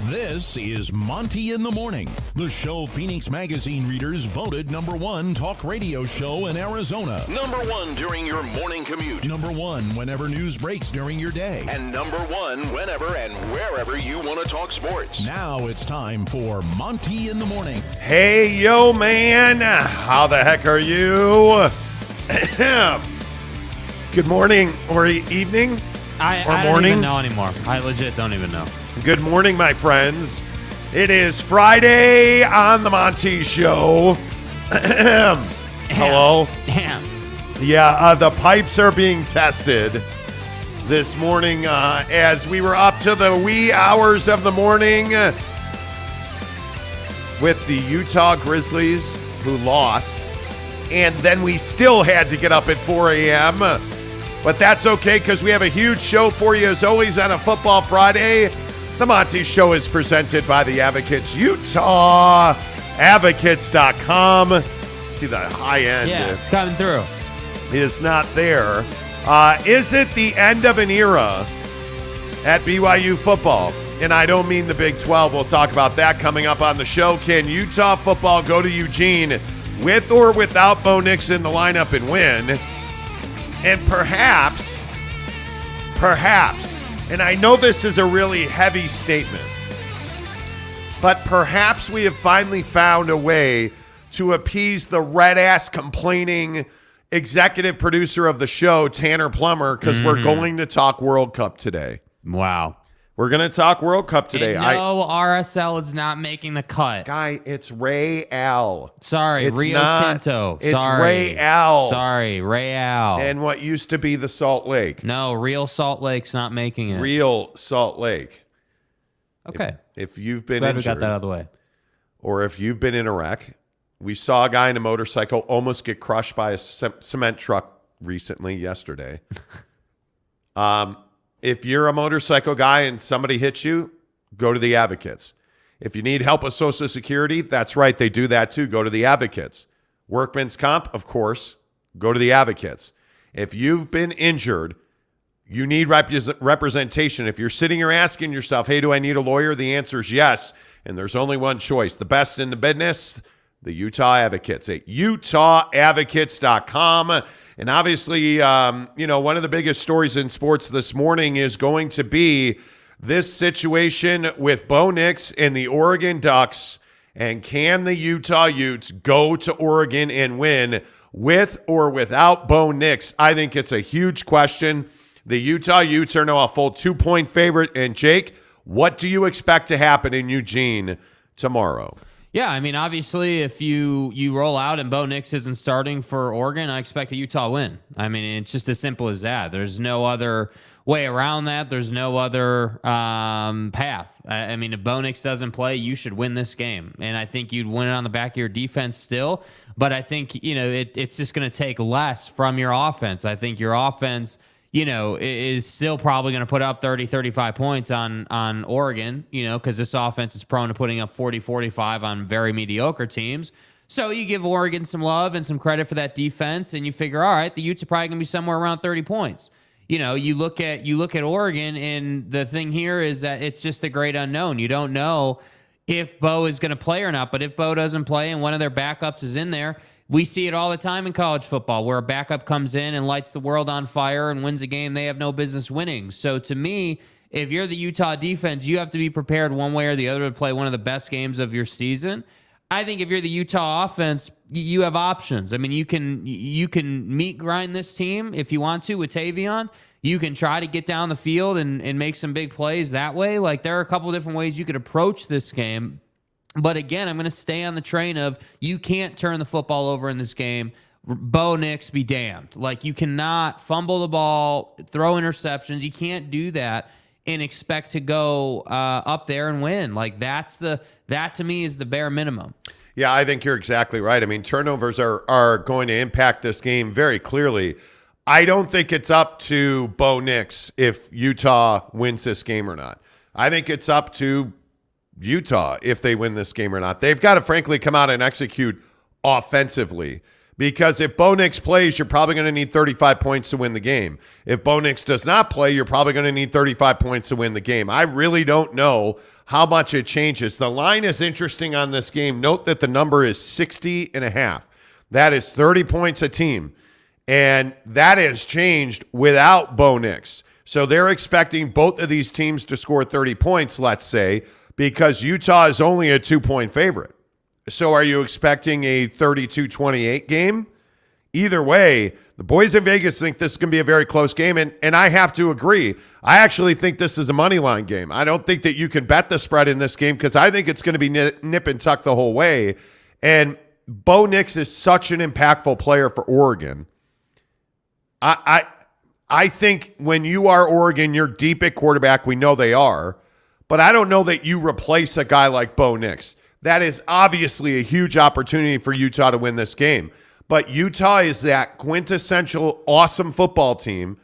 This is Monty in the Morning, the show Phoenix Magazine readers voted #1 talk radio show in Arizona. #1 during your morning commute. #1 whenever news breaks during your day. And #1 whenever and wherever you want to talk sports. Now it's time for Monty in the Morning. Hey, yo, man. How the heck are you? Good morning or evening I morning. don't even know anymore. I legit don't even know. Good morning, my friends. It is Friday on the Monty Show. Hello. Damn. Yeah, the pipes are being tested this morning as we were up to the wee hours of the morning with the Utah Grizzlies, who lost. And then we still had to get up at 4 a.m. But that's okay because we have a huge show for you as always on a Football Friday. The Monty Show is presented by the Advocates, Utah Advocates.com. See the high end. Yeah, it's coming through. Is not there. Is it the end of an era at BYU football? And I don't mean the Big 12. We'll talk about that coming up on the show. Can Utah football go to Eugene with or without Bo Nix in the lineup and win? And perhaps, and I know this is a really heavy statement, but perhaps we have finally found a way to appease the red-ass complaining executive producer of the show, Tanner Plummer, because we're going to talk World Cup today. Wow. We're going to talk World Cup today. And no, RSL is not making the cut. Guy, it's Ray Al. Sorry, It's Rio not. Tinto. It's Sorry. Ray Al. Sorry, Ray Al. And what used to be the Salt Lake. No, Real Salt Lake's not making it. Real Salt Lake. Okay. If you've been Glad we injured, got that out of the way. or if you've been in a wreck, we saw a guy in a motorcycle almost get crushed by a cement truck yesterday. If you're a motorcycle guy and somebody hits you, go to the Advocates. If you need help with Social Security, that's right, they do that too. Go to the Advocates. Workman's Comp, of course, go to the Advocates. If you've been injured, you need representation. If you're sitting here asking yourself, hey, do I need a lawyer? The answer is yes, and there's only one choice. The best in the business, the Utah Advocates at utahadvocates.com. And obviously, one of the biggest stories in sports this morning is going to be this situation with Bo Nix and the Oregon Ducks. And can the Utah Utes go to Oregon and win with or without Bo Nix? I think it's a huge question. The Utah Utes are now a full 2-point favorite. And Jake, what do you expect to happen in Eugene tomorrow? Yeah, I mean, obviously, if you roll out and Bo Nix isn't starting for Oregon, I expect a Utah win. I mean, it's just as simple as that. There's no other way around that. There's no other path. I mean, if Bo Nix doesn't play, you should win this game. And I think you'd win it on the back of your defense still. But I think, it's just going to take less from your offense. I think your offense is still probably going to put up 30, 35 points on Oregon, because this offense is prone to putting up 40, 45 on very mediocre teams. So you give Oregon some love and some credit for that defense, and you figure, all right, the Utes are probably going to be somewhere around 30 points. You look at Oregon, and the thing here is that it's just a great unknown. You don't know if Bo is going to play or not, but if Bo doesn't play and one of their backups is in there, we see it all the time in college football where a backup comes in and lights the world on fire and wins a game they have no business winning. So to me, if you're the Utah defense, you have to be prepared one way or the other to play one of the best games of your season. I think if you're the Utah offense, you have options. I mean, you can meat grind this team if you want to with Tavion. You can try to get down the field and make some big plays that way. Like, there are a couple different ways you could approach this game. But again, I'm going to stay on the train of you can't turn the football over in this game. Bo Nix be damned. Like, you cannot fumble the ball, throw interceptions. You can't do that and expect to go up there and win. Like, that to me is the bare minimum. Yeah, I think you're exactly right. I mean, turnovers are going to impact this game very clearly. I don't think it's up to Bo Nix if Utah wins this game or not. I think it's up to Utah if they win this game or not. They've got to, frankly, come out and execute offensively. Because if Bo Nix plays, you're probably going to need 35 points to win the game. If Bo Nix does not play, you're probably going to need 35 points to win the game. I really don't know how much it changes. The line is interesting on this game. Note that the number is 60.5. That is 30 points a team. And that has changed without Bo Nix. So they're expecting both of these teams to score 30 points, let's say, because Utah is only a 2-point favorite. So are you expecting a 32-28 game? Either way, the boys in Vegas think this is going to be a very close game, and I have to agree. I actually think this is a money line game. I don't think that you can bet the spread in this game because I think it's going to be nip and tuck the whole way. And Bo Nix is such an impactful player for Oregon. I think when you are Oregon, you're deep at quarterback. We know they are. But I don't know that you replace a guy like Bo Nix. That is obviously a huge opportunity for Utah to win this game. But Utah is that quintessential awesome football team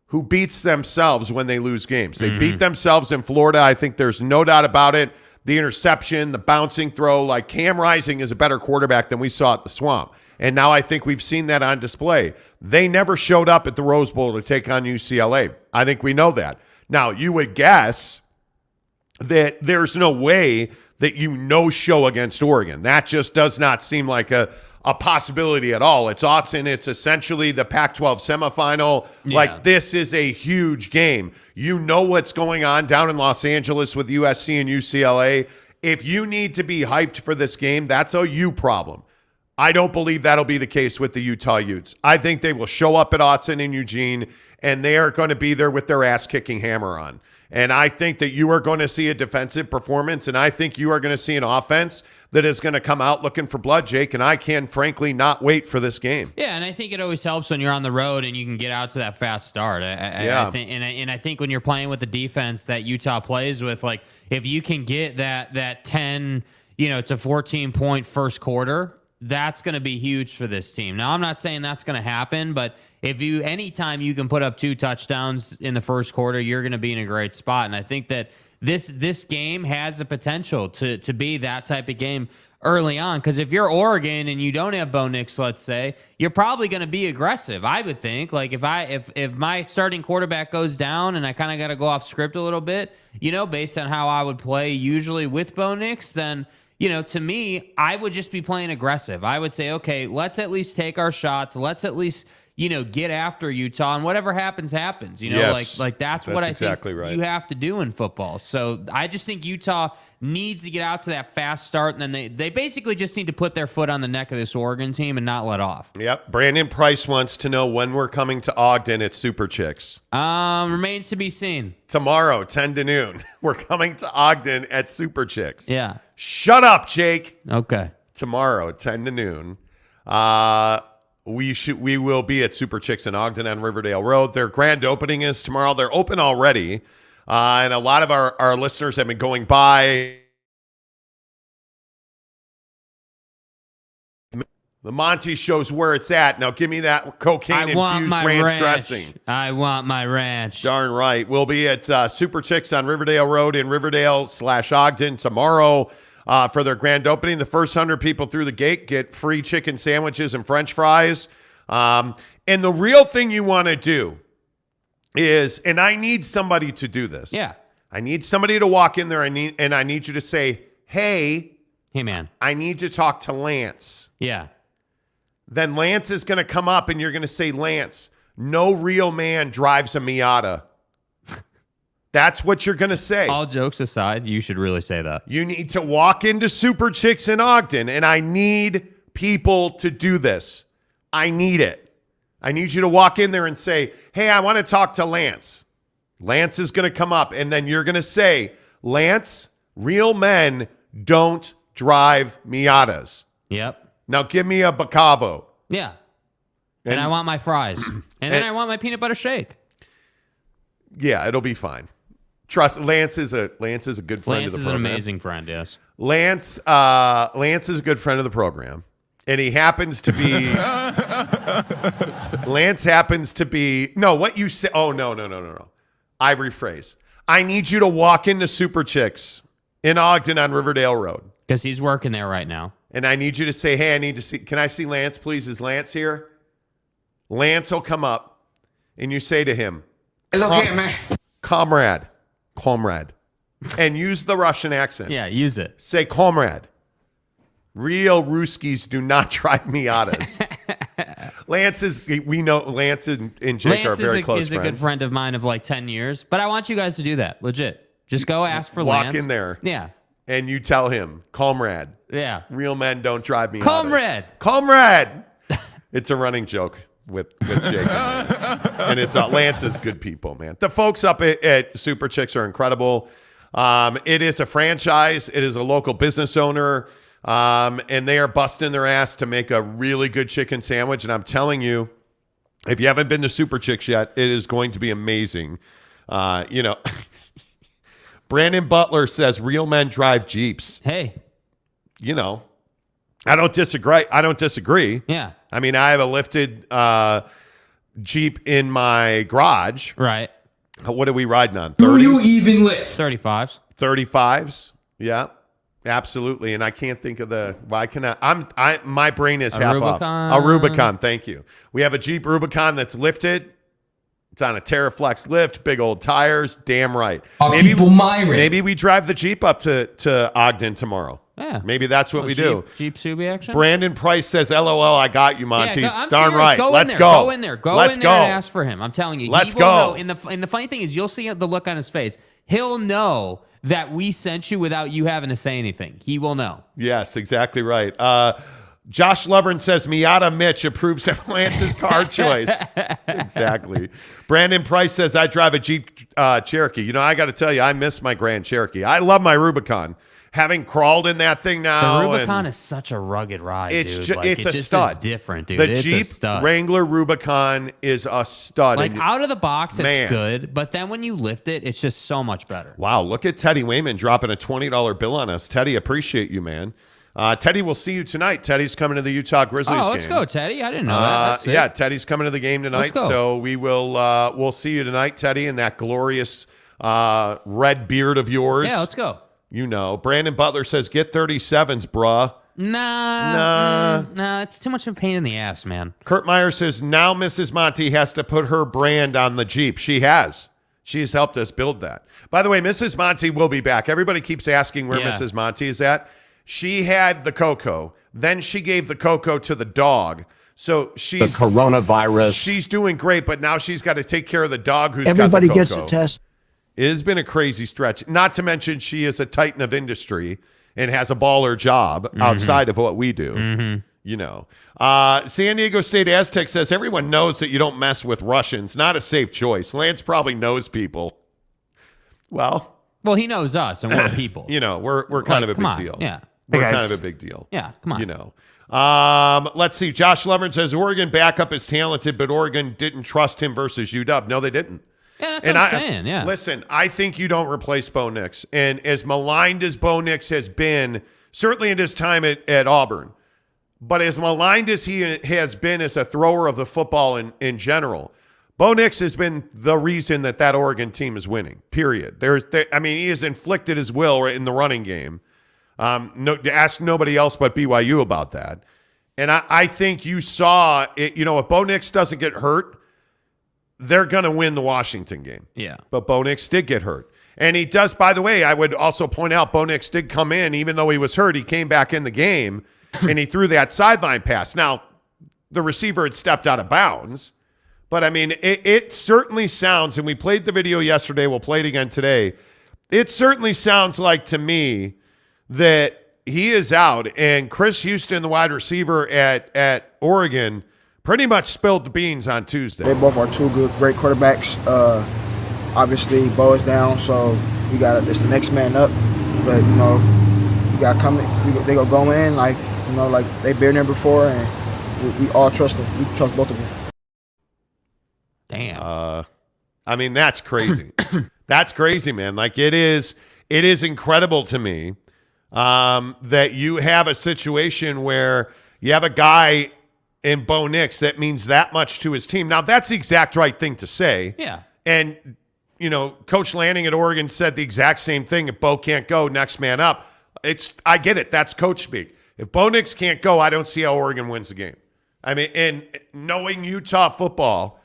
who beats themselves when they lose games. They beat themselves in Florida. I think there's no doubt about it. The interception, the bouncing throw, like Cam Rising is a better quarterback than we saw at the Swamp. And now I think we've seen that on display. They never showed up at the Rose Bowl to take on UCLA. I think we know that. Now, you would guess that there's no way that you no-show against Oregon. That just does not seem like a possibility at all. It's Autzen. It's essentially the Pac-12 semifinal. Yeah. Like, this is a huge game. You know what's going on down in Los Angeles with USC and UCLA. If you need to be hyped for this game, that's a you problem. I don't believe that'll be the case with the Utah Utes. I think they will show up at Autzen and Eugene, and they are going to be there with their ass-kicking hammer on. And I think that you are going to see a defensive performance, and I think you are going to see an offense that is going to come out looking for blood, Jake, and I can frankly not wait for this game. Yeah, and I think it always helps when you're on the road and you can get out to that fast start. I think when you're playing with the defense that Utah plays with, like if you can get that 10, to 14 point first quarter, that's going to be huge for this team. Now, I'm not saying that's going to happen, but anytime you can put up 2 touchdowns in the first quarter, you're going to be in a great spot. And I think that this game has the potential to be that type of game early on. Because if you're Oregon and you don't have Bo Nix, let's say, you're probably going to be aggressive. I would think. Like if my starting quarterback goes down and I kind of got to go off script a little bit, based on how I would play usually with Bo Nix, then to me, I would just be playing aggressive. I would say, okay, let's at least take our shots. Let's at least, get after Utah, and whatever happens, happens. Yes, that's what I exactly think right. you have to do in football. So I just think Utah needs to get out to that fast start, and then they basically just need to put their foot on the neck of this Oregon team and not let off. Yep. Brandon Price wants to know when we're coming to Ogden at Super Chix. Remains to be seen. Tomorrow, 10 to noon. We're coming to Ogden at Super Chix. Yeah. Shut up, Jake. Okay. Tomorrow, 10 to noon. We will be at Super Chix in Ogden on Riverdale Road. Their grand opening is tomorrow. They're open already, and a lot of our listeners have been going by. The Monty Show's where it's at. Now give me that cocaine-infused ranch dressing. I want my ranch. Darn right. We'll be at Super Chix on Riverdale Road in Riverdale/Ogden tomorrow. For their grand opening. The first 100 people through the gate get free chicken sandwiches and French fries. And the real thing you want to do is, and I need somebody to do this. Yeah. I need somebody to walk in there. I need you to say, hey, man, I need to talk to Lance. Yeah. Then Lance is going to come up and you're going to say, Lance, no real man drives a Miata. That's what you're going to say. All jokes aside, you should really say that. You need to walk into Super Chix in Ogden, and I need people to do this. I need it. I need you to walk in there and say, hey, I want to talk to Lance. Lance is going to come up, and then you're going to say, Lance, real men don't drive Miatas. Yep. Now give me a Bacavo. Yeah. And I want my fries. And then I want my peanut butter shake. Yeah, it'll be fine. Trust, Lance is a good friend of the program. Lance is an amazing friend, yes. Lance is a good friend of the program. And he happens to be Lance happens to be what you say. Oh, no. I rephrase. I need you to walk into Super Chix in Ogden on Riverdale Road. Because he's working there right now. And I need you to say, hey, can I see Lance, please? Is Lance here? Lance will come up and you say to him, Look here, man. Comrade, and use the Russian accent. Yeah, use it. Say, comrade, real Ruskies do not drive Miatas. We know Lance and Jake are very close friends. Lance is a good friend of mine of like 10 years, but I want you guys to do that. Legit. Just go ask for Lance. Walk in there. Yeah. And you tell him, comrade. Yeah. Real men don't drive Miatas. Comrade. Comrade. It's a running joke with Jake. And it's Lance is good people, man. The folks up at Super Chix are incredible. It is a franchise. It is a local business owner. And they are busting their ass to make a really good chicken sandwich. And I'm telling you, if you haven't been to Super Chix yet, it is going to be amazing. Brandon Butler says real men drive Jeeps. Hey. I don't disagree. Yeah. I mean, I have a lifted Jeep in my garage. Right. What are we riding on? 30s? Do you even lift? 35s. 35s. Yeah. Absolutely. And I can't think of my brain is half off. A Rubicon. Thank you. We have a Jeep Rubicon that's lifted. It's on a TerraFlex lift, big old tires. Damn right. Maybe we drive the Jeep up to Ogden tomorrow. Yeah. Maybe that's what we do. Jeep Subi action. Brandon Price says, LOL, I got you, Monty. Yeah, Darn serious. right. Let's go. Go in there. Go in there and ask for him. I'm telling you. Let's go. Know. And the funny thing is, you'll see the look on his face. He'll know that we sent you without you having to say anything. He will know. Yes, exactly right. Josh Lovren says, Miata Mitch approves of Lance's car choice. Exactly. Brandon Price says, I drive a Jeep Cherokee. I got to tell you, I miss my Grand Cherokee. I love my Rubicon. Having crawled in that thing now. The Rubicon is such a rugged ride, dude. It's a stud. Is different, dude. The it's Jeep a stud. Wrangler Rubicon is a stud. Like, out of the box, it's good. But then when you lift it, it's just so much better. Wow, look at Teddy Wayman dropping a $20 bill on us. Teddy, appreciate you, man. Teddy, we'll see you tonight. Teddy's coming to the Utah Grizzlies game. Let's go, Teddy. I didn't know that. Yeah, Teddy's coming to the game tonight. So we'll see you tonight, Teddy, in that glorious red beard of yours. Yeah, let's go. Brandon Butler says, get 37s, bruh. Nah, it's too much of a pain in the ass, man. Kurt Meyer says, now Mrs. Monty has to put her brand on the Jeep. She has. She's helped us build that. By the way, Mrs. Monty will be back. Everybody keeps asking where Mrs. Monty is at. She had the cocoa. Then she gave the cocoa to the dog. So she's the coronavirus. She's doing great, but now she's got to take care of the dog who's everybody got the gets cocoa. a test. It has been a crazy stretch. Not to mention she is a titan of industry and has a baller job outside of what we do. San Diego State Aztec says everyone knows that you don't mess with Russians. Not a safe choice. Lance probably knows people. Well, he knows us, and we're people. We're kind of a big deal. Yeah, we're kind of a big deal. Yeah, come on. Let's see. Josh Lovren says Oregon backup is talented, but Oregon didn't trust him versus UW. No, they didn't. Yeah, that's what I'm saying, yeah. Listen, I think you don't replace Bo Nix. And as maligned as Bo Nix has been, certainly in his time at Auburn, but as maligned as he has been as a thrower of the football in general, Bo Nix has been the reason that Oregon team is winning, period. He has inflicted his will in the running game. Ask nobody else but BYU about that. And I think you saw it, if Bo Nix doesn't get hurt, they're going to win the Washington game. Yeah. But Bo Nix did get hurt. And he does, by the way, I would also point out Bo Nix did come in, even though he was hurt, he came back in the game, and he threw that sideline pass. Now, the receiver had stepped out of bounds, but, it certainly sounds, and we played the video yesterday, we'll play it again today, it certainly sounds like to me that he is out, and Chris Houston, the wide receiver at Oregon, pretty much spilled the beans on Tuesday. They both are two great quarterbacks. Obviously, Bo is down, so it's the next man up. But you got to come. They gonna go in like they've been there before, and we all trust them. We trust both of them. Damn. That's crazy. That's crazy, man. Like it is incredible to me that you have a situation where you have a guy in Bo Nix that means that much to his team. Now, that's the exact right thing to say. Yeah. And, Coach Lanning at Oregon said the exact same thing. If Bo can't go, next man up. I get it. That's coach speak. If Bo Nix can't go, I don't see how Oregon wins the game. And knowing Utah football,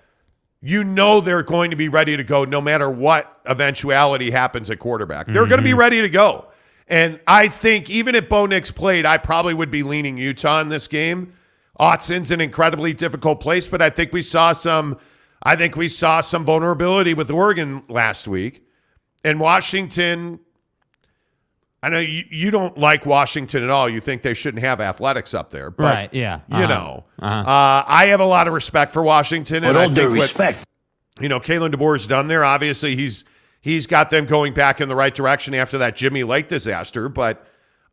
you know they're going to be ready to go no matter what eventuality happens at quarterback. They're going to be ready to go. And I think even if Bo Nix played, I probably would be leaning Utah in this game. Autzon's an incredibly difficult place, but I think we saw some vulnerability with Oregon last week. And Washington, I know you don't like Washington at all. You think they shouldn't have athletics up there. But, right, yeah. You know, I have a lot of respect for Washington. With all due respect. Kalen DeBoer's done there. Obviously, he's got them going back in the right direction after that Jimmy Lake disaster. But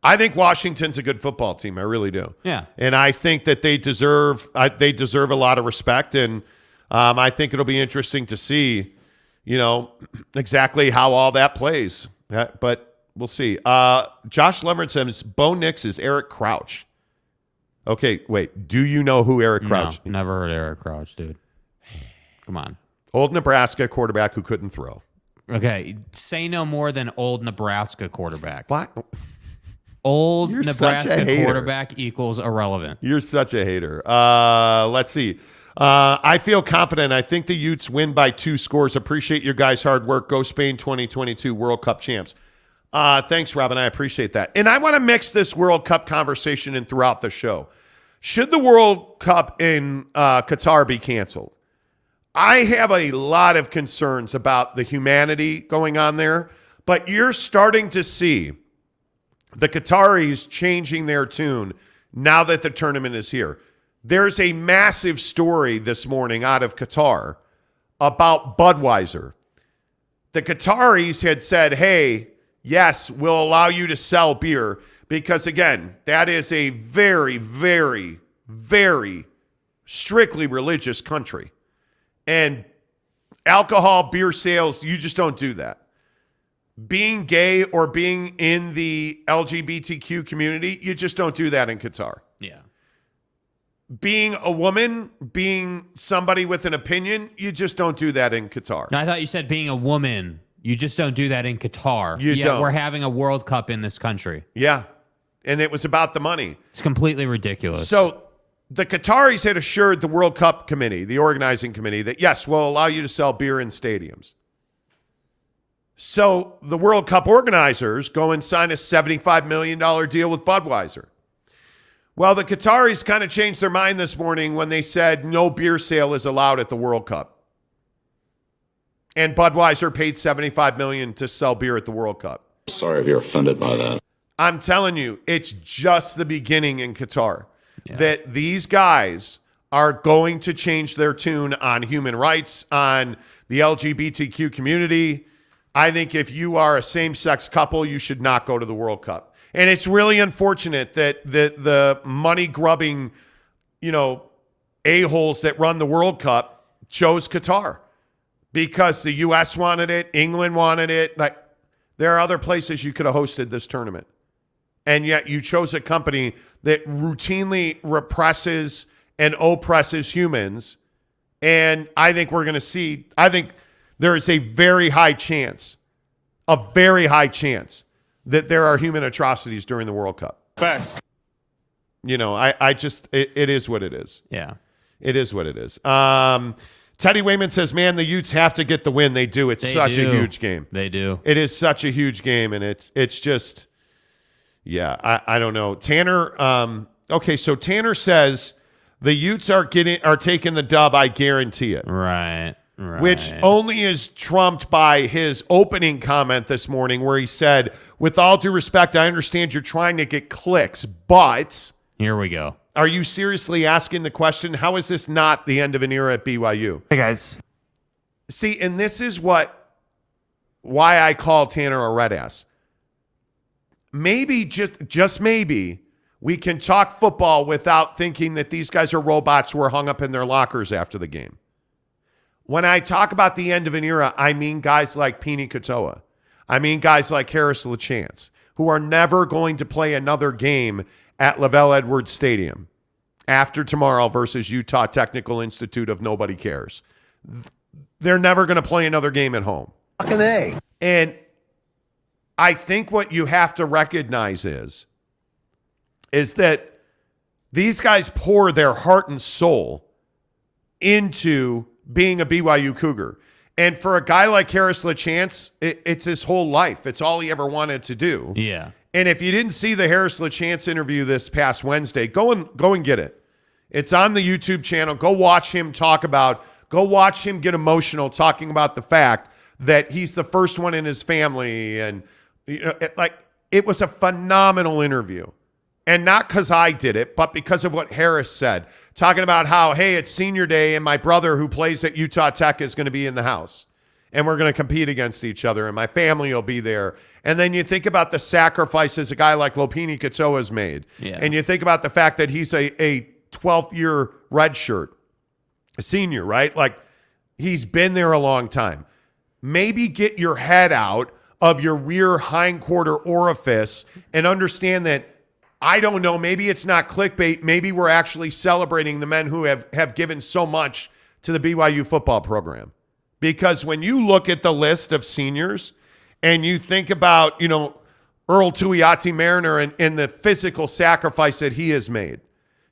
I think Washington's a good football team. I really do. Yeah. And I think that they deserve a lot of respect. And I think it'll be interesting to see, exactly how all that plays. But we'll see. Josh Leverett says Bo Nix is Eric Crouch. Okay, wait. Do you know who Eric Crouch? No, never heard Eric Crouch, dude. Come on. Old Nebraska quarterback who couldn't throw. Okay, say no more than old Nebraska quarterback. What? Old You're such a Nebraska hater. quarterback equals irrelevant. You're such a hater. Let's see. I feel confident. I think the Utes win by 2 scores. Appreciate your guys' hard work. Go Spain 2022 World Cup champs. Thanks, Robin. I appreciate that. And I want to mix this World Cup conversation in throughout the show. Should the World Cup in Qatar be canceled? I have a lot of concerns about the humanity going on there, but you're starting to see the Qataris changing their tune now that the tournament is here. There's a massive story this morning out of Qatar about Budweiser. The Qataris had said, hey, yes, we'll allow you to sell beer because, again, that is a very, very, very strictly religious country. And alcohol, beer sales, you just don't do that. Being gay or being in the LGBTQ community, you just don't do that in Qatar. Yeah. Being a woman, being somebody with an opinion, you just don't do that in Qatar. No, I thought you said being a woman. You just don't do that in Qatar. You don't. We're having a World Cup in this country. Yeah. And it was about the money. It's completely ridiculous. So the Qataris had assured the World Cup committee, the organizing committee, that yes, we'll allow you to sell beer in stadiums. So the World Cup organizers go and sign a $75 million deal with Budweiser. Well, the Qataris kind of changed their mind this morning when they said no beer sale is allowed at the World Cup. And Budweiser paid $75 million to sell beer at the World Cup. Sorry if you're offended by that. I'm telling you, it's just the beginning in Qatar. Yeah. That these guys are going to change their tune on human rights, on the LGBTQ community. I think if you are a same-sex couple, you should not go to the World Cup. And it's really unfortunate that the money-grubbing, a-holes that run the World Cup chose Qatar because the U.S. wanted it, England wanted it. Like, there are other places you could have hosted this tournament. And yet you chose a company that routinely represses and oppresses humans. And I think we're going to see, I think there is a very high chance that there are human atrocities during the World Cup. Facts. It is what it is. Yeah. It is what it is. Teddy Wayman says, man, the Utes have to get the win. They do. It's such a huge game. They do. It is such a huge game, and it's just, yeah, I don't know. Tanner, okay, so Tanner says the Utes are taking the dub, I guarantee it. Right. Which only is trumped by his opening comment this morning where he said, with all due respect, I understand you're trying to get clicks, but... Here we go. Are you seriously asking the question, how is this not the end of an era at BYU? Hey, guys. See, and this is why I call Tanner a red ass. Maybe, just maybe, we can talk football without thinking that these guys are robots who are hung up in their lockers after the game. When I talk about the end of an era, I mean guys like Pini Katoa. I mean guys like Harris LaChance, who are never going to play another game at Lavelle Edwards Stadium after tomorrow versus Utah Technical Institute of Nobody Cares. They're never going to play another game at home. Fucking A. And I think what you have to recognize is that these guys pour their heart and soul into being a BYU Cougar. And for a guy like Harris LaChance, it's his whole life. It's all he ever wanted to do. Yeah. And if you didn't see the Harris LaChance interview this past Wednesday, go and get it. It's on the YouTube channel. Go watch him go watch him get emotional talking about the fact that he's the first one in his family. And it was a phenomenal interview. And not because I did it, but because of what Harris said. Talking about how, hey, it's senior day and my brother who plays at Utah Tech is going to be in the house. And we're going to compete against each other and my family will be there. And then you think about the sacrifices a guy like Lopini Katoa has made. Yeah. And you think about the fact that he's a 12th year redshirt, a senior, right? Like he's been there a long time. Maybe get your head out of your rear hindquarter orifice and understand that, I don't know, maybe it's not clickbait. Maybe we're actually celebrating the men who have given so much to the BYU football program. Because when you look at the list of seniors and you think about, Earl Tuiati Mariner and the physical sacrifice that he has made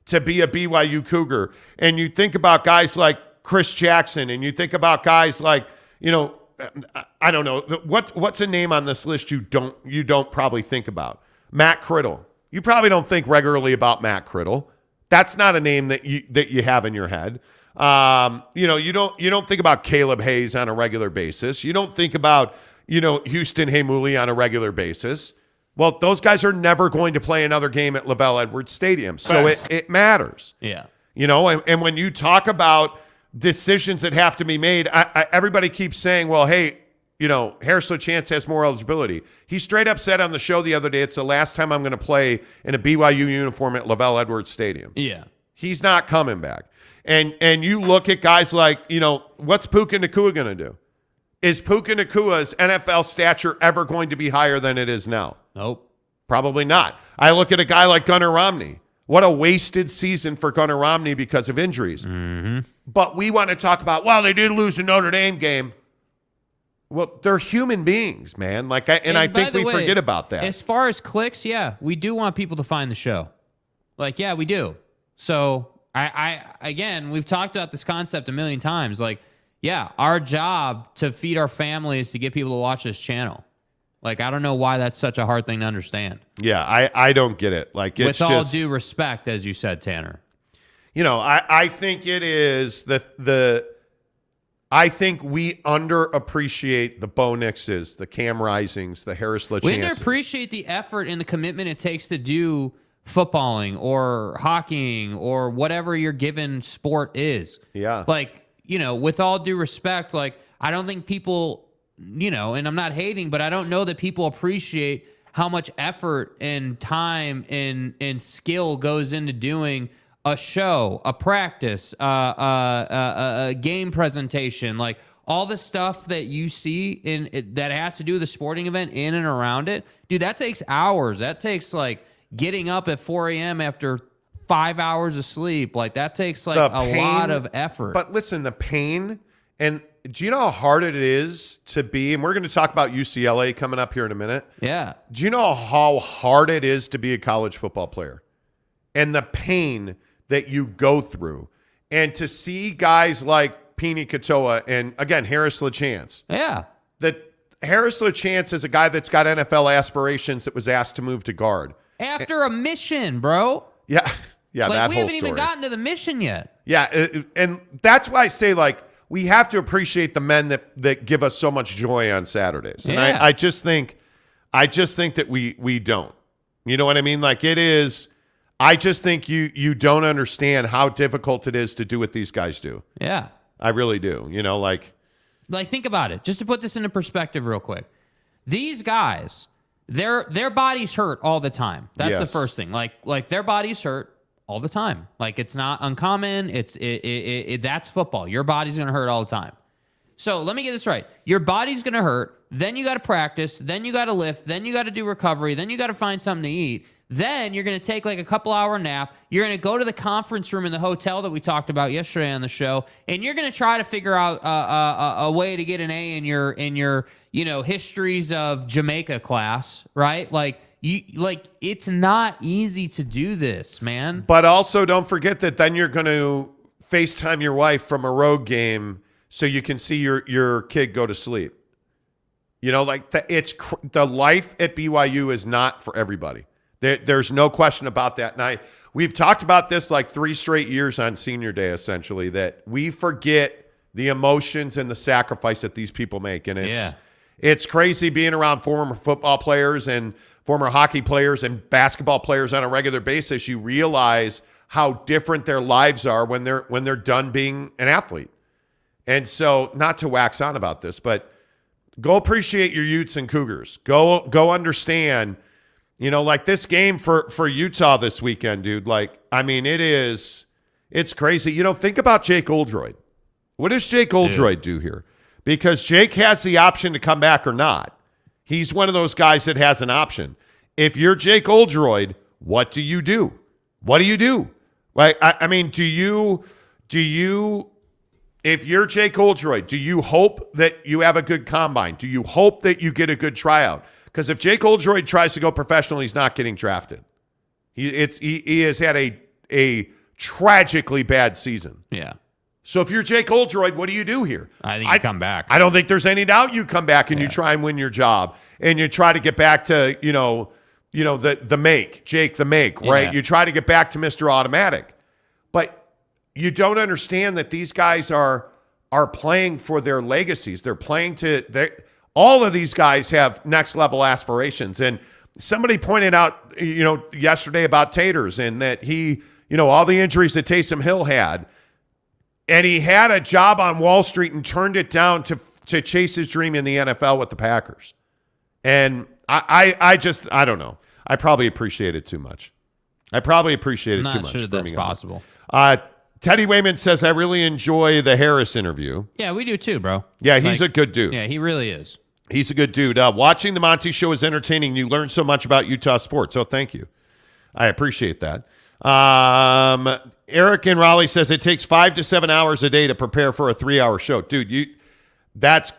to be a BYU Cougar, and you think about guys like Chris Jackson, and you think about guys like, I don't know, what's a name on this list you don't probably think about? Matt Criddle. You probably don't think regularly about Matt Criddle. That's not a name that you have in your head. You don't think about Caleb Hayes on a regular basis. You don't think about, Houston Heimuli on a regular basis. Well, those guys are never going to play another game at Lavelle Edwards Stadium. So it matters. Yeah. And when you talk about decisions that have to be made, everybody keeps saying, well, hey, Harris LaChance has more eligibility. He straight up said on the show the other day, it's the last time I'm going to play in a BYU uniform at Lavelle Edwards Stadium. Yeah. He's not coming back. And you look at guys like, what's Puka Nacua going to do? Is Puka Nacua's NFL stature ever going to be higher than it is now? Nope. Probably not. I look at a guy like Gunnar Romney. What a wasted season for Gunnar Romney because of injuries. Mm-hmm. But we want to talk about, well, they did lose the Notre Dame game. Well, they're human beings, man. I think we forget about that. As far as clicks, yeah, we do want people to find the show. Yeah, we do. So again, we've talked about this concept a million times. Our job to feed our family is to get people to watch this channel. I don't know why that's such a hard thing to understand. Yeah, I don't get it. It's with all due respect, as you said, Tanner. I think it is I think we underappreciate the Bo Nixes, the Cam Risings, the Harris LaChances. We underappreciate the effort and the commitment it takes to do footballing or hockeying or whatever your given sport is. Yeah. With all due respect, I don't think people, and I'm not hating, but I don't know that people appreciate how much effort and time and skill goes into doing a show, a practice, a game presentation, all the stuff that you see that has to do with the sporting event in and around it. Dude, that takes hours. That takes getting up at 4 a.m. after 5 hours of sleep. That takes a lot of effort. But listen, the pain, and do you know how hard it is to be, and we're going to talk about UCLA coming up here in a minute. Yeah. Do you know how hard it is to be a college football player? And the pain that you go through, and to see guys like Pini Katoa and, again, Harris LaChance. Yeah. That Harris LaChance is a guy that's got NFL aspirations that was asked to move to guard. After a mission, bro. Yeah. Yeah, that whole story. We haven't even gotten to the mission yet. Yeah, and that's why I say, we have to appreciate the men that give us so much joy on Saturdays. And yeah. I just think that we don't. You know what I mean? It is... I just think you don't understand how difficult it is to do what these guys do. Yeah. I really do. Think about it. Just to put this into perspective real quick. These guys, their bodies hurt all the time. That's the first thing. Their bodies hurt all the time. It's not uncommon. That's football. Your body's going to hurt all the time. So let me get this right. Your body's going to hurt. Then you got to practice. Then you got to lift. Then you got to do recovery. Then you got to find something to eat. Then you're going to take a couple hour nap. You're going to go to the conference room in the hotel that we talked about yesterday on the show, and you're going to try to figure out a way to get an A in your histories of Jamaica class, right? It's not easy to do this, man. But also don't forget that then you're going to FaceTime your wife from a road game so you can see your kid go to sleep. You know, like the life at BYU is not for everybody. There's no question about that. And we've talked about this like 3 straight years on senior day, essentially, that we forget the emotions and the sacrifice that these people make. And it's crazy being around former football players and former hockey players and basketball players on a regular basis. You realize how different their lives are when they're done being an athlete. And so, not to wax on about this, but go appreciate your Utes and Cougars. Go understand, you know, like this game for Utah this weekend, dude. Like, I mean, it's crazy. You know, think about Jake Oldroyd. What does Jake Oldroyd do here? Because Jake has the option to come back or not. He's one of those guys that has an option. If you're Jake Oldroyd, what do you do? What do you do? Like, I mean, do you, if you're Jake Oldroyd, do you hope that you have a good combine? Do you hope that you get a good tryout? Because if Jake Oldroyd tries to go professional, he's not getting drafted. He has had a tragically bad season. Yeah. So if you're Jake Oldroyd, what do you do here? I think you come back. I don't think there's any doubt you come back and you try and win your job and you try to get back to, the make, Jake the make, right? Yeah. You try to get back to Mr. Automatic. But you don't understand that these guys are playing for their legacies. They're playing all of these guys have next level aspirations. And somebody pointed out, yesterday about Taters and that he, all the injuries that Taysom Hill had. And he had a job on Wall Street and turned it down to chase his dream in the NFL with the Packers. And I don't know. I probably appreciate it too much. I probably appreciate it too much. Not sure that's possible. Teddy Wayman says, I really enjoy the Harris interview. Yeah, we do too, bro. Yeah, he's a good dude. Yeah, he really is. He's a good dude. Watching the Monty Show is entertaining. You learn so much about Utah sports. So thank you. I appreciate that. Eric in Raleigh says it takes 5 to 7 hours a day to prepare for a 3-hour show. Dude, that's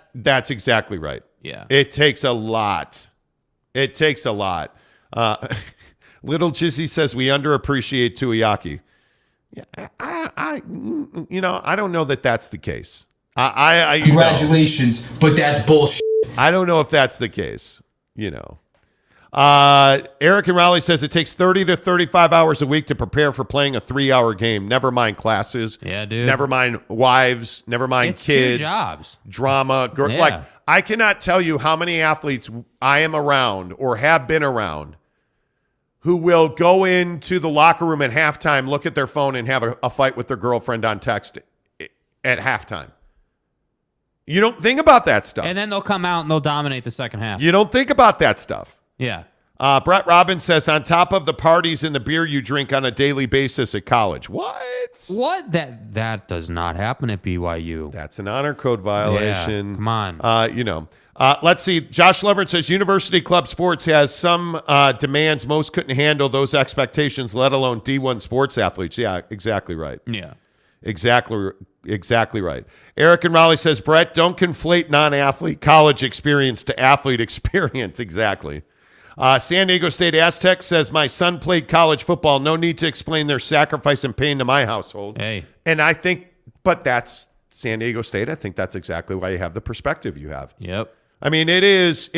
exactly right. Yeah. It takes a lot. It takes a lot. Little Jizzy says we underappreciate Tuiaki. Yeah, I don't know that that's the case. Congratulations, but that's bullshit. I don't know if that's the case, Eric in Raleigh says it takes 30 to 35 hours a week to prepare for playing a 3-hour game. Never mind classes. Yeah, dude. Never mind wives. Never mind kids. 2 jobs. Drama. Yeah. Like, I cannot tell you how many athletes I am around or have been around who will go into the locker room at halftime, look at their phone, and have a fight with their girlfriend on text at halftime. You don't think about that stuff. And then they'll come out and they'll dominate the second half. You don't think about that stuff. Yeah. Brett Robbins says, on top of the parties and the beer you drink on a daily basis at college. What? What? That does not happen at BYU. That's an honor code violation. Yeah, come on. Let's see. Josh Leverett says, University Club Sports has some demands most couldn't handle those expectations, let alone D1 sports athletes. Yeah, exactly right. Yeah. Exactly right. Eric in Raleigh says, Brett, don't conflate non-athlete college experience to athlete experience. Exactly. San Diego State Aztec says, my son played college football. No need to explain their sacrifice and pain to my household. Hey. And I think, but that's San Diego State. I think that's exactly why you have the perspective you have. Yep. I mean, it is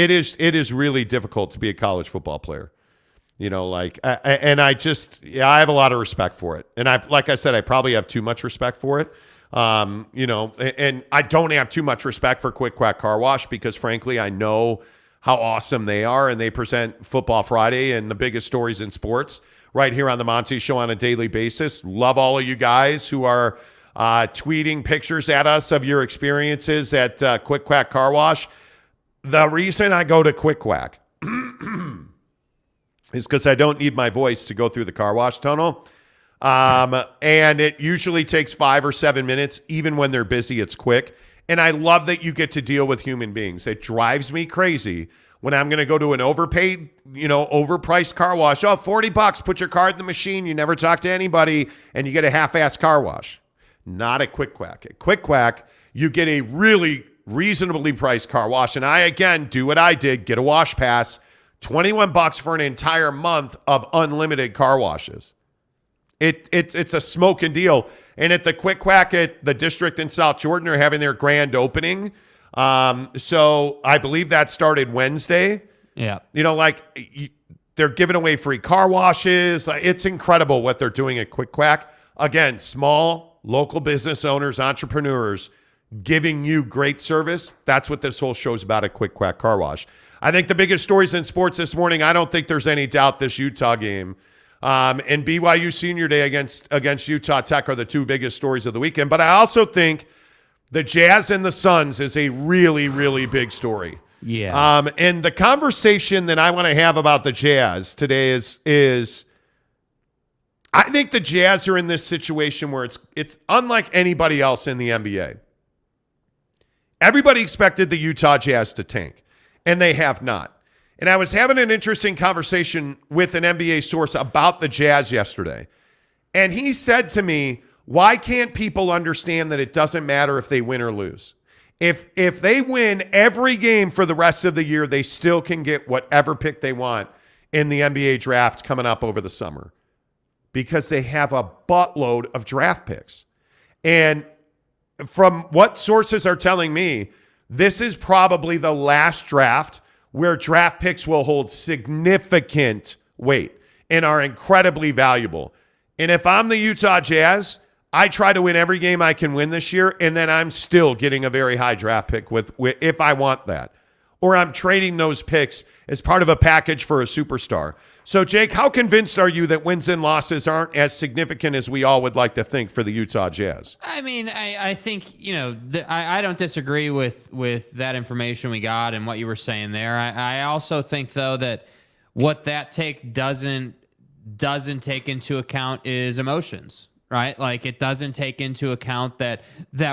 really difficult to be a college football player. I have a lot of respect for it. And like I said, I probably have too much respect for it. And I don't have too much respect for Quick Quack Car Wash because frankly, I know how awesome they are and they present Football Friday and the biggest stories in sports right here on the Monty Show on a daily basis. Love all of you guys who are tweeting pictures at us of your experiences at Quick Quack Car Wash. The reason I go to Quick Quack is because I don't need my voice to go through the car wash tunnel. And it usually takes 5 or 7 minutes. Even when they're busy, it's quick. And I love that you get to deal with human beings. It drives me crazy when I'm going to go to an overpaid, overpriced car wash. Oh, $40, put your card in the machine. You never talk to anybody and you get a half-ass car wash. Not at Quick Quack. At Quick Quack, you get a really reasonably priced car wash. And I, again, do what I did, get a wash pass, $21 for an entire month of unlimited car washes. It's a smoking deal. And at the Quick Quack at the district in South Jordan are having their grand opening. So I believe that started Wednesday. Yeah. They're giving away free car washes. It's incredible what they're doing at Quick Quack. Again, small local business owners, entrepreneurs giving you great service. That's what this whole show's about at Quick Quack Car Wash. I think the biggest stories in sports this morning, I don't think there's any doubt this Utah game and BYU Senior Day against Utah Tech are the two biggest stories of the weekend. But I also think the Jazz and the Suns is a really, really big story. Yeah. And the conversation that I want to have about the Jazz today is I think the Jazz are in this situation where it's unlike anybody else in the NBA. Everybody expected the Utah Jazz to tank, and they have not. And I was having an interesting conversation with an NBA source about the Jazz yesterday. And he said to me, why can't people understand that it doesn't matter if they win or lose? If they win every game for the rest of the year, they still can get whatever pick they want in the NBA draft coming up over the summer because they have a buttload of draft picks. And from what sources are telling me, this is probably the last draft where draft picks will hold significant weight and are incredibly valuable. And if I'm the Utah Jazz, I try to win every game I can win this year, and then I'm still getting a very high draft pick with if I want that. Or I'm trading those picks as part of a package for a superstar. So, Jake, how convinced are you that wins and losses aren't as significant as we all would like to think for the Utah Jazz? I mean, I think, I don't disagree with that information we got and what you were saying there. I also think, though, that what that take doesn't take into account is emotions. Right? Like, it doesn't take into account that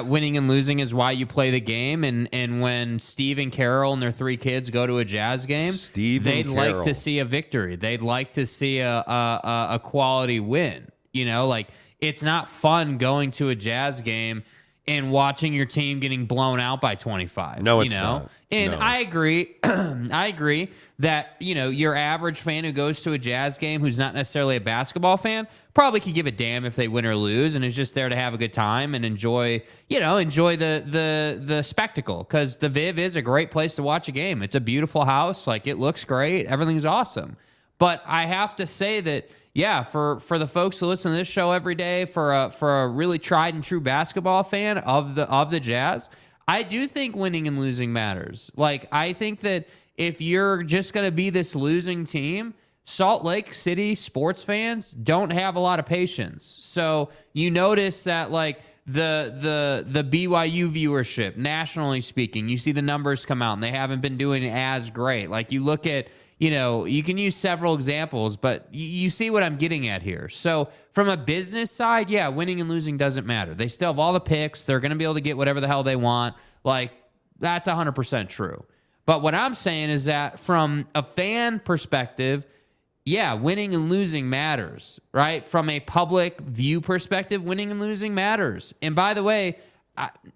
winning and losing is why you play the game. And when Steve and Carol and their three kids go to a Jazz game, they'd like to see a victory. They'd like to see a quality win. It's not fun going to a Jazz game and watching your team getting blown out by 25. No, it's not. And no. I agree. I agree that, your average fan who goes to a Jazz game who's not necessarily a basketball fan probably could give a damn if they win or lose and is just there to have a good time and enjoy the spectacle, because the Viv is a great place to watch a game. It's a beautiful house. Like, it looks great. Everything's awesome. But I have to say that, yeah, for the folks who listen to this show every day, for a really tried and true basketball fan of the Jazz, I do think winning and losing matters. Like, I think that if you're just going to be this losing team, Salt Lake City sports fans don't have a lot of patience. So you notice that, like, the BYU viewership, nationally speaking, you see the numbers come out and they haven't been doing as great. Like, you look at, you can use several examples, but you see what I'm getting at here. So from a business side, yeah, winning and losing doesn't matter. They still have all the picks. They're going to be able to get whatever the hell they want. Like, that's 100% true. But what I'm saying is that from a fan perspective, yeah, winning and losing matters, right? From a public view perspective, winning and losing matters. And by the way,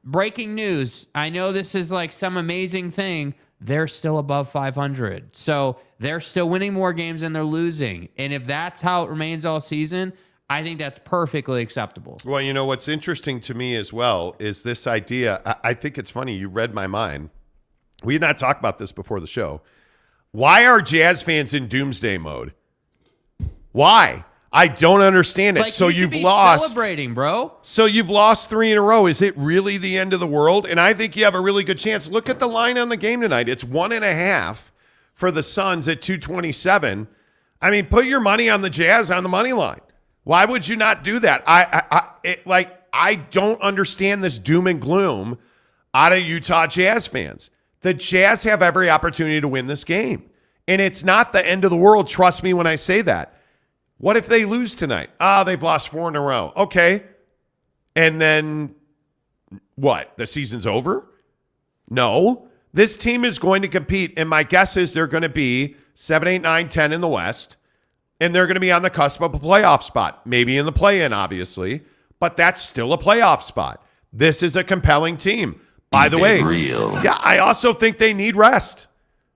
breaking news, I know this is like some amazing thing. They're still above 500. So they're still winning more games than they're losing. And if that's how it remains all season, I think that's perfectly acceptable. Well, what's interesting to me as well is this idea. I think it's funny. You read my mind. We had not talked about this before the show. Why are Jazz fans in doomsday mode? Why? I don't understand it. Like, so you should you've be lost. Celebrating, bro. So you've lost 3 in a row. Is it really the end of the world? And I think you have a really good chance. Look at the line on the game tonight. It's 1.5 for the Suns at 227. I mean, put your money on the Jazz on the money line. Why would you not do that? I don't understand this doom and gloom out of Utah Jazz fans. The Jazz have every opportunity to win this game. And it's not the end of the world. Trust me when I say that. What if they lose tonight? They've lost 4 in a row. Okay. And then what? The season's over? No. This team is going to compete. And my guess is they're going to be 7, 8, 9, 10 in the West. And they're going to be on the cusp of a playoff spot. Maybe in the play-in, obviously. But that's still a playoff spot. This is a compelling team. By the way, yeah, I also think they need rest.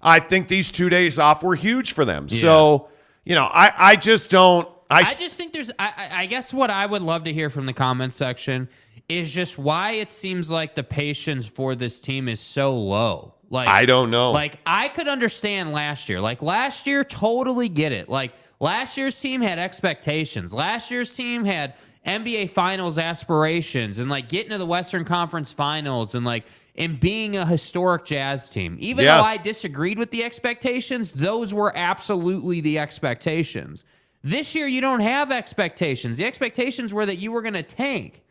I think these 2 days off were huge for them. Yeah. So, I just don't I just think there's, I guess what I would love to hear from the comment section is just why it seems like the patience for this team is so low. Like, I don't know. Like, I could understand last year. Like, last year, totally get it. Like, last year's team had expectations. Last year's team had NBA Finals aspirations and, like, getting to the Western Conference Finals and being a historic Jazz team. Even though I disagreed with the expectations, those were absolutely the expectations. This year, you don't have expectations. The expectations were that you were going to tank.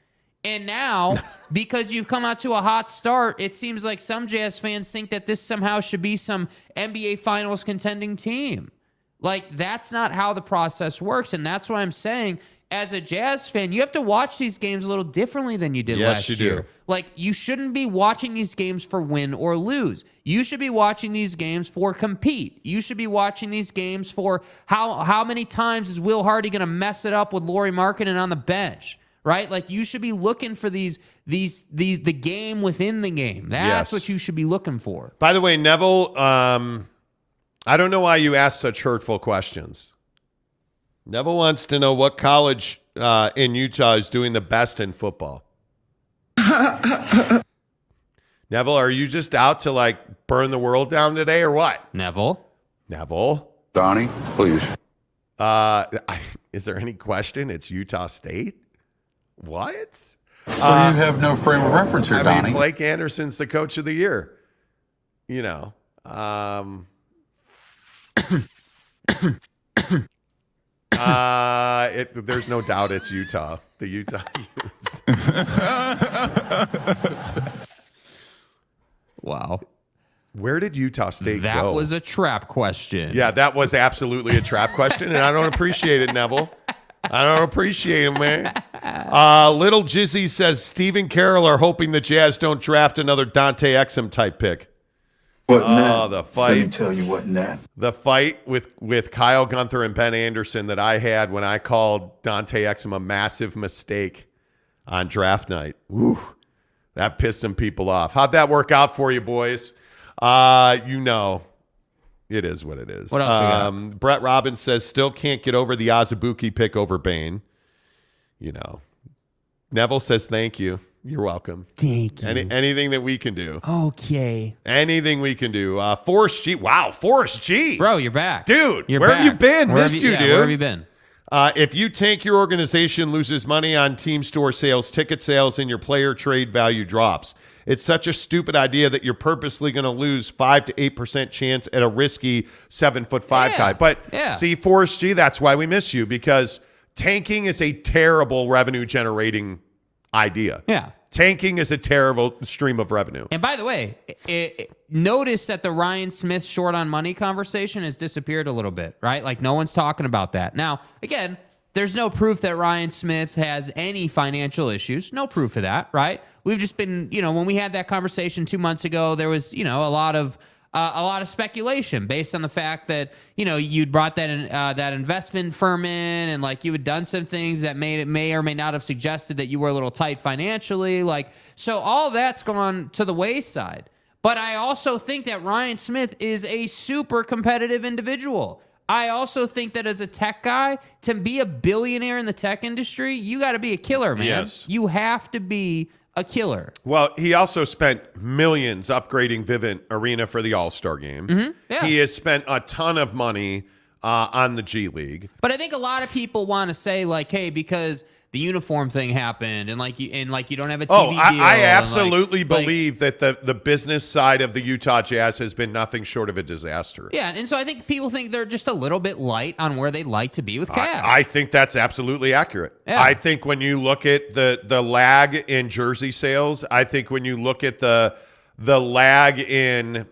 And now, because you've come out to a hot start, it seems like some Jazz fans think that this somehow should be some NBA Finals contending team. Like, that's not how the process works. And that's why I'm saying, as a Jazz fan, you have to watch these games a little differently than you did last year. Yes, you do. Like, you shouldn't be watching these games for win or lose. You should be watching these games for compete. You should be watching these games for how many times is Will Hardy going to mess it up with Lauri Markkanen on the bench, right? Like, you should be looking for the game within the game. That's what you should be looking for. By the way, Neville, I don't know why you ask such hurtful questions. Neville wants to know what college in Utah is doing the best in football. Neville, are you just out to, like, burn the world down today or what? Neville? Donnie, please. Is there any question? It's Utah State? What? So you have no frame of reference here, Donnie. I mean, Blake Anderson's the coach of the year. You know. There's no doubt it's Utah. The Utah Utes. Wow. Where did Utah State go? That was a trap question. Yeah, that was absolutely a trap question, and I don't appreciate it, Neville. I don't appreciate it, man. Little Jizzy says Stephen Carroll are hoping the Jazz don't draft another Dante Exum type pick. The fight. Let me tell you what now. The fight with Kyle Gunther and Ben Anderson that I had when I called Dante Exum a massive mistake on draft night. Woo, that pissed some people off. How'd that work out for you, boys? You know, it is what it is. What else you got? Brett Robbins says still can't get over the Azubuike pick over Bane. You know, Neville says thank you. You're welcome. Thank you. Anything that we can do. Okay. Anything we can do. Forrest G. Wow, Forrest G. Bro, you're back. Dude, you're where back. have you been? Where Missed have you, dude. Where have you been? If you tank, your organization loses money on team store sales, ticket sales, and your player trade value drops. It's such a stupid idea that you're purposely going to lose 5 to 8% chance at a risky 7'5" guy. But see, Forrest G, that's why we miss you, because tanking is a terrible revenue generating idea. Yeah. Tanking is a terrible stream of revenue. And by the way, notice that the Ryan Smith short on money conversation has disappeared a little bit, right? Like, no one's talking about that. Now, again, there's no proof that Ryan Smith has any financial issues. No proof of that, right? We've just been, when we had that conversation 2 months ago, there was, a lot of speculation based on the fact that, you'd brought that investment firm in, and, like, you had done some things that may or may not have suggested that you were a little tight financially. Like, so all that's gone to the wayside. But I also think that Ryan Smith is a super competitive individual. I also think that as a tech guy, to be a billionaire in the tech industry, you got to be a killer, man. Yes. You have to be a killer. Well, he also spent millions upgrading Vivint Arena for the All-Star game. Mm-hmm. Yeah. He has spent a ton of money on the G League. But I think a lot of people want to say, like, hey, because the uniform thing happened, and you don't have a TV deal. I absolutely believe that the business side of the Utah Jazz has been nothing short of a disaster. Yeah, and so I think people think they're just a little bit light on where they'd like to be with cash. I think that's absolutely accurate. Yeah. I think when you look at the lag in jersey sales, I think when you look at the lag in,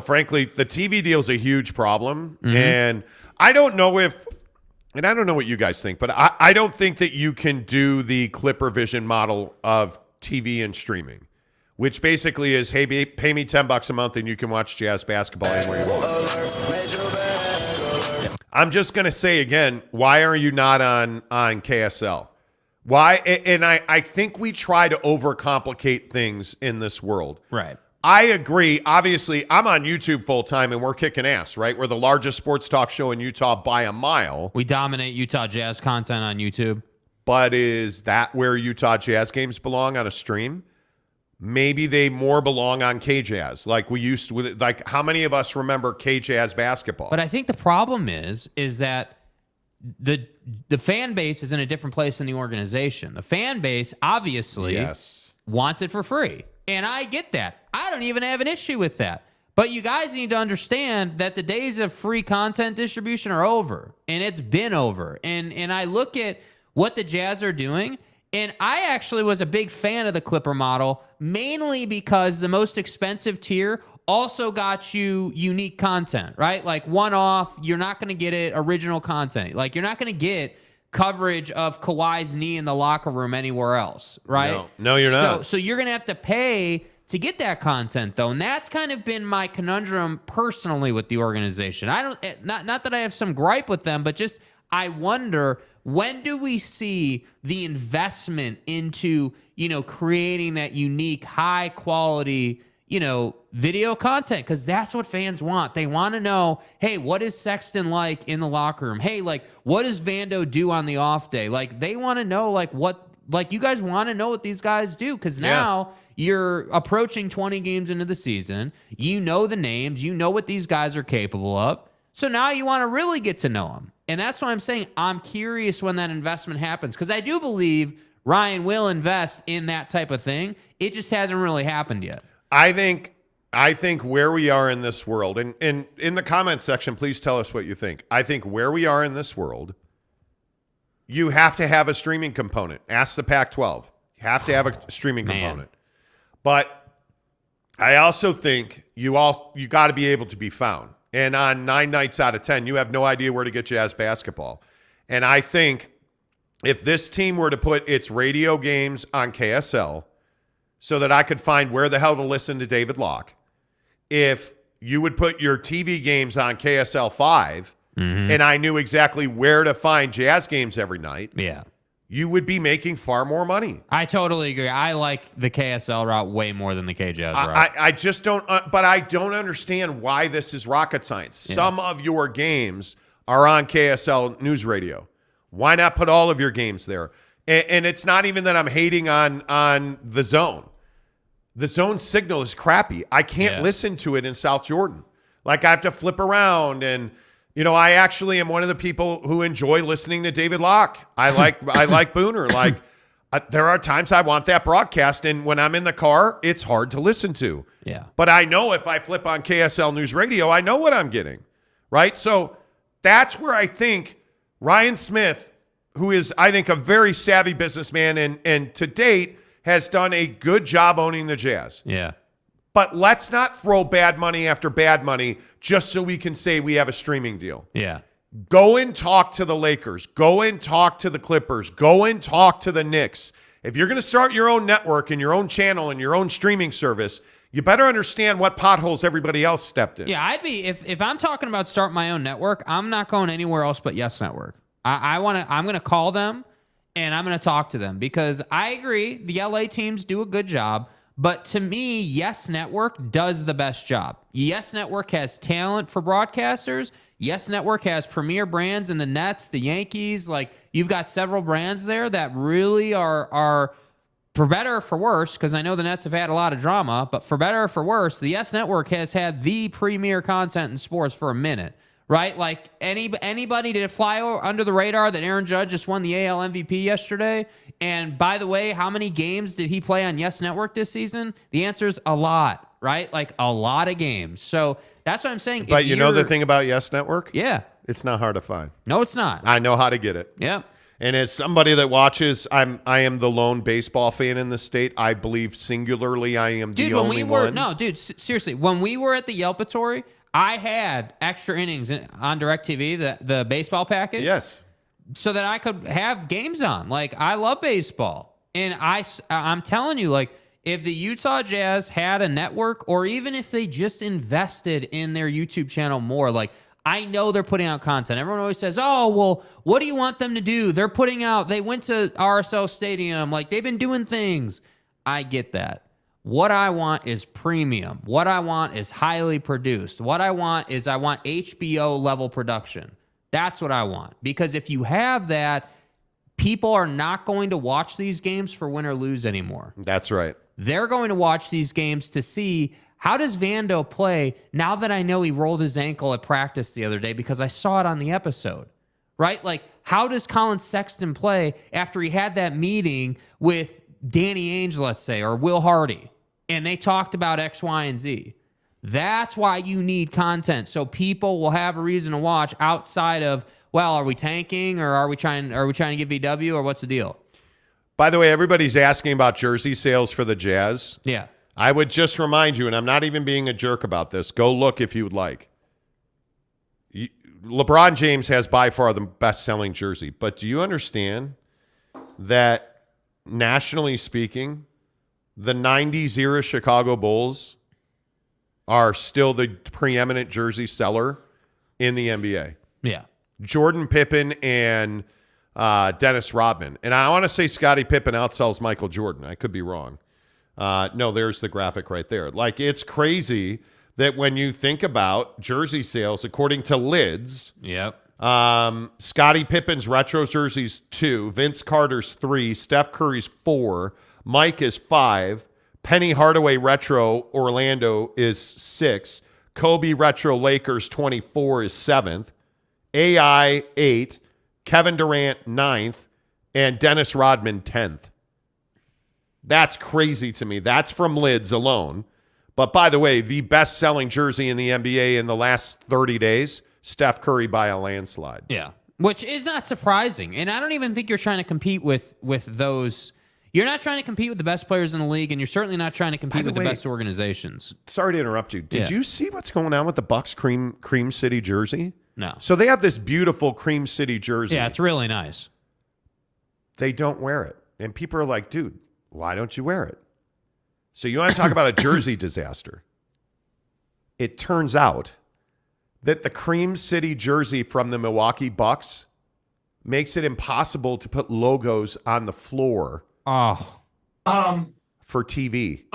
frankly, the TV deal is a huge problem. Mm-hmm. And I don't know what you guys think, but I don't think that you can do the Clipper Vision model of TV and streaming, which basically is, hey, pay me $10 a month and you can watch Jazz basketball anywhere you want. I'm just going to say again, why are you not on KSL? Why? And I think we try to overcomplicate things in this world. Right. I agree. Obviously, I'm on YouTube full time and we're kicking ass, right? We're the largest sports talk show in Utah by a mile. We dominate Utah Jazz content on YouTube. But is that where Utah Jazz games belong on a stream? Maybe they more belong on K-Jazz, like we used to. Like, how many of us remember K-Jazz basketball? But I think the problem is that the fan base is in a different place in the organization. The fan base obviously wants it for free. And I get that. I don't even have an issue with that. But you guys need to understand that the days of free content distribution are over. And it's been over. And I look at what the Jazz are doing, and I actually was a big fan of the Clipper model, mainly because the most expensive tier also got you unique content, right? Like one-off, you're not going to get it original content. Like you're not going to get coverage of Kawhi's knee in the locker room anywhere else, right? No, you're not. So you're going to have to pay to get that content, though, and that's kind of been my conundrum personally with the organization. I don't, not that I have some gripe with them, but just I wonder, when do we see the investment into, creating that unique, high quality, video content? Because that's what fans want. They want to know, hey, what is Sexton like in the locker room? Hey, like, what does Vando do on the off day? Like, they want to know, you guys want to know what these guys do, because now you're approaching 20 games into the season. You know the names. You know what these guys are capable of. So now you want to really get to know them. And that's why I'm saying I'm curious when that investment happens, because I do believe Ryan will invest in that type of thing. It just hasn't really happened yet. I think where we are in this world, and in the comment section, please tell us what you think. I think where we are in this world, you have to have a streaming component. Ask the Pac-12. You have to have a streaming component. But I also think you got to be able to be found. And on 9 nights out of 10, you have no idea where to get Jazz basketball. And I think if this team were to put its radio games on KSL so that I could find where the hell to listen to David Locke, if you would put your TV games on KSL 5 and I knew exactly where to find Jazz games every night, you would be making far more money. I totally agree. I like the KSL route way more than the KJazz route. I just don't, but I don't understand why this is rocket science. Yeah. Some of your games are on KSL News Radio. Why not put all of your games there? And it's not even that I'm hating on the Zone. The Zone signal is crappy. I can't listen to it in South Jordan. Like, I have to flip around, and I actually am one of the people who enjoy listening to David Locke. I like Booner. Like, there are times I want that broadcast, and when I'm in the car, it's hard to listen to. Yeah. But I know if I flip on KSL News Radio, I know what I'm getting, right? So that's where I think Ryan Smith, who is, I think, a very savvy businessman and to date has done a good job owning the Jazz. Yeah. But let's not throw bad money after bad money just so we can say we have a streaming deal. Yeah. Go and talk to the Lakers. Go and talk to the Clippers. Go and talk to the Knicks. If you're going to start your own network and your own channel and your own streaming service, you better understand what potholes everybody else stepped in. Yeah, I'd be, if I'm talking about starting my own network, I'm not going anywhere else but Yes Network. I'm going to call them and I'm going to talk to them, because I agree the LA teams do a good job. But to me, Yes Network does the best job. Yes Network has talent for broadcasters. Yes Network has premier brands in the Nets, the Yankees. Like, you've got several brands there that really are for better or for worse, because I know the Nets have had a lot of drama, but for better or for worse, the Yes Network has had the premier content in sports for a minute, right? Like, anybody did it fly under the radar that Aaron Judge just won the AL MVP yesterday? And by the way, how many games did he play on Yes Network this season? The answer is a lot, right? Like, a lot of games. So that's what I'm saying. But you know the thing about Yes Network? Yeah. It's not hard to find. No, it's not. I know how to get it. Yeah. And as somebody that watches, I am the lone baseball fan in the state. I believe singularly I am the only one. No, dude, seriously. When we were at the Yelpatory, I had extra innings on DirecTV, the baseball package. Yes. So that I could have games on. Like, I love baseball. And I'm telling you, like, if the Utah Jazz had a network, or even if they just invested in their YouTube channel more, like, I know they're putting out content. Everyone always says, oh, well, what do you want them to do? They went to RSL Stadium. Like, they've been doing things. I get that. What I want is premium. What I want is highly produced. What I want HBO level production. That's what I want. Because if you have that, people are not going to watch these games for win or lose anymore. That's right. They're going to watch these games to see, how does Vando play now that I know he rolled his ankle at practice the other day because I saw it on the episode, right? Like, how does Colin Sexton play after he had that meeting with Danny Ainge, let's say, or Will Hardy, and they talked about X, Y, and Z? That's why you need content, so people will have a reason to watch outside of, well, are we tanking or are we trying to get VW or what's the deal? By the way, everybody's asking about jersey sales for the Jazz. Yeah. I would just remind you, and I'm not even being a jerk about this, go look if you would like. LeBron James has by far the best-selling jersey, but do you understand that nationally speaking, the 90s era Chicago Bulls are still the preeminent jersey seller in the NBA? Yeah. Jordan Pippen and Dennis Rodman. And I want to say Scottie Pippen outsells Michael Jordan. I could be wrong. No, there's the graphic right there. Like, it's crazy that when you think about jersey sales, according to Lids, Scottie Pippen's retro jerseys 2, Vince Carter's 3, Steph Curry's 4, Mike is 5, Penny Hardaway retro Orlando is 6, Kobe retro Lakers 24 is 7th, AI 8, Kevin Durant 9th, and Dennis Rodman 10th. That's crazy to me. That's from Lids alone. But by the way, the best-selling jersey in the NBA in the last 30 days, Steph Curry by a landslide. Yeah, which is not surprising. And I don't even think you're trying to compete with those. You're not trying to compete with the best players in the league, and you're certainly not trying to compete with the best organizations. Sorry to interrupt you. Did you see what's going on with the Bucks Cream City jersey? No. So they have this beautiful Cream City jersey. Yeah, it's really nice. They don't wear it. And people are like, dude, why don't you wear it? So you want to talk about a jersey disaster. It turns out that the Cream City jersey from the Milwaukee Bucks makes it impossible to put logos on the floor for TV.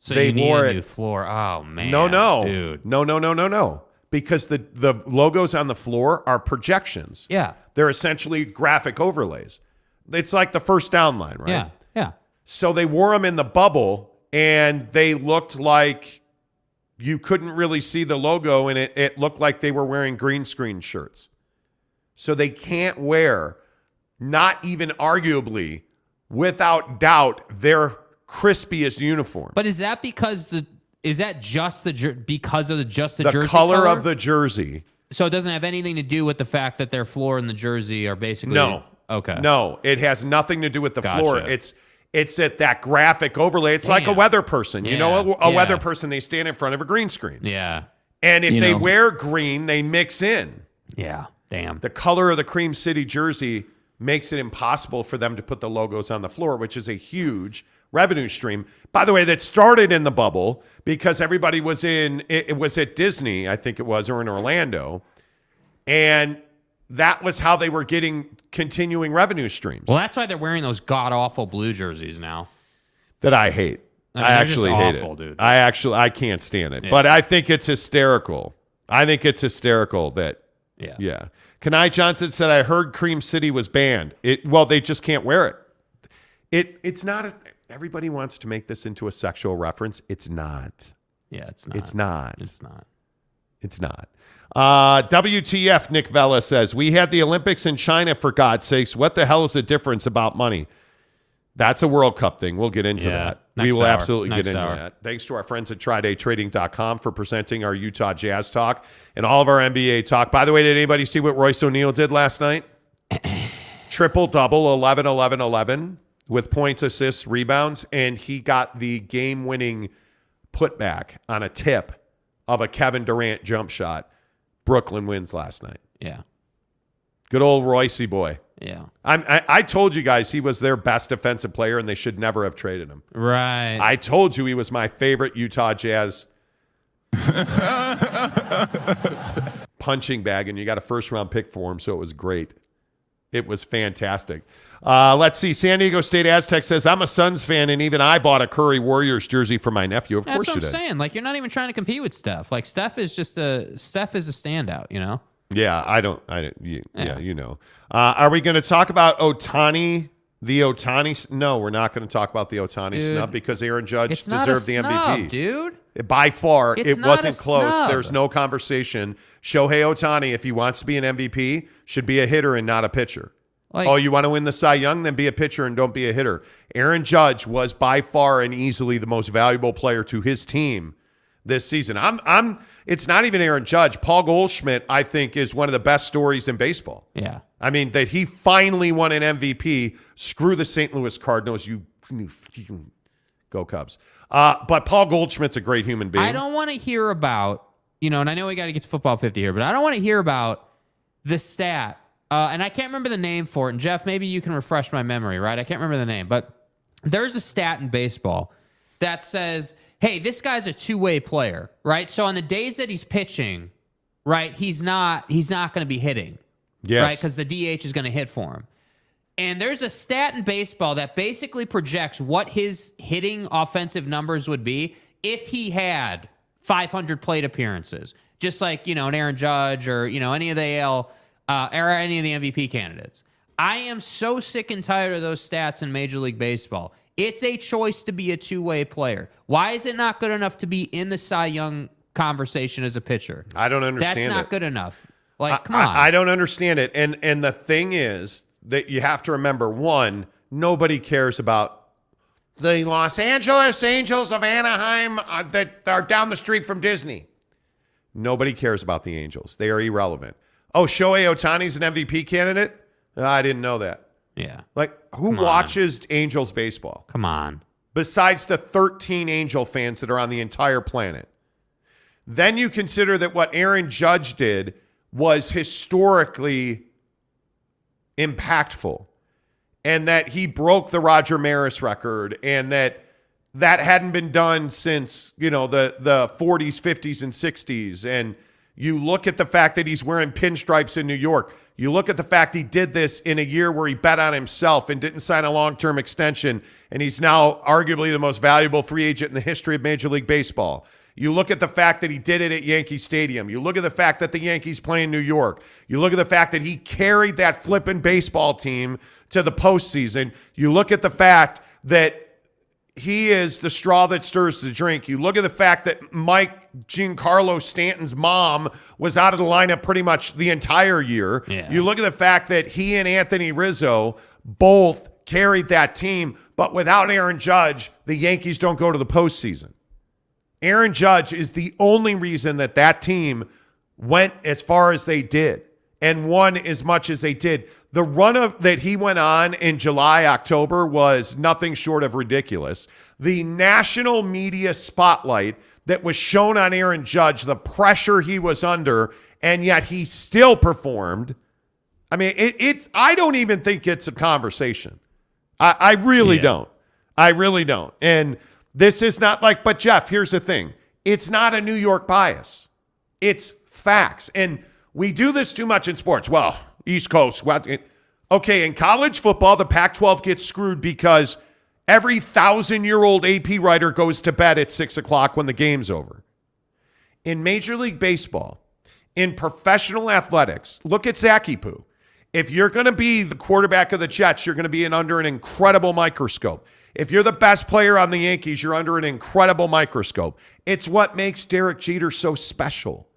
So they need a new floor. Oh, man. No. Dude. No. Because the logos on the floor are projections. Yeah. They're essentially graphic overlays. It's like the first down line, right? Yeah. So they wore them in the bubble, and they looked like you couldn't really see the logo, and it looked like they were wearing green screen shirts. So they can't wear, not even arguably, without doubt, their crispiest uniform. But is that because because of the jersey color of the jersey? So it doesn't have anything to do with the fact that their floor and the jersey are basically okay. No, it has nothing to do with the floor. It's at that graphic overlay. It's like a weather person. You know, a weather person, they stand in front of a green screen. Yeah. And if they wear green, they mix in. Yeah. Damn. The color of the Cream City jersey makes it impossible for them to put the logos on the floor, which is a huge revenue stream. By the way, that started in the bubble because everybody was it was at Disney, I think it was, or in Orlando. And that was how they were getting continuing revenue streams. Well, that's why they're wearing those god-awful blue jerseys now. That I hate. I actually hate awful, it. Dude. I can't stand it. Yeah. But I think it's hysterical. That, yeah. Kanai Johnson said, I heard Cream City was banned. Well, they just can't wear it. It's not, everybody wants to make this into a sexual reference. It's not. Yeah, it's not. It's not. WTF, Nick Vella says, we had the Olympics in China, for God's sakes. What the hell is the difference about money? That's a World Cup thing. We'll get into that. We will absolutely get into that. Thanks to our friends at TryDayTrading.com for presenting our Utah Jazz talk and all of our NBA talk. By the way, did anybody see what Royce O'Neale did last night? Triple-double, 11-11-11 with points, assists, rebounds, and he got the game-winning putback on a tip of a Kevin Durant jump shot. Brooklyn wins last night. Yeah. Good old Roycey boy. Yeah. I told you guys he was their best defensive player and they should never have traded him. Right. I told you he was my favorite Utah Jazz punching bag, and you got a first-round pick for him, so it was great. It was fantastic. Let's see. San Diego State Aztec says, I'm a Suns fan, and even I bought a Curry Warriors jersey for my nephew. Of course you did. That's what I'm saying. Like, you're not even trying to compete with Steph. Like, Steph is a standout, you know? Yeah, yeah, you know. Are we going to talk about Ohtani? The Ohtani? No, we're not going to talk about the Ohtani snub because Aaron Judge deserved the MVP. Dude. By far, it wasn't close. Snub. There's no conversation. Shohei Ohtani, if he wants to be an MVP, should be a hitter and not a pitcher. You want to win the Cy Young? Then be a pitcher and don't be a hitter. Aaron Judge was by far and easily the most valuable player to his team this season. It's not even Aaron Judge. Paul Goldschmidt, I think, is one of the best stories in baseball. Yeah. I mean, that he finally won an MVP. Screw the St. Louis Cardinals. You go Cubs. But Paul Goldschmidt's a great human being. I don't want to hear about, and I know we got to get to football 50 here, but I don't want to hear about the stat. And I can't remember the name for it. And Jeff, maybe you can refresh my memory, right? I can't remember the name, but there's a stat in baseball that says, hey, this guy's a two-way player, right? So on the days that he's pitching, right, he's not going to be hitting, right? Because the DH is going to hit for him. And there's a stat in baseball that basically projects what his hitting offensive numbers would be if he had 500 plate appearances, just like, an Aaron Judge or, any of the AL or any of the MVP candidates. I am so sick and tired of those stats in Major League Baseball. It's a choice to be a two-way player. Why is it not good enough to be in the Cy Young conversation as a pitcher? I don't understand it. That's not good enough. Come on. I don't understand it. And the thing is that you have to remember, one, nobody cares about the Los Angeles Angels of Anaheim that are down the street from Disney. Nobody cares about the Angels. They are irrelevant. Oh, Shohei Ohtani's an MVP candidate? I didn't know that. Yeah. Who watches Angels baseball? Come on. Besides the 13 Angel fans that are on the entire planet. Then you consider that what Aaron Judge did was historically impactful, and that he broke the Roger Maris record, and that hadn't been done since, the 40s, 50s, and 60s. And you look at the fact that he's wearing pinstripes in New York. You look at the fact he did this in a year where he bet on himself and didn't sign a long-term extension, and he's now arguably the most valuable free agent in the history of Major League Baseball. You look at the fact that he did it at Yankee Stadium. You look at the fact that the Yankees play in New York. You look at the fact that he carried that flippin' baseball team to the postseason. You look at the fact that he is the straw that stirs the drink. You look at the fact that Mike Giancarlo Stanton's mom was out of the lineup pretty much the entire year. Yeah. You look at the fact that he and Anthony Rizzo both carried that team, but without Aaron Judge, the Yankees don't go to the postseason. Aaron Judge is the only reason that team went as far as they did and won as much as they did. The run that he went on in July, October was nothing short of ridiculous. The national media spotlight that was shown on Aaron Judge, the pressure he was under, and yet he still performed. I mean, I don't even think it's a conversation. I really don't. I really don't. And this is not but Jeff, here's the thing. It's not a New York bias. It's facts. And we do this too much in sports. Well, East Coast. Okay, in college football, the Pac-12 gets screwed because every 1,000-year-old AP writer goes to bed at 6 o'clock when the game's over. In Major League Baseball, in professional athletics, look at Zach Ipu. If you're going to be the quarterback of the Jets, you're going to be under an incredible microscope. If you're the best player on the Yankees, you're under an incredible microscope. It's what makes Derek Jeter so special,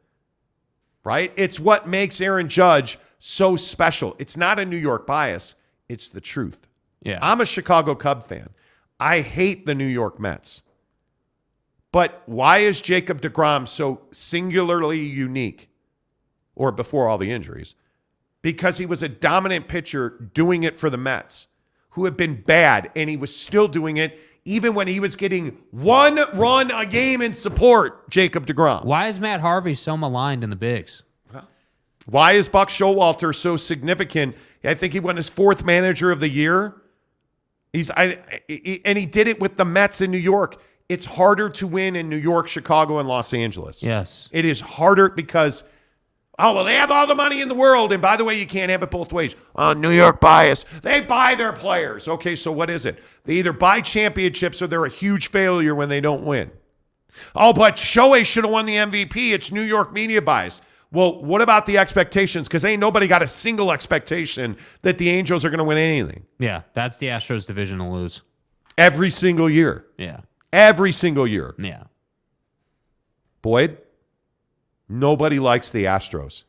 right? It's what makes Aaron Judge so special. It's not a New York bias. It's the truth. Yeah. I'm a Chicago Cub fan. I hate the New York Mets. But why is Jacob deGrom so singularly unique, or before all the injuries? Because he was a dominant pitcher doing it for the Mets, who have been bad, and he was still doing it even when he was getting one run a game in support, Jacob deGrom. Why is Matt Harvey so maligned in the bigs? Why is Buck Showalter so significant? I think he won his 4th manager of the year. And he did it with the Mets in New York. It's harder to win in New York, Chicago, and Los Angeles. Yes. It is harder because Oh, well, they have all the money in the world. And by the way, you can't have it both ways. New York bias. They buy their players. Okay, so what is it? They either buy championships or they're a huge failure when they don't win. Oh, but Shohei should have won the MVP. It's New York media bias. Well, what about the expectations? Because ain't nobody got a single expectation that the Angels are going to win anything. Yeah, that's the Astros division to lose. Every single year. Yeah. Every single year. Yeah. Boyd, nobody likes the Astros.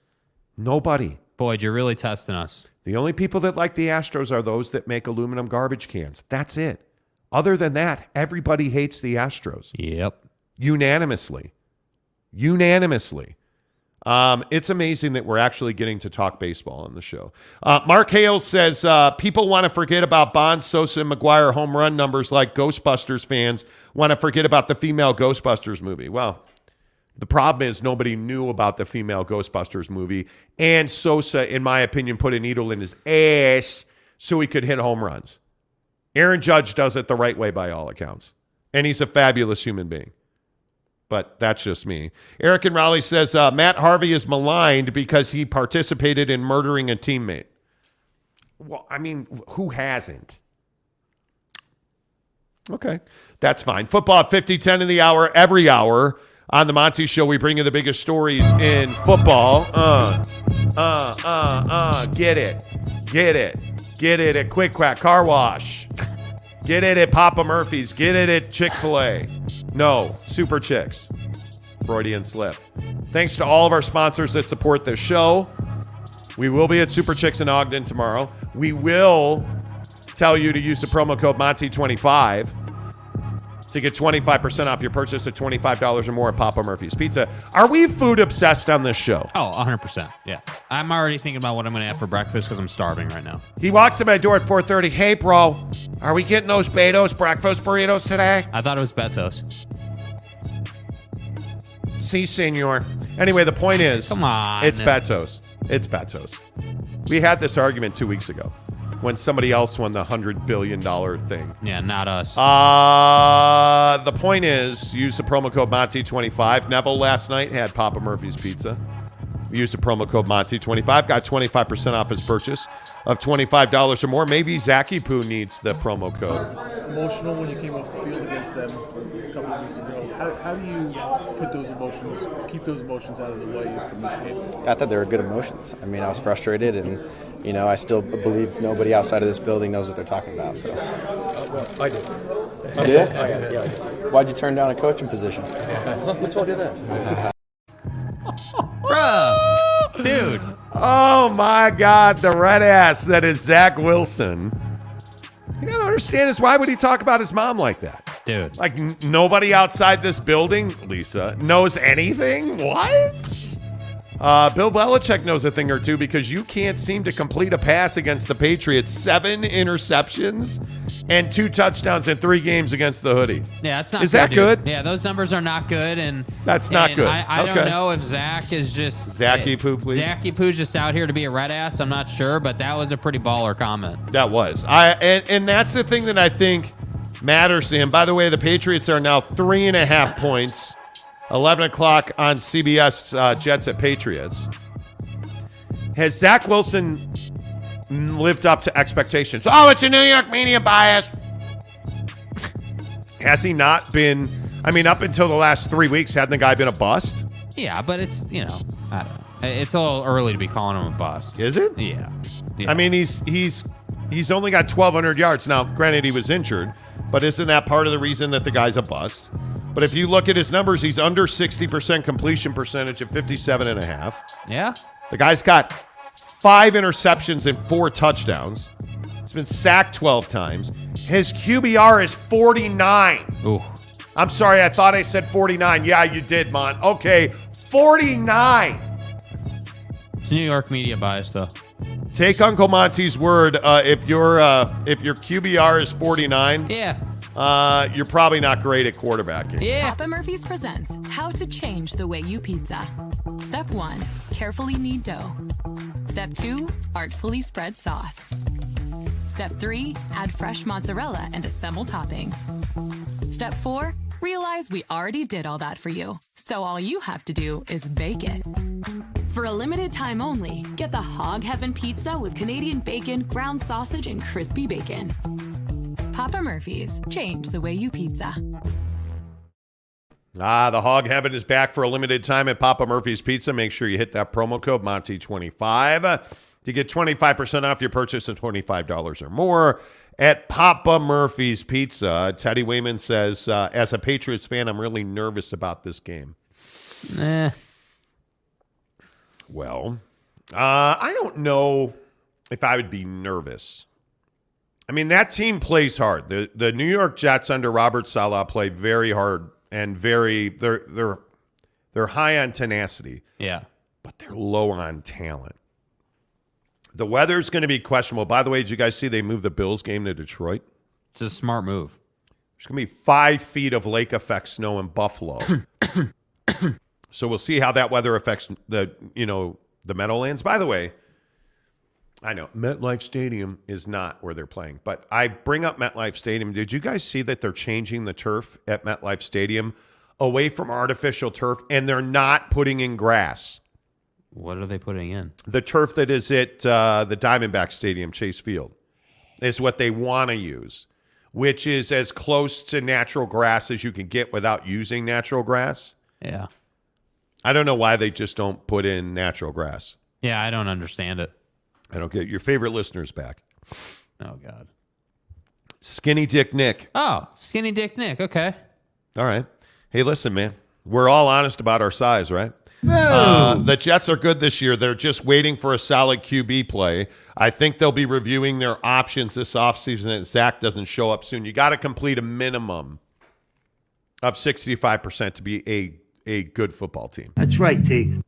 Nobody. Boyd, you're really testing us. The only people that like the Astros are those that make aluminum garbage cans. That's it. Other than that, everybody hates the Astros. Yep. Unanimously. It's amazing that we're actually getting to talk baseball on the show. Mark Hale says, people want to forget about Bonds, Sosa, and McGuire home run numbers like Ghostbusters fans want to forget about the female Ghostbusters movie. Well, the problem is nobody knew about the female Ghostbusters movie, and Sosa, in my opinion, put a needle in his ass so he could hit home runs. Aaron Judge does it the right way by all accounts, and he's a fabulous human being. But that's just me. Eric and Raleigh says, Matt Harvey is maligned because he participated in murdering a teammate. Well, I mean, who hasn't? Okay, that's fine. Football at 50:10 in the hour, every hour. On the Monty Show, we bring you the biggest stories in football. Get it. Get it at Quack Car Wash. Get it at Papa Murphy's. Get it at Chick-fil-A. No, Super Chix. Freudian slip. Thanks to all of our sponsors that support this show. We will be at Super Chix in Ogden tomorrow. We will tell you to use the promo code Monty25 to get 25% off your purchase at $25 or more at Papa Murphy's Pizza. Are we food obsessed on this show? Oh, 100%. Yeah. I'm already thinking about what I'm going to have for breakfast because I'm starving right now. He walks in my door at 4:30. Hey, bro, are we getting those Beto's breakfast burritos today? I thought it was Betos. Si, senor. Anyway, the point is, come on, it's Betos. It's Betos. We had this argument 2 weeks ago when somebody else won the $100 billion thing. Yeah, not us. The point is, use the promo code Monty25. Neville last night had Papa Murphy's Pizza. Use the promo code Monty25. Got 25% off his purchase of $25 or more. Maybe Zachy Poo needs the promo code. Emotional when you came off the field against them a couple of weeks ago. How do you keep those emotions out of the way from this game? I thought they were good emotions. I mean, I was frustrated, and I still believe nobody outside of this building knows what they're talking about. So, well, I did. You did? Yeah, I did. Why'd you turn down a coaching position? Who told you that? Bruh, dude. Oh my God, the red ass that is Zach Wilson. You gotta understand is why would he talk about his mom like that? Dude. Like nobody outside this building, Lisa, knows anything? What? Bill Belichick knows a thing or two because you can't seem to complete a pass against the Patriots. 7 interceptions and 2 touchdowns in 3 games against the Hoodie. Yeah, that's not Is that good? Yeah, those numbers are not good. And that's not good. I don't know if Zach is just... Zachy Poo, please. Zachy Poo's just out here to be a red ass. I'm not sure, but that was a pretty baller comment. That was. And that's the thing that I think matters to him. By the way, the Patriots are now 3.5 points. 11 o'clock on CBS, Jets at Patriots. Has Zach Wilson lived up to expectations? Oh, it's a New York media bias. Has he not been? I mean, up until the last 3 weeks, hadn't the guy been a bust? Yeah, but it's, I don't know. It's a little early to be calling him a bust. Is it? Yeah. I mean, he's only got 1,200 yards. Now, granted, he was injured, but isn't that part of the reason that the guy's a bust? But if you look at his numbers, he's under 60% completion percentage at 57.5. Yeah. The guy's got 5 interceptions and 4 touchdowns. He's been sacked 12 times. His QBR is 49. Ooh. I'm sorry, I thought I said 49. Yeah, you did, Mon. Okay, 49. It's New York media bias, though. Take Uncle Monty's word. If your QBR is 49, you're probably not great at quarterbacking. Yeah. Papa Murphy's presents How to Change the Way You Pizza. Step 1, carefully knead dough. Step 2, artfully spread sauce. Step 3, add fresh mozzarella and assemble toppings. Step 4, realize we already did all that for you, so all you have to do is bake it. For a limited time only, get the Hog Heaven Pizza with Canadian bacon, ground sausage, and crispy bacon. Papa Murphy's. Change the way you pizza. The Hog Heaven is back for a limited time at Papa Murphy's Pizza. Make sure you hit that promo code Monty25 to get 25% off your purchase of $25 or more at Papa Murphy's Pizza. Teddy Wayman says, as a Patriots fan, I'm really nervous about this game. Well, I don't know if I would be nervous. I mean, that team plays hard. The New York Jets under Robert Saleh play very hard and they're high on tenacity. Yeah. But they're low on talent. The weather's going to be questionable. By the way, did you guys see they moved the Bills game to Detroit? It's a smart move. There's going to be 5 feet of lake effect snow in Buffalo. So we'll see how that weather affects the Meadowlands. By the way, I know MetLife Stadium is not where they're playing, but I bring up MetLife Stadium. Did you guys see that they're changing the turf at MetLife Stadium away from artificial turf, and they're not putting in grass? What are they putting in? The turf that is at the Diamondback Stadium, Chase Field, is what they want to use, which is as close to natural grass as you can get without using natural grass. Yeah. I don't know why they just don't put in natural grass. Yeah, I don't understand it. I don't get it. Your favorite listeners back. Oh, God. Skinny Dick Nick. Oh, Skinny Dick Nick. Okay. All right. Hey, listen, man. We're all honest about our size, right? The Jets are good this year. They're just waiting for a solid QB play. I think they'll be reviewing their options this offseason if Zach doesn't show up soon. You got to complete a minimum of 65% to be a good football team. That's right, T.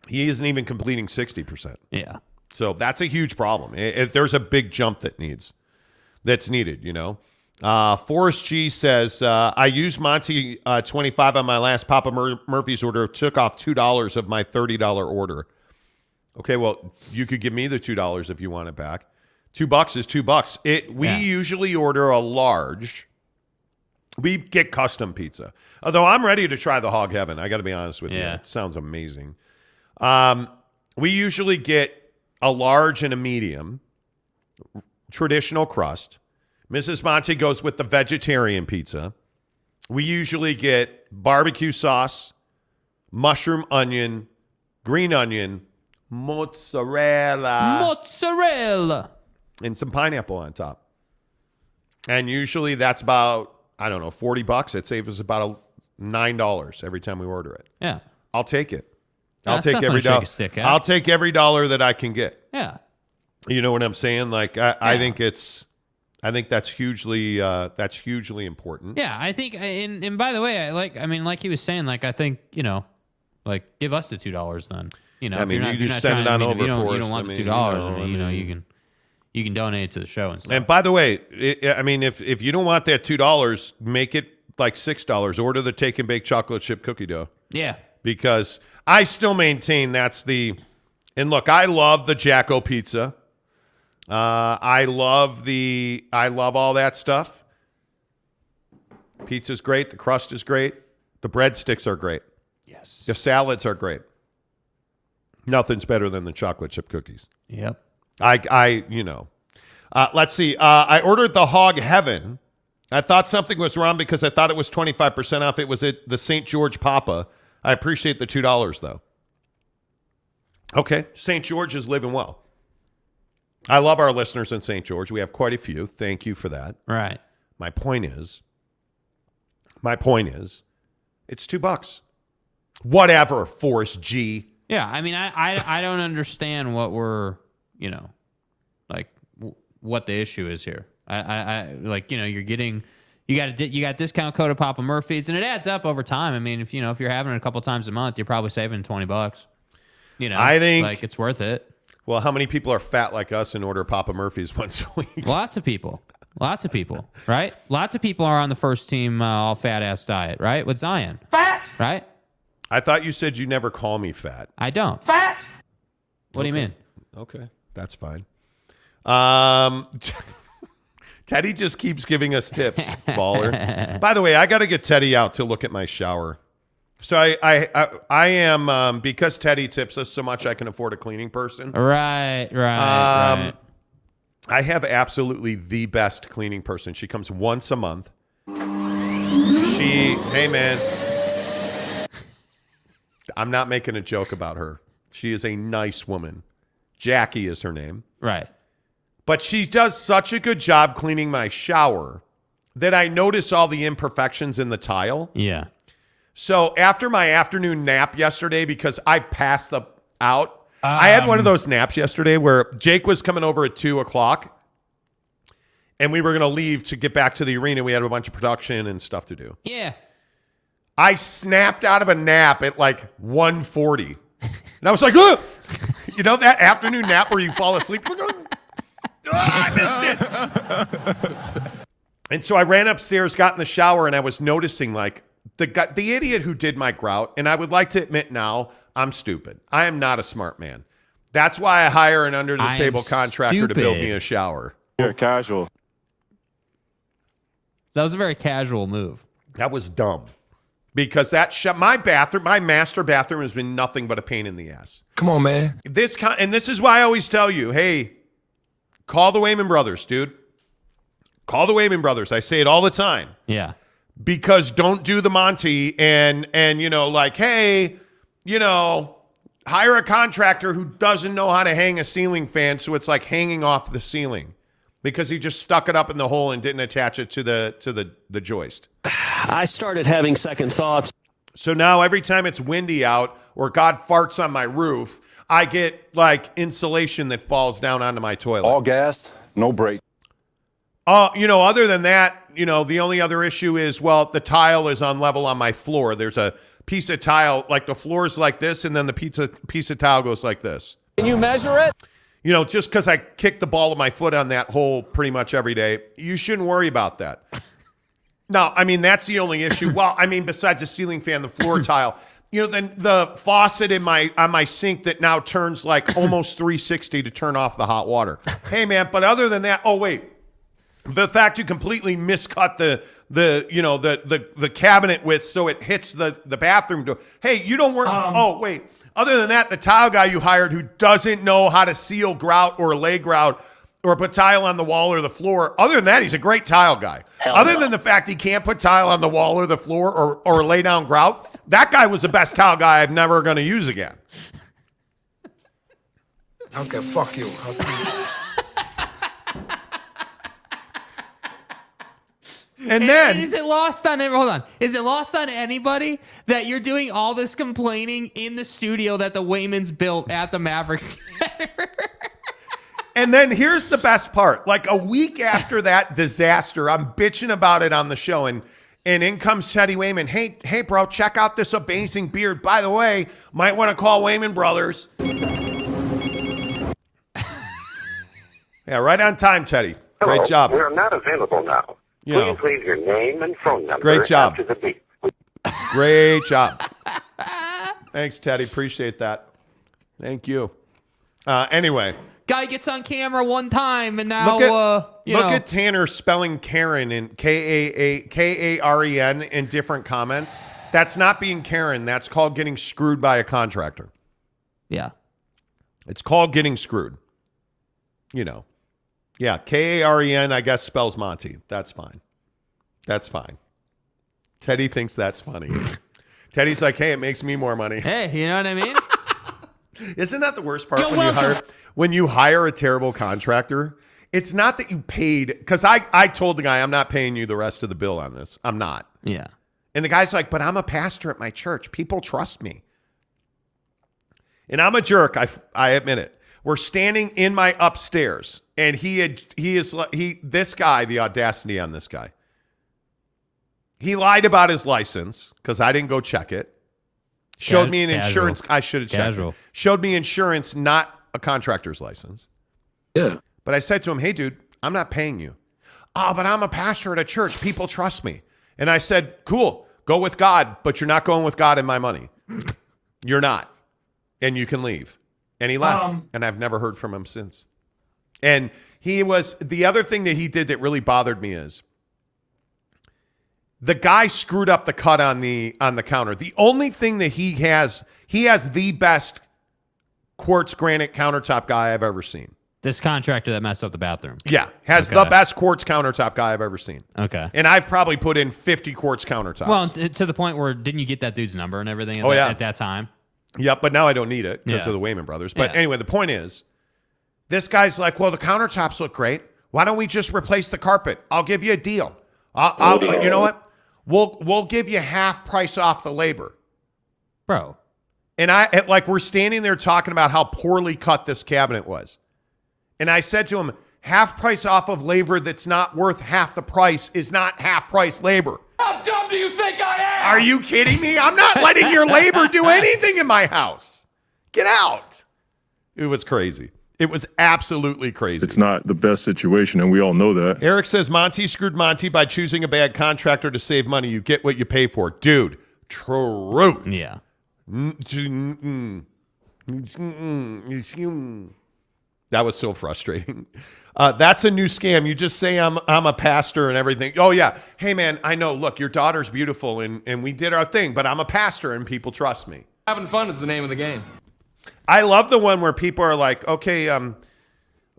He isn't even completing 60%. Yeah. So that's a huge problem. There's a big jump that's needed, you know. Forrest G says, I used Monty 25 on my last Papa Murphy's order, took off $2 of my $30 order. Okay, well, you could give me the $2 if you want it back. $2 is $2. We usually order a large. We get custom pizza. Although I'm ready to try the Hog Heaven. I got to be honest with you. It sounds amazing. We usually get a large and a medium, traditional crust. Mrs. Monty goes with the vegetarian pizza. We usually get barbecue sauce, mushroom onion, green onion, mozzarella, and some pineapple on top. And usually that's about, I don't know, $40. It saves us about $9 every time we order it. Yeah. I'll take it. I'll take every dollar. I'll take every dollar that I can get. Yeah. You know what I'm saying? Like I think that's hugely important. Yeah, I think, and by the way, like he was saying, like I think, like give us the $2 then. You know, I mean, you just send it on over for us. You don't want the $2. You can donate it to the show and stuff. And by the way, if you don't want that $2, make it like $6. Order the take and bake chocolate chip cookie dough. Yeah. Because I still maintain and look, I love the Jacko pizza. I love all that stuff. Pizza's great. The crust is great. The breadsticks are great. Yes. The salads are great. Nothing's better than the chocolate chip cookies. Yep. Let's see. I ordered the Hog Heaven. I thought something was wrong because I thought it was 25% off. It was at the St. George Papa. I appreciate the $2 though. Okay. St. George is living well. I love our listeners in St. George. We have quite a few. Thank you for that. Right. My point is, it's $2. Whatever, Forrest G. Yeah, I mean, I don't understand what we're, what the issue is here. You got discount code of Papa Murphy's, and it adds up over time. I mean, if you're having it a couple times a month, you're probably saving $20. I think it's worth it. Well, how many people are fat like us and order Papa Murphy's once a week? Lots of people, right? Lots of people are on the first team all fat ass diet, right? With Zion, fat, right? I thought you said you never call me fat. I don't. Fat. What do you mean? Okay, that's fine. Teddy just keeps giving us tips, baller. By the way, I got to get Teddy out to look at my shower So I am because Teddy tips us so much, I can afford a cleaning person. Right. I have absolutely the best cleaning person. She comes once a month. Hey man, I'm not making a joke about her. She is a nice woman. Jackie is her name. Right. But she does such a good job cleaning my shower that I notice all the imperfections in the tile. Yeah. So after my afternoon nap yesterday, because I passed out, I had one of those naps yesterday where Jake was coming over at 2:00 and we were going to leave to get back to the arena. We had a bunch of production and stuff to do. Yeah. I snapped out of a nap at like 1:40. And I was like, ugh! You know, that afternoon nap where you fall asleep. I missed it. And so I ran upstairs, got in the shower, and I was noticing like the idiot who did my grout. And I would like to admit now, I'm stupid. I am not a smart man. That's why I hire an under-the-table contractor to build me a shower. You're casual. That was a very casual move. That was dumb. Because my master bathroom has been nothing but a pain in the ass. Come on, man. And this is why I always tell you, hey, call the Wayman brothers, dude. Call the Wayman brothers. I say it all the time. Yeah. Because don't do the Monty and you know, like, hey, you know, hire a contractor who doesn't know how to hang a ceiling fan so it's like hanging off the ceiling because he just stuck it up in the hole and didn't attach it to the joist. I started having second thoughts. So now every time it's windy out or God farts on my roof, I get like insulation that falls down onto my toilet. All gas, no brake. You know, other than that, you know, the only other issue is, well, the tile is on level on my floor. There's a piece of tile, like the floor is like this, and then the piece of tile goes like this. Can you measure it? You know, just because I kick the ball of my foot on that hole pretty much every day, you shouldn't worry about that. No, I mean, that's the only issue. Well, I mean, besides the ceiling fan, the floor tile, you know, then the faucet on my sink that now turns like almost 360 to turn off the hot water. Hey, man, but other than that, oh, wait. The fact you completely miscut the cabinet width so it hits the bathroom door. Hey, you don't work. Oh, wait. Other than that, the tile guy you hired who doesn't know how to seal grout or lay grout or put tile on the wall or the floor. Other than that, he's a great tile guy. Other than the fact he can't put tile on the wall or the floor or lay down grout, that guy was the best tile guy I'm never going to use again. Okay, fuck you. And then is it lost on everyone? Hold on. Is it lost on anybody that you're doing all this complaining in the studio that the Waymans built at the Mavericks Center? And then here's the best part. Like a week after that disaster, I'm bitching about it on the show, and in comes Teddy Wayman. Hey, bro, check out this amazing beard. By the way, might want to call Wayman Brothers. Yeah, right on time, Teddy. Hello, great job. We're not available now. Please leave your name and phone number great job. after the beep. Great job. Thanks, Teddy. Appreciate that. Thank you. Anyway. Guy gets on camera one time, and now look at Tanner spelling Karen in Karen in different comments. That's not being Karen. That's called getting screwed by a contractor. Yeah. It's called getting screwed. You know. Yeah, Karen, I guess, spells Monty. That's fine. That's fine. Teddy thinks that's funny. Teddy's like, hey, it makes me more money. Hey, you know what I mean? Isn't that the worst part when you hire a terrible contractor? It's not that you paid, because I told the guy, I'm not paying you the rest of the bill on this. I'm not. Yeah. And the guy's like, but I'm a pastor at my church. People trust me. And I'm a jerk. I admit it. We're standing in my upstairs, and this guy, the audacity on this guy. He lied about his license because I didn't go check it. Showed me an insurance. I should have checked it. Showed me insurance, not a contractor's license. Yeah. But I said to him, hey, dude, I'm not paying you. Oh, but I'm a pastor at a church. People trust me. And I said, cool, go with God, but you're not going with God and my money. You're not. And you can leave. And he left, and I've never heard from him since. And the other thing that he did that really bothered me is The guy screwed up the cut on the counter. The only thing that he has the best quartz granite countertop guy I've ever seen. This contractor that messed up the bathroom. Yeah, has the best quartz countertop guy I've ever seen. Okay. And I've probably put in 50 quartz countertops. Well, to the point where didn't you get that dude's number and everything at that time? Yep, but now I don't need it because of the Wayman brothers. But anyway, the point is, this guy's like, well, the countertops look great. Why don't we just replace the carpet? I'll give you a deal. You know what? We'll give you half price off the labor. Bro. And we're standing there talking about how poorly cut this cabinet was. And I said to him, half price off of labor that's not worth half the price is not half price labor. How dumb do you think I am? Are you kidding me? I'm not letting your labor do anything in my house. Get out. It was crazy. It was absolutely crazy. It's not the best situation, and we all know that. Eric says Monty screwed Monty by choosing a bad contractor to save money. You get what you pay for. Dude, true. Yeah. That was so frustrating. That's a new scam. You just say I'm a pastor and everything. Oh, yeah. Hey, man, I know. Look, your daughter's beautiful, and we did our thing, but I'm a pastor, and people trust me. Having fun is the name of the game. I love the one where people are like, okay,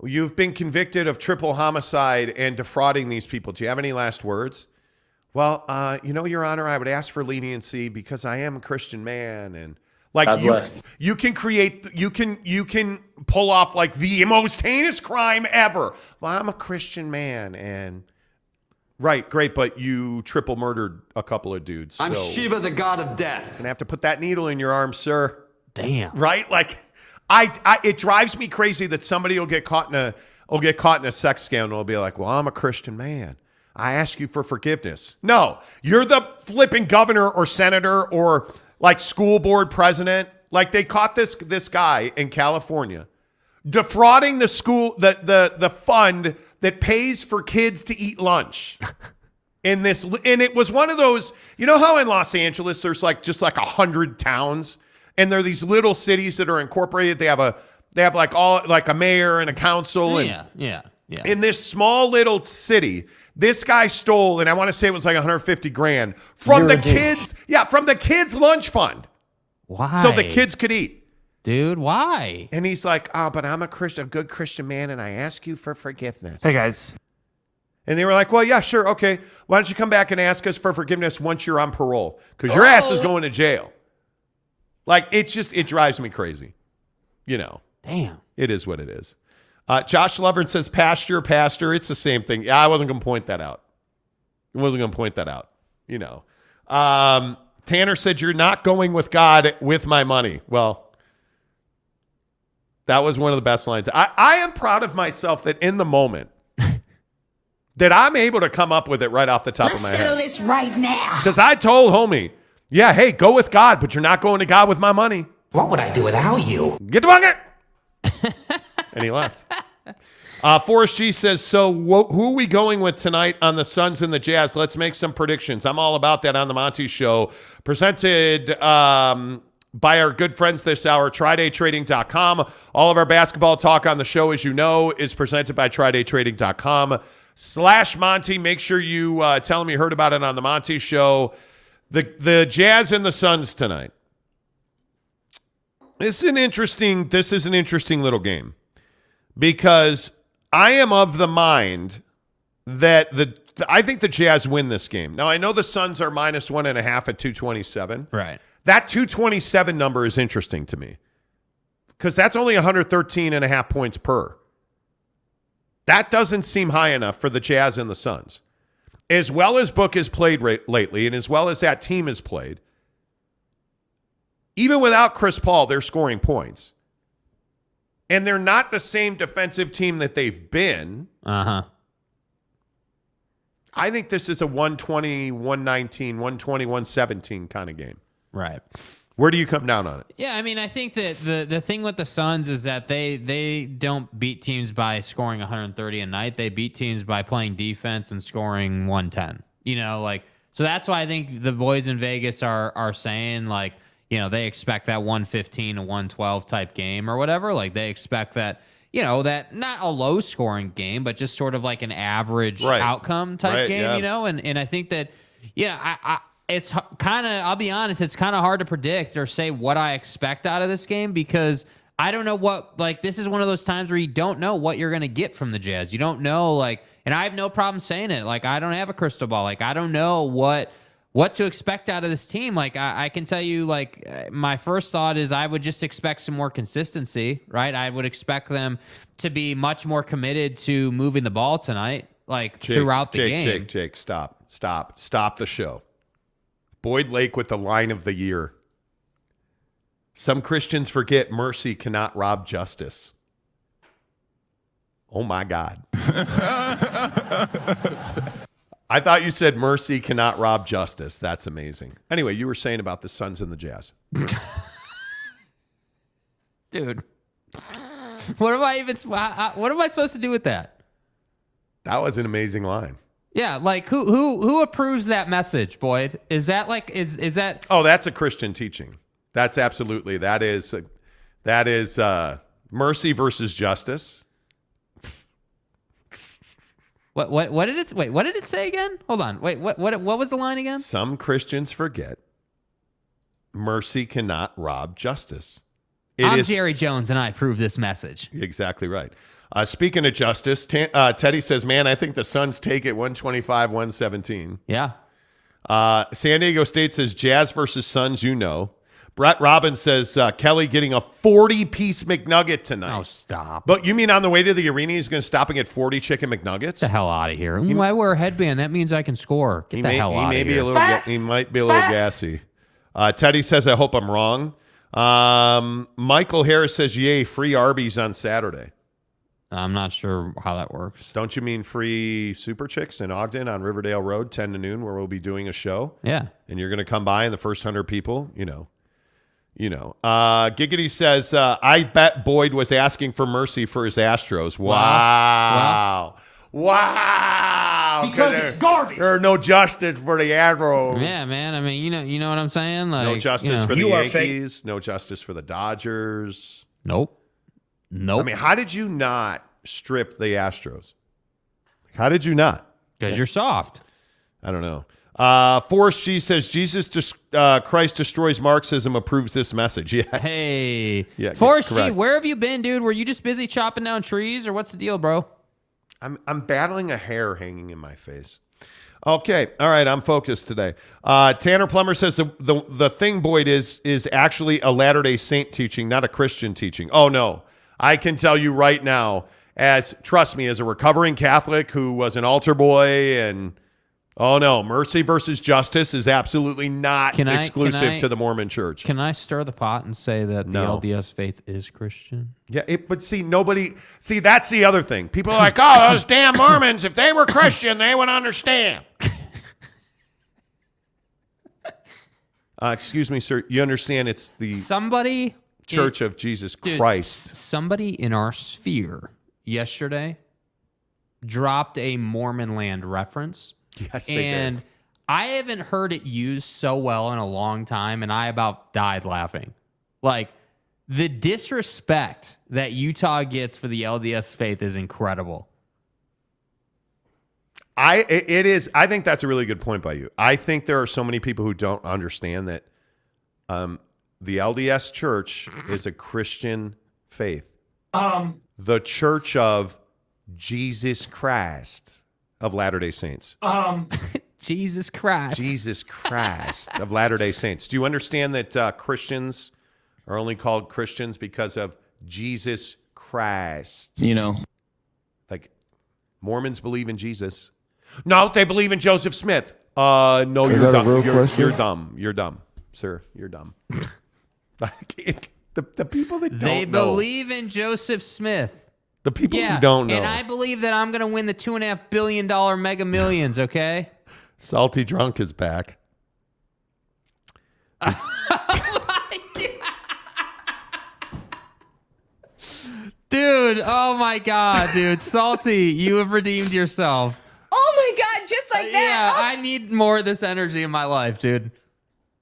you've been convicted of triple homicide and defrauding these people. Do you have any last words? Well, Your Honor, I would ask for leniency because I am a Christian man, and like you can pull off like the most heinous crime ever. Well, I'm a Christian man, and right, great, but you triple murdered a couple of dudes. I'm Shiva, the god of death. Gonna have to put that needle in your arm, sir. Damn. Right? Like, it drives me crazy that somebody will get caught in a sex scandal and will be like, well, I'm a Christian man. I ask you for forgiveness. No, you're the flipping governor or senator or like school board president. Like they caught this guy in California defrauding the school, the fund that pays for kids to eat lunch. And it was one of those, you know how in Los Angeles there's just 100 towns, and there are these little cities that are incorporated. They have a mayor and a council. Yeah. In this small little city, this guy stole, and I want to say it was like $150,000 from the kids. Yeah, from the kids' lunch fund. Why? So the kids could eat. Dude, why? And he's like, but I'm a good Christian man, and I ask you for forgiveness. Hey, guys. And they were like, well, yeah, sure, okay. Why don't you come back and ask us for forgiveness once you're on parole? Because your ass is going to jail. Like, it drives me crazy. Damn. It is what it is. Josh Lovern says, pastor. It's the same thing. Yeah, I wasn't going to point that out. Tanner said, you're not going with God with my money. Well, that was one of the best lines. I am proud of myself that in the moment that I'm able to come up with it right off the top of my head. Let's settle this right now. Because I told homie, yeah, hey, go with God, but you're not going to God with my money. What would I do without you? Get the bucket. And he left. Forrest G says, so who are we going with tonight on the Suns and the Jazz? Let's make some predictions. I'm all about that on the Monty Show. Presented by our good friends this hour, TryDayTrading.com. All of our basketball talk on the show, as you know, is presented by TryDayTrading.com/Monty. Make sure you tell them you heard about it on the Monty Show. The Jazz and the Suns tonight. This is an interesting little game because I am of the mind that I think the Jazz win this game. Now, I know the Suns are -1.5 at 227. Right. That 227 number is interesting to me because that's only 113.5 points per. That doesn't seem high enough for the Jazz and the Suns. As well as Book has played lately and as well as that team has played, even without Chris Paul, they're scoring points. And they're not the same defensive team that they've been. Uh-huh. I think this is a 120, 119, 120, 117 kind of game. Right. Where do you come down on it? Yeah, I mean, I think that the thing with the Suns is that they don't beat teams by scoring 130 a night. They beat teams by playing defense and scoring 110. So that's why I think the boys in Vegas are saying, they expect that 115 to 112 type game or whatever. Like, they expect that, that not a low-scoring game, but just sort of like an average outcome type game, And I think that, Yeah, it's kind of, I'll be honest, it's kind of hard to predict or say what I expect out of this game because I don't know what, like, this is one of those times where you don't know what you're going to get from the Jazz. You don't know, like, and I have no problem saying it. Like, I don't have a crystal ball. Like, I don't know what to expect out of this team. Like, I can tell you, like, my first thought is I would just expect some more consistency, right? I would expect them to be much more committed to moving the ball tonight, like, throughout the game. Jake, stop the show. Boyd Lake with the line of the year. Some Christians forget mercy cannot rob justice. Oh, my God. I thought you said mercy cannot rob justice. That's amazing. Anyway, you were saying about the Suns and the Jazz. Dude, what am I supposed to do with that? That was an amazing line. Yeah, like who approves that message, Boyd? Is that like is that? Oh, that's a Christian teaching. That's absolutely that is mercy versus justice. What did it? Wait, what did it say again? Hold on. Wait, what was the line again? Some Christians forget mercy cannot rob justice. I'm Jerry Jones, and I approve this message. Exactly right. Speaking of justice, Teddy says, man, I think the Suns take it 125-117. Yeah. San Diego State says Jazz versus Suns, you know. Brett Robbins says Kelly getting a 40-piece McNugget tonight. Oh, stop. But you mean on the way to the arena he's going to stop and get 40 chicken McNuggets? Get the hell out of here. I wear a headband. That means I can score. Get the hell out of here. He might be a little gassy. Teddy says, I hope I'm wrong. Michael Harris says, yay, free Arby's on Saturday. I'm not sure how that works. Don't you mean free Super Chix in Ogden on Riverdale Road, 10 to noon, where we'll be doing a show? Yeah. And you're going to come by, and the first 100 people, you know. Giggity says, I bet Boyd was asking for mercy for his Astros. Wow. Because it's garbage. There's no justice for the Astros. Yeah, man. I mean, you know what I'm saying? Like, no justice for the Yankees. No justice for the Dodgers. Nope. I mean, how did you not strip the Astros? How did you not? Because you're soft. I don't know. Forrest G says, Jesus Christ destroys Marxism, approves this message. Yes. Hey. Yeah, Forrest correct. G, where have you been, dude? Were you just busy chopping down trees, or what's the deal, bro? I'm battling a hair hanging in my face. Okay. All right. I'm focused today. Tanner Plummer says the thing, Boyd, is actually a Latter-day Saint teaching, not a Christian teaching. Oh, no. I can tell you right now, trust me, as a recovering Catholic who was an altar boy and oh no, mercy versus justice is absolutely not exclusive to the Mormon Church. Can I stir the pot and say that the LDS faith is Christian? Yeah, but that's the other thing. People are like, oh, those damn Mormons, if they were Christian, they would understand. Excuse me, sir. You understand it's the Church of Jesus Christ. Somebody in our sphere yesterday dropped a Mormon land reference. Yes, they did. I haven't heard it used so well in a long time, and I about died laughing. Like, the disrespect that Utah gets for the LDS faith is incredible. I think that's a really good point by you. I think there are so many people who don't understand that the LDS Church is a Christian faith. The Church of Jesus Christ of Latter-day Saints. Jesus Christ. Jesus Christ of Latter-day Saints. Do you understand that Christians are only called Christians because of Jesus Christ? You know. Like, Mormons believe in Jesus. No, they believe in Joseph Smith. No, you're dumb. You're dumb. You're dumb, sir. You're dumb. The people that don't know. They believe in Joseph Smith. The people who don't know. And I believe that I'm going to win the $2.5 billion Mega Millions, okay? Salty Drunk is back. Dude, oh my God, dude. Salty, you have redeemed yourself. Oh my God, just like that. Yeah, I need more of this energy in my life, dude.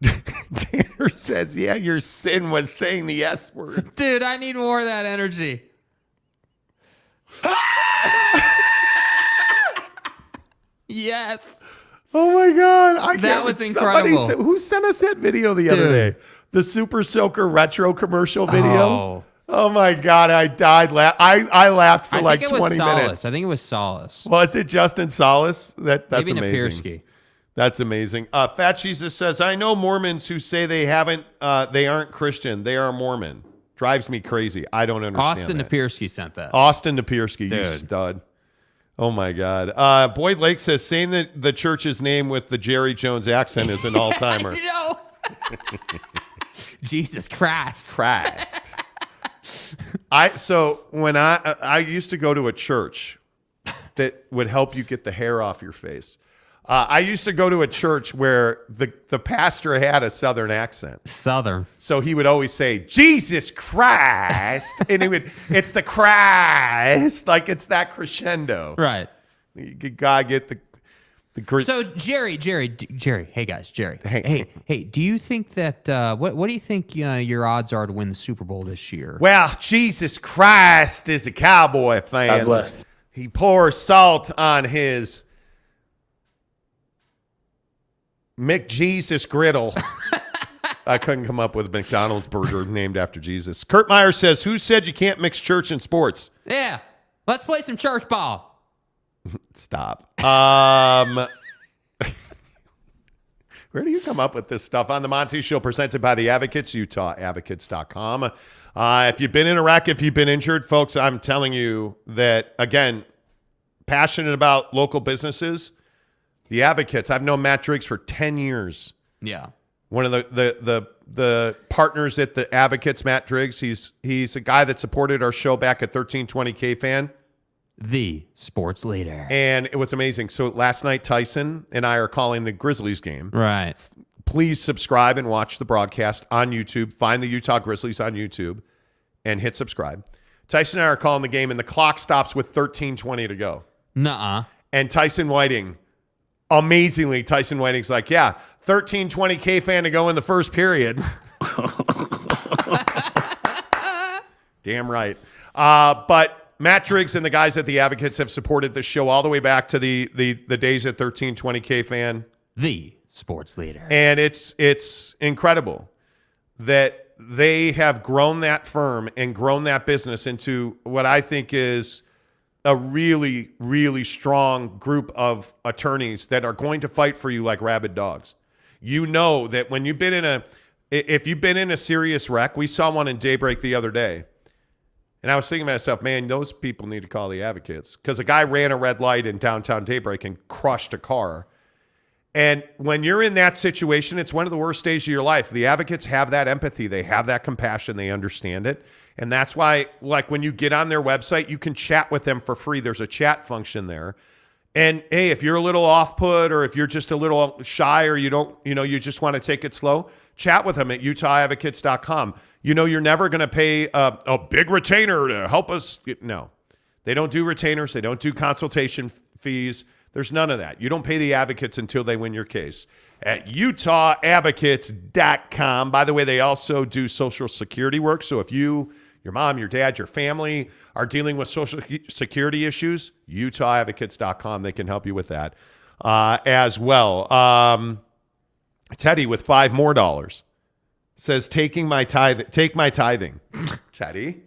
Tanner says, yeah, your sin was saying the S word. Dude, I need more of that energy. Yes. Oh my God. That was incredible. Who sent us that video the other day? The Super Soaker retro commercial video. Oh my God. I died. I laughed for like 20 minutes. I think it was Solace. Was it Justin Solace? That's Maybe amazing. Napierski. That's amazing. Fat Jesus says, I know Mormons who say they aren't Christian. They are Mormon. Drives me crazy. I don't understand Austin that. Napierski sent that. Austin Napierski, you stud. Oh my God. Boyd Lake says, saying that the church's name with the Jerry Jones accent is an all-timer. No. Jesus Christ. So when I used to go to a church that would help you get the hair off your face. I used to go to a church where the pastor had a Southern accent. Southern. So he would always say, Jesus Christ. And it's the Christ. Like it's that crescendo. Right. You gotta get the So Jerry. Hey guys, Jerry. Hey. Do you think that what do you think your odds are to win the Super Bowl this year? Well, Jesus Christ is a Cowboy fan. God bless. He pours salt on his McJesus griddle. I couldn't come up with a McDonald's burger named after Jesus. Kurt Meyer says, who said you can't mix church and sports? Yeah. Let's play some church ball. Stop. Where do you come up with this stuff? On the Monty Show, presented by the Advocates, UtahAdvocates.com. If you've been in Iraq, if you've been injured, folks, I'm telling you that, again, passionate about local businesses, the Advocates. I've known Matt Driggs for 10 years. Yeah. One of the partners at the Advocates, Matt Driggs, he's a guy that supported our show back at 1320K Fan. The sports leader. And it was amazing. So last night, Tyson and I are calling the Grizzlies game. Right. Please subscribe and watch the broadcast on YouTube. Find the Utah Grizzlies on YouTube and hit subscribe. Tyson and I are calling the game, and the clock stops with 13:20 to go. Nuh-uh. And Tyson Whiting's like, yeah, 13:20K Fan to go in the first period. Damn right. But Matt Driggs and the guys at the Advocates have supported this show all the way back to the days at 1320K Fan. The sports leader. And it's incredible that they have grown that firm and grown that business into what I think is a really, really strong group of attorneys that are going to fight for you like rabid dogs. You know that when if you've been in a serious wreck, we saw one in Daybreak the other day. And I was thinking to myself, man, those people need to call the Advocates, because a guy ran a red light in downtown Daybreak and crushed a car. And when you're in that situation, it's one of the worst days of your life. The Advocates have that empathy. They have that compassion. They understand it. And that's why, like, when you get on their website, you can chat with them for free. There's a chat function there. And, hey, if you're a little off-put, or if you're just a little shy, or you just want to take it slow, chat with them at UtahAdvocates.com. You know you're never going to pay a big retainer to help us. No. They don't do retainers. They don't do consultation fees. There's none of that. You don't pay the Advocates until they win your case. At UtahAdvocates.com. By the way, they also do Social Security work. So if you, your mom, your dad, your family are dealing with Social Security issues, UtahAdvocates.com. They can help you with that as well. Teddy with $5 more says, take my tithing. Teddy.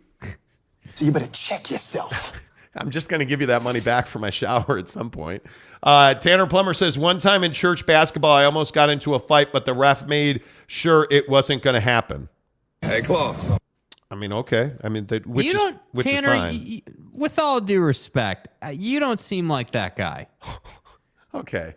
So you better check yourself. I'm just going to give you that money back for my shower at some point. Tanner Plummer says, one time in church basketball, I almost got into a fight, but the ref made sure it wasn't going to happen. Hey, close. I mean, okay. I mean, which Tanner, is fine. With all due respect, you don't seem like that guy. Okay.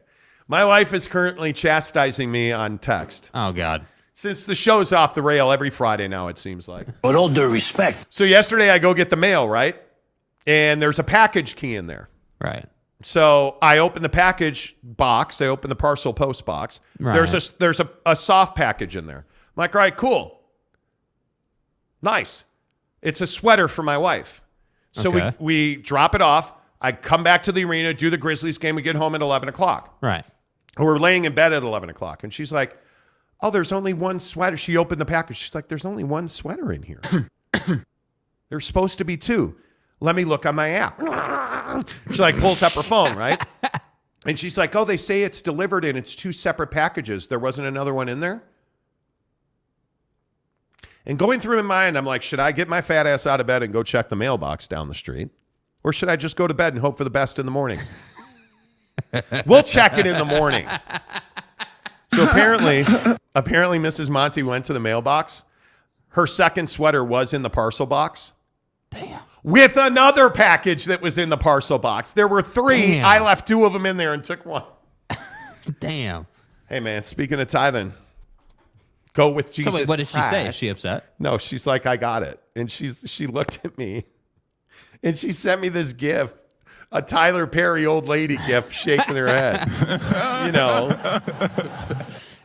My wife is currently chastising me on text. Oh, God. Since the show's off the rail every Friday now, it seems like. With all due respect. So yesterday I go get the mail, right? And there's a package key in there. Right. So I open the package box. I open the parcel post box. Right. There's a soft package in there. I'm like, all right, cool. Nice. It's a sweater for my wife. So Okay. we drop it off. I come back to the arena, do the Grizzlies game. We get home at 11 o'clock. Right. We're laying in bed at 11 o'clock. And she's like, oh, there's only one sweater. She opened the package. She's like, there's only one sweater in here. There's supposed to be two. Let me look on my app. She like pulls up her phone, right? And she's like, oh, they say it's delivered and it's 2 separate packages. There wasn't another one in there? And going through my mind, I'm like, should I get my fat ass out of bed and go check the mailbox down the street? Or should I just go to bed and hope for the best in the morning? We'll check it in the morning. So apparently Mrs. Monty went to the mailbox. Her second sweater was in the parcel box. Damn. With another package that was in the parcel box. There were 3. Damn. I left 2 of them in there and took 1. Damn. Hey, man, speaking of tithing, go with Jesus. So wait, what did she say? Is she upset? No, she's like, I got it. And she looked at me and she sent me this GIF, a Tyler Perry old lady GIF shaking her head. You know.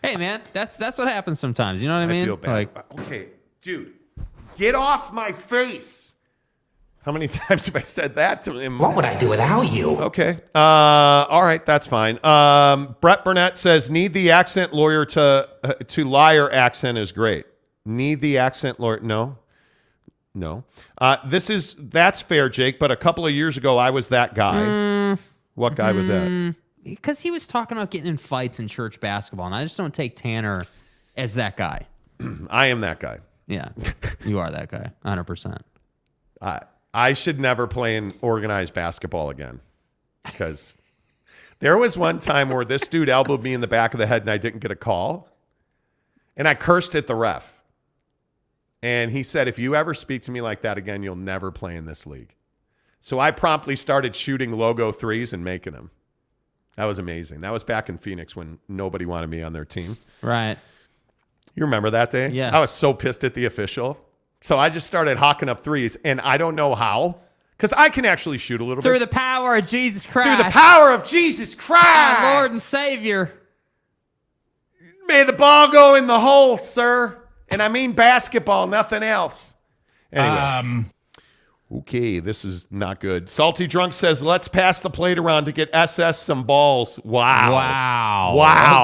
Hey, man, that's what happens sometimes. You know what I mean? I feel bad. Okay, dude, get off my face. How many times have I said that to him? What would I do without you? Okay. All right, that's fine. Brett Burnett says, need the accent lawyer to liar accent is great. Need the accent lawyer. No. That's fair, Jake, but a couple of years ago, I was that guy. What guy was that? Because he was talking about getting in fights in church basketball, and I just don't take Tanner as that guy. I am that guy. Yeah, you are that guy, 100%. I should never play in organized basketball again because there was one time where this dude elbowed me in the back of the head and I didn't get a call. And I cursed at the ref. And he said, if you ever speak to me like that again, you'll never play in this league. So I promptly started shooting logo threes and making them. That was amazing. That was back in Phoenix when nobody wanted me on their team. Right. You remember that day? Yes. I was so pissed at the official. So I just started hawking up threes, and I don't know how, because I can actually shoot a little bit. Through the power of Jesus Christ. Through the power of Jesus Christ. Our Lord and Savior. May the ball go in the hole, sir. And I mean basketball, nothing else. Anyway. Okay, this is not good. Salty Drunk says, let's pass the plate around to get SS some balls. Wow.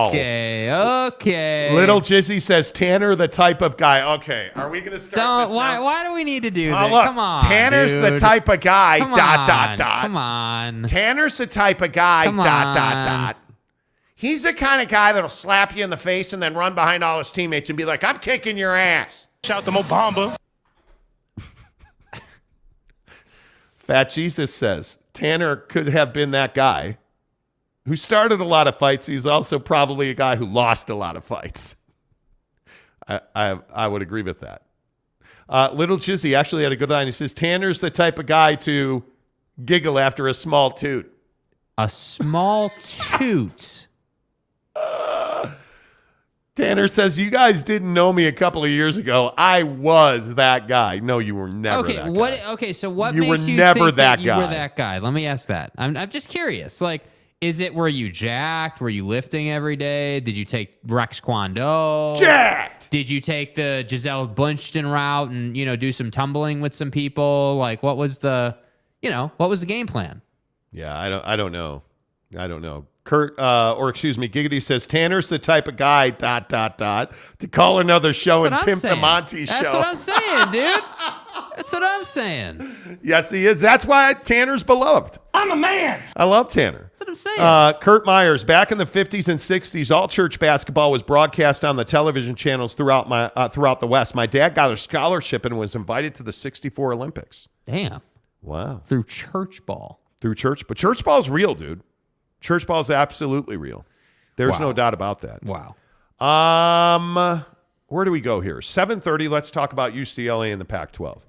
Okay. Little Jizzy says, Tanner the type of guy. Okay, are we going to start this now? Why do we need to do this? Look, Come on, Tanner's dude. the type of guy, Come Come on. Tanner's the type of guy, He's the kind of guy that'll slap you in the face and then run behind all his teammates and be like, I'm kicking your ass. Shout to Mobamba. Fat Jesus says, Tanner could have been that guy who started a lot of fights. He's also probably a guy who lost a lot of fights. I would agree with that. Little Jizzy actually had a good line. He says, Tanner's the type of guy to giggle after a small toot. A small toot. Tanner says, you guys didn't know me a couple of years ago. I was that guy. No, you were never that guy. Okay, so what you makes were you never think that you guy. were that guy? Let me ask that. I'm just curious. Like, were you jacked? Were you lifting every day? Did you take Rex Kwon Do? Jacked! Did you take the Giselle Bundchen route and, do some tumbling with some people? Like, what was the game plan? Yeah, I don't know. Kurt, Giggity says, Tanner's the type of guy, ... to call another show and pimp the Monty Show. That's what I'm saying, dude. That's what I'm saying. Yes, he is. That's why Tanner's beloved. I'm a man. I love Tanner. That's what I'm saying. Kurt Myers, back in the 50s and 60s, all church basketball was broadcast on the television channels throughout the West. My dad got a scholarship and was invited to the 64 Olympics. Damn. Wow. Through church ball. But church ball's real, dude. Church ball is absolutely real. There's no doubt about that. Wow. Where do we go here? 7:30. Let's talk about UCLA and the Pac-12.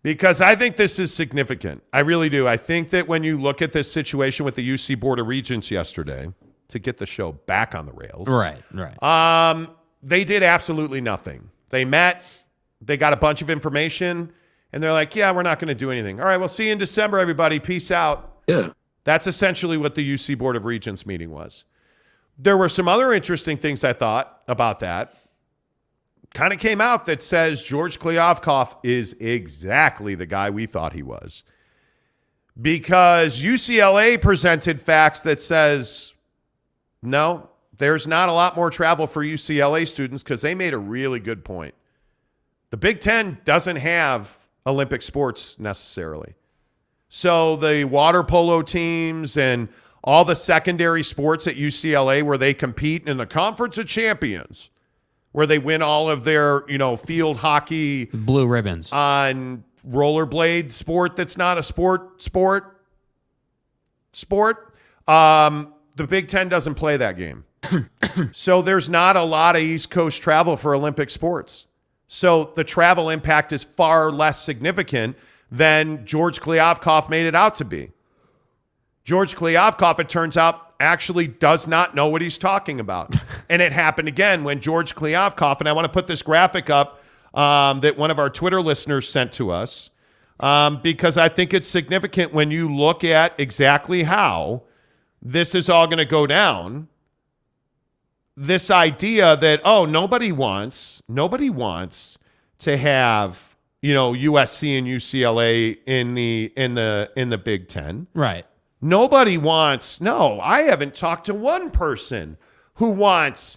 Because I think this is significant. I really do. I think that when you look at this situation with the UC Board of Regents yesterday, to get the show back on the rails. Right. They did absolutely nothing. They met, they got a bunch of information, and they're like, yeah, we're not going to do anything. All right, we'll see you in December, everybody. Peace out. Yeah. That's essentially what the UC Board of Regents meeting was. There were some other interesting things I thought about that. Kind of came out that says George Kliavkoff is exactly the guy we thought he was. Because UCLA presented facts that says, no, there's not a lot more travel for UCLA students because they made a really good point. The Big Ten doesn't have Olympic sports necessarily. So the water polo teams and all the secondary sports at UCLA where they compete in the Conference of Champions, where they win all of their, field hockey. Blue ribbons. On rollerblade sport that's not a sport. The Big Ten doesn't play that game. So there's not a lot of East Coast travel for Olympic sports. So the travel impact is far less significant than George Kliavkoff made it out to be. George Kliavkoff, it turns out, actually does not know what he's talking about. And it happened again when George Kliavkoff, and I want to put this graphic up that one of our Twitter listeners sent to us, because I think it's significant when you look at exactly how this is all going to go down. This idea that, nobody wants to have, USC and UCLA in the Big Ten. Right. Nobody wants, I haven't talked to one person who wants,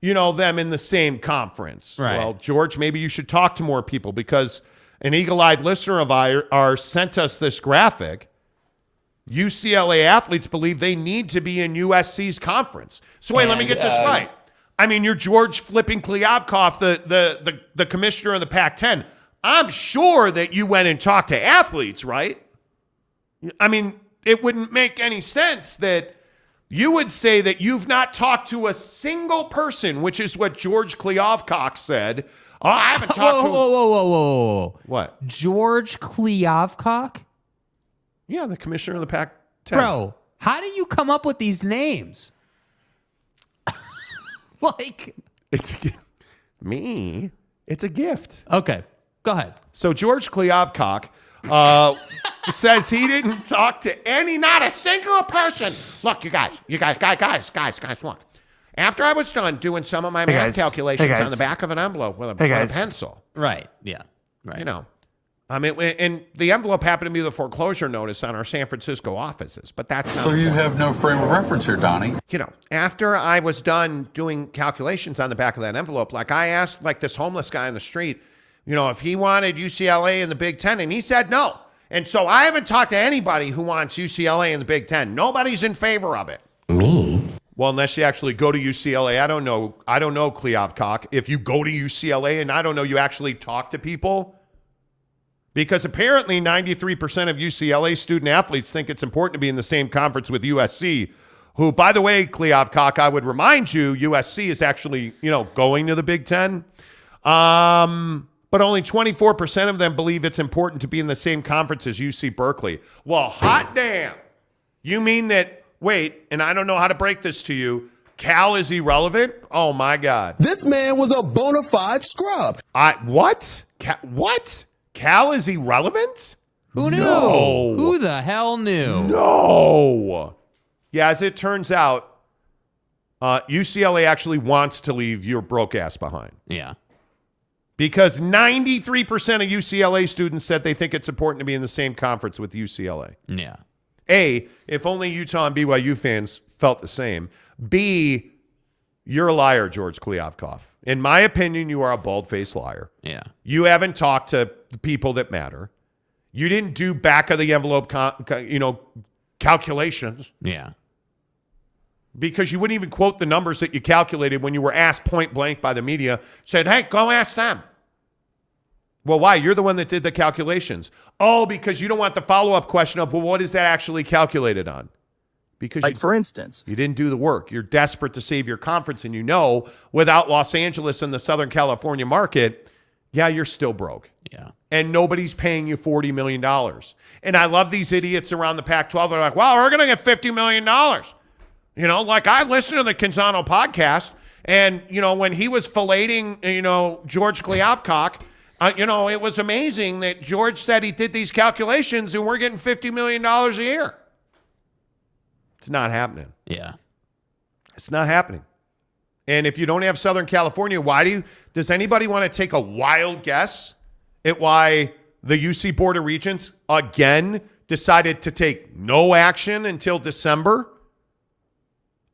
them in the same conference. Right. Well, George, maybe you should talk to more people, because an eagle-eyed listener of ours sent us this graphic. UCLA athletes believe they need to be in USC's conference. So wait, let me get this right. I mean, you're George flipping Kliavkoff, the commissioner of the Pac-10. I'm sure that you went and talked to athletes, right? I mean, it wouldn't make any sense that you would say that you've not talked to a single person, which is what George Kliavkoff said. Oh, I haven't talked to... Whoa. What? George Kliavkoff? Yeah, the commissioner of the Pac-10. Bro, how do you come up with these names? It's a gift. Okay, go ahead. So George Kliavkoff says he didn't talk to not a single person. Look, you guys, look. After I was done doing some of my math calculations on the back of an envelope with a pencil. Right, yeah, right. I mean, and the envelope happened to be the foreclosure notice on our San Francisco offices, but that's not. So you have no frame of reference here, Donnie. After I was done doing calculations on the back of that envelope, I asked this homeless guy on the street, if he wanted UCLA in the Big Ten, and he said no. And so I haven't talked to anybody who wants UCLA in the Big Ten. Nobody's in favor of it. Me? Well, unless you actually go to UCLA, I don't know, Kliavkoff. If you go to UCLA, and I don't know, you actually talk to people. Because apparently 93% of UCLA student athletes think it's important to be in the same conference with USC, who, by the way, Kliavkoff, I would remind you, USC is actually, going to the Big Ten. But only 24% of them believe it's important to be in the same conference as UC Berkeley. Well, hot damn. You mean that, wait, and I don't know how to break this to you, Cal is irrelevant? Oh, my God. This man was a bona fide scrub. What? What? Cal is irrelevant? Who knew? No. Who the hell knew? No. Yeah, as it turns out, UCLA actually wants to leave your broke ass behind. Yeah. Because 93% of UCLA students said they think it's important to be in the same conference with UCLA. Yeah. A, if only Utah and BYU fans felt the same. B, you're a liar, George Kliavkoff. In my opinion, you are a bald-faced liar. Yeah. You haven't talked to the people that matter. You didn't do back-of-the-envelope calculations. Yeah. Because you wouldn't even quote the numbers that you calculated when you were asked point-blank by the media. Said, hey, go ask them. Well, why? You're the one that did the calculations. Oh, because you don't want the follow-up question of, well, what is that actually calculated on? Because for instance, you didn't do the work. You're desperate to save your conference, and without Los Angeles and the Southern California market, you're still broke. Yeah. And nobody's paying you $40 million. And I love these idiots around the Pac-12. They're like, well, we're going to get $50 million. I listened to the Canzano podcast, and, when he was filleting, George Kliavkoff, it was amazing that George said he did these calculations, and we're getting $50 million a year. It's not happening. Yeah. It's not happening. And if you don't have Southern California, does anybody want to take a wild guess at why the UC Board of Regents again decided to take no action until December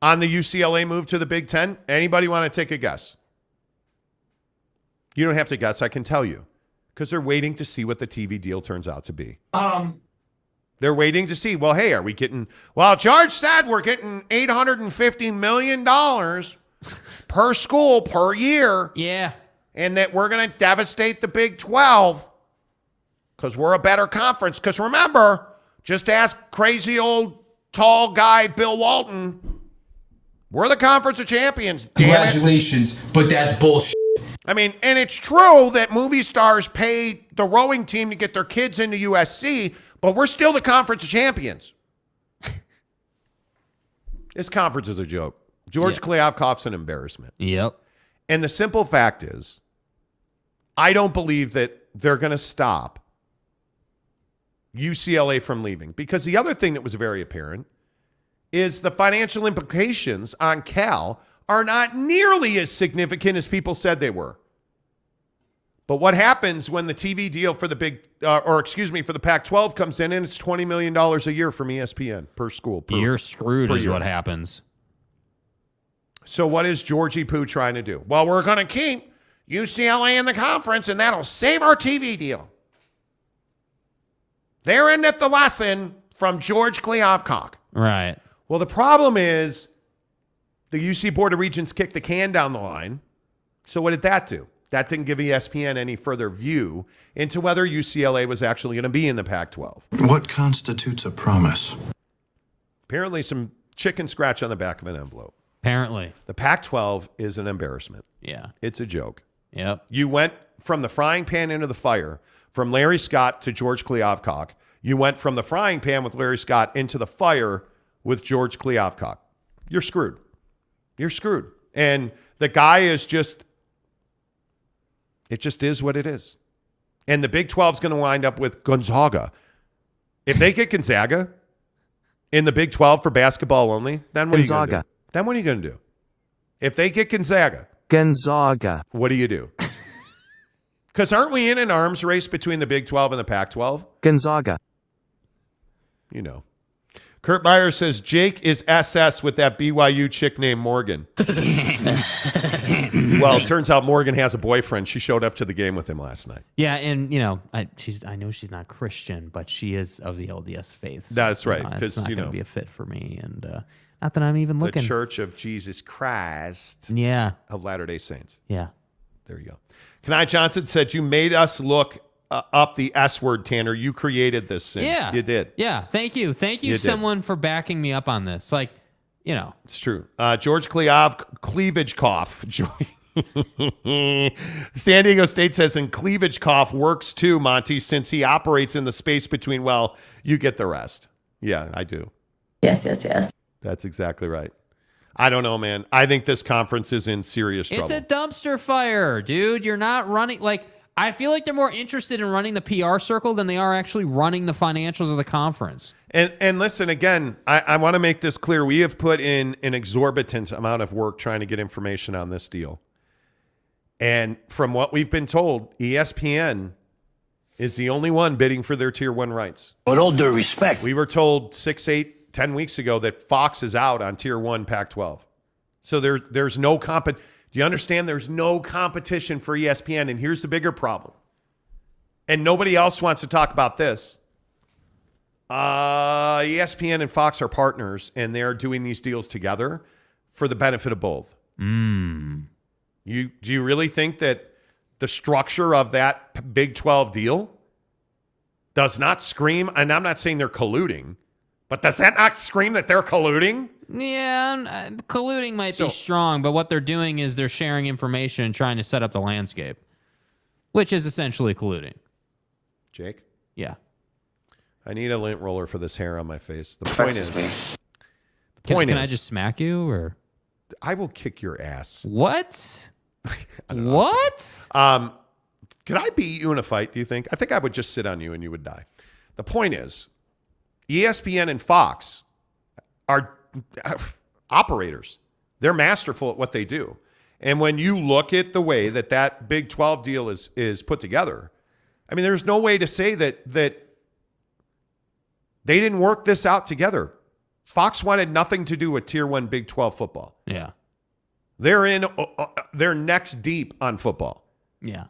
on the UCLA move to the Big Ten? Anybody want to take a guess? You don't have to guess. I can tell you. Because they're waiting to see what the TV deal turns out to be. They're waiting to see, well, hey, are we getting, well, George said we're getting $850 million per school per year. Yeah. And that we're going to devastate the Big 12 because we're a better conference. Because remember, just ask crazy old tall guy Bill Walton. We're the Conference of Champions. Congratulations, but that's bullshit. I mean, and it's true that movie stars pay the rowing team to get their kids into USC, but we're still the Conference of Champions. This conference is a joke. George Kliavkoff's an embarrassment. Yep. And the simple fact is, I don't believe that they're going to stop UCLA from leaving. Because the other thing that was very apparent is the financial implications on Cal are not nearly as significant as people said they were. But what happens when the TV deal for the for the Pac-12 comes in and it's $20 million a year from ESPN per school? You're screwed is what happens. So what is Georgie Poo trying to do? Well, we're going to keep UCLA in the conference and that'll save our TV deal. Therein at the lesson from George Kliavkoff. Right. Well, the problem is the UC Board of Regents kicked the can down the line. So what did that do? That didn't give ESPN any further view into whether UCLA was actually going to be in the Pac-12. What constitutes a promise? Apparently some chicken scratch on the back of an envelope. Apparently. The Pac-12 is an embarrassment. Yeah. It's a joke. Yep. You went from the frying pan into the fire, from Larry Scott to George Kliavkoff. You went from the frying pan with Larry Scott into the fire with George Kliavkoff. You're screwed. You're screwed. And the guy is just, it just is what it is. And the Big 12 is going to wind up with Gonzaga. If they get Gonzaga in the Big 12 for basketball only, then what are you going to do? Then what are you going to do? If they get Gonzaga, what do you do? Because aren't we in an arms race between the Big 12 and the Pac-12? Gonzaga. You know. Kurt Meyer says Jake is SS with that BYU chick named Morgan. Well, it turns out Morgan has a boyfriend. She showed up to the game with him last night. Yeah, and I know she's not Christian, but she is of the LDS faith. So, that's right. It's not going to be a fit for me, and not that I'm even looking. The Church of Jesus Christ. Yeah. Of Latter-day Saints. Yeah. There you go. Kenai Johnson said, you made us look up the S word, Tanner. You created this sin. Yeah. You did. Yeah. Thank you. Thank you, someone, for backing me up on this. Like, you know. It's true. George Kliavkoff. San Diego State says, and Kliavkoff works too, Monty, since he operates in the space between, well, you get the rest. Yeah, I do. Yes. That's exactly right. I don't know, man. I think this conference is in serious trouble. It's a dumpster fire, dude. You're not running. Like, I feel like they're more interested in running the PR circle than they are actually running the financials of the conference. And listen, again, I want to make this clear. We have put in an exorbitant amount of work trying to get information on this deal. And from what we've been told, ESPN is the only one bidding for their Tier 1 rights. With all due respect. We were told 6, 8, 10 weeks ago that Fox is out on Tier 1 Pac-12. So there's no do you understand? There's no competition for ESPN. And here's the bigger problem. And nobody else wants to talk about this. ESPN and Fox are partners, and they're doing these deals together for the benefit of both. Do you really think that the structure of that Big 12 deal does not scream, and I'm not saying they're colluding, but does that not scream that they're colluding? Yeah, colluding might be strong, but what they're doing is they're sharing information and trying to set up the landscape, which is essentially colluding. Jake? Yeah. I need a lint roller for this hair on my face. The point is... Can I just smack you, or... I will kick your ass. What? What? Could I beat you in a fight, do you think? I think I would just sit on you and you would die. The point is, ESPN and Fox are operators. They're masterful at what they do. And when you look at the way that Big 12 deal is put together, I mean, there's no way to say that they didn't work this out together. Fox wanted nothing to do with Tier 1 Big 12 football. Yeah. They're next deep on football. Yeah.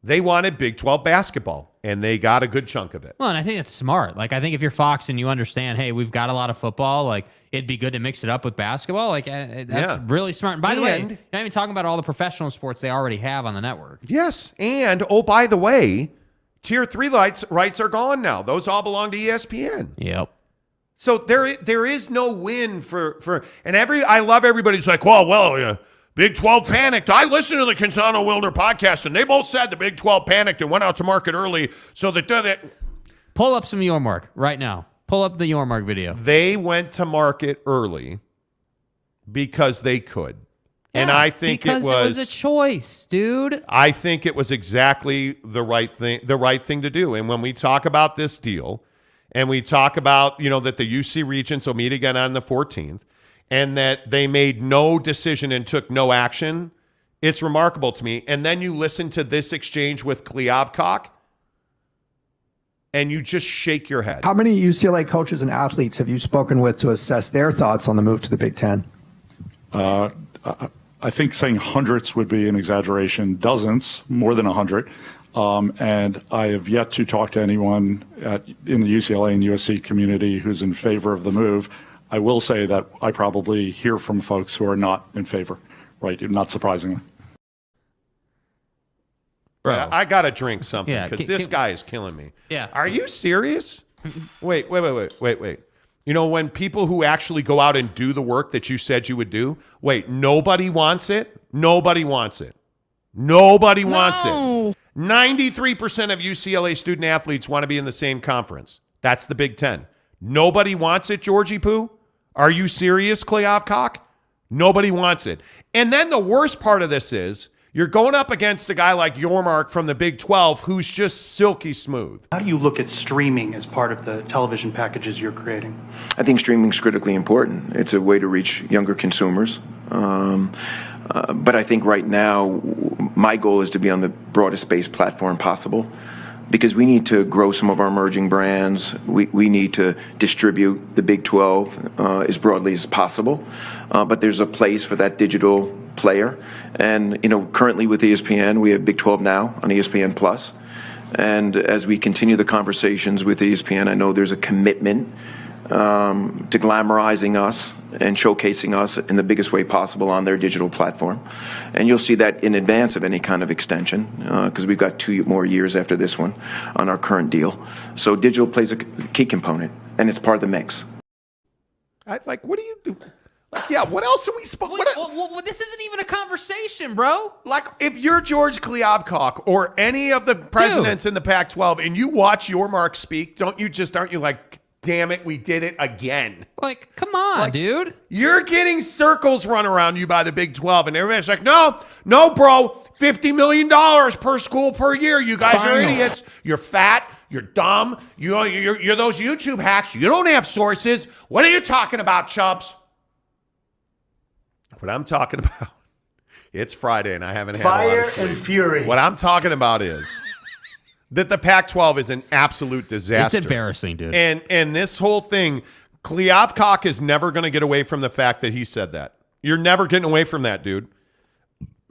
They wanted Big 12 basketball, and they got a good chunk of it. Well, and I think it's smart. Like, I think if you're Fox and you understand, hey, we've got a lot of football, like, it'd be good to mix it up with basketball. Like, that's really smart. And by the way, you're not even talking about all the professional sports they already have on the network. Yes, and, oh, by the way, Tier 3 rights are gone now. Those all belong to ESPN. Yep. So there is no win for and I love everybody's like, well, Big 12 panicked. I listened to the Canzano Wilner podcast, and they both said the Big 12 panicked and went out to market early so that pull up some Yormark right now. Pull up the Yormark video. They went to market early because they could. Yeah, and I think because it was a choice, dude. I think it was exactly the right thing to do. And when we talk about this deal, and we talk about, that the UC Regents will meet again on the 14th, and that they made no decision and took no action, it's remarkable to me. And then you listen to this exchange with Kliavkoff, and you just shake your head. How many UCLA coaches and athletes have you spoken with to assess their thoughts on the move to the Big Ten? I think saying hundreds would be an exaggeration. Dozens, more than 100. And I have yet to talk to anyone in the UCLA and USC community who's in favor of the move. I will say that I probably hear from folks who are not in favor, right? Not surprisingly. Bro, I got to drink something because this guy is killing me. Yeah. Are you serious? Wait. When people who actually go out and do the work that you said you would do, nobody wants it. Nobody wants it. 93% of UCLA student athletes want to be in the same conference. That's the Big Ten. Nobody wants it, Georgie Poo. Are you serious, Kliavkoff? Nobody wants it. And then the worst part of this is you're going up against a guy like Yormark from the Big 12 who's just silky smooth. How do you look at streaming as part of the television packages you're creating? I think streaming is critically important. It's a way to reach younger consumers. But I think right now, my goal is to be on the broadest based platform possible because we need to grow some of our emerging brands. We need to distribute the Big 12 as broadly as possible. But there's a place for that digital player. And, currently with ESPN, we have Big 12 Now on ESPN Plus. And as we continue the conversations with ESPN, I know there's a commitment to glamorizing us and showcasing us in the biggest way possible on their digital platform. And you'll see that in advance of any kind of extension because we've got 2 more years after this one on our current deal. So digital plays a key component, and it's part of the mix. What do you do? What else are we supposed to... This isn't even a conversation, bro. If you're George Kliavkoff or any of the presidents in the Pac-12 and you watch Yormark speak, aren't you like, damn it, we did it again? Come on, dude. You're getting circles run around you by the Big 12, and everybody's like, no, bro, $50 million per school per year. You guys are idiots. You're fat. You're dumb. You're those YouTube hacks. You don't have sources. What are you talking about, Chubbs? What I'm talking about, it's Friday, and I haven't had a lot of sleep. Fire and fury. What I'm talking about is that the Pac-12 is an absolute disaster. It's embarrassing, dude. And this whole thing, Kliavkoff is never going to get away from the fact that he said that. You're never getting away from that, dude.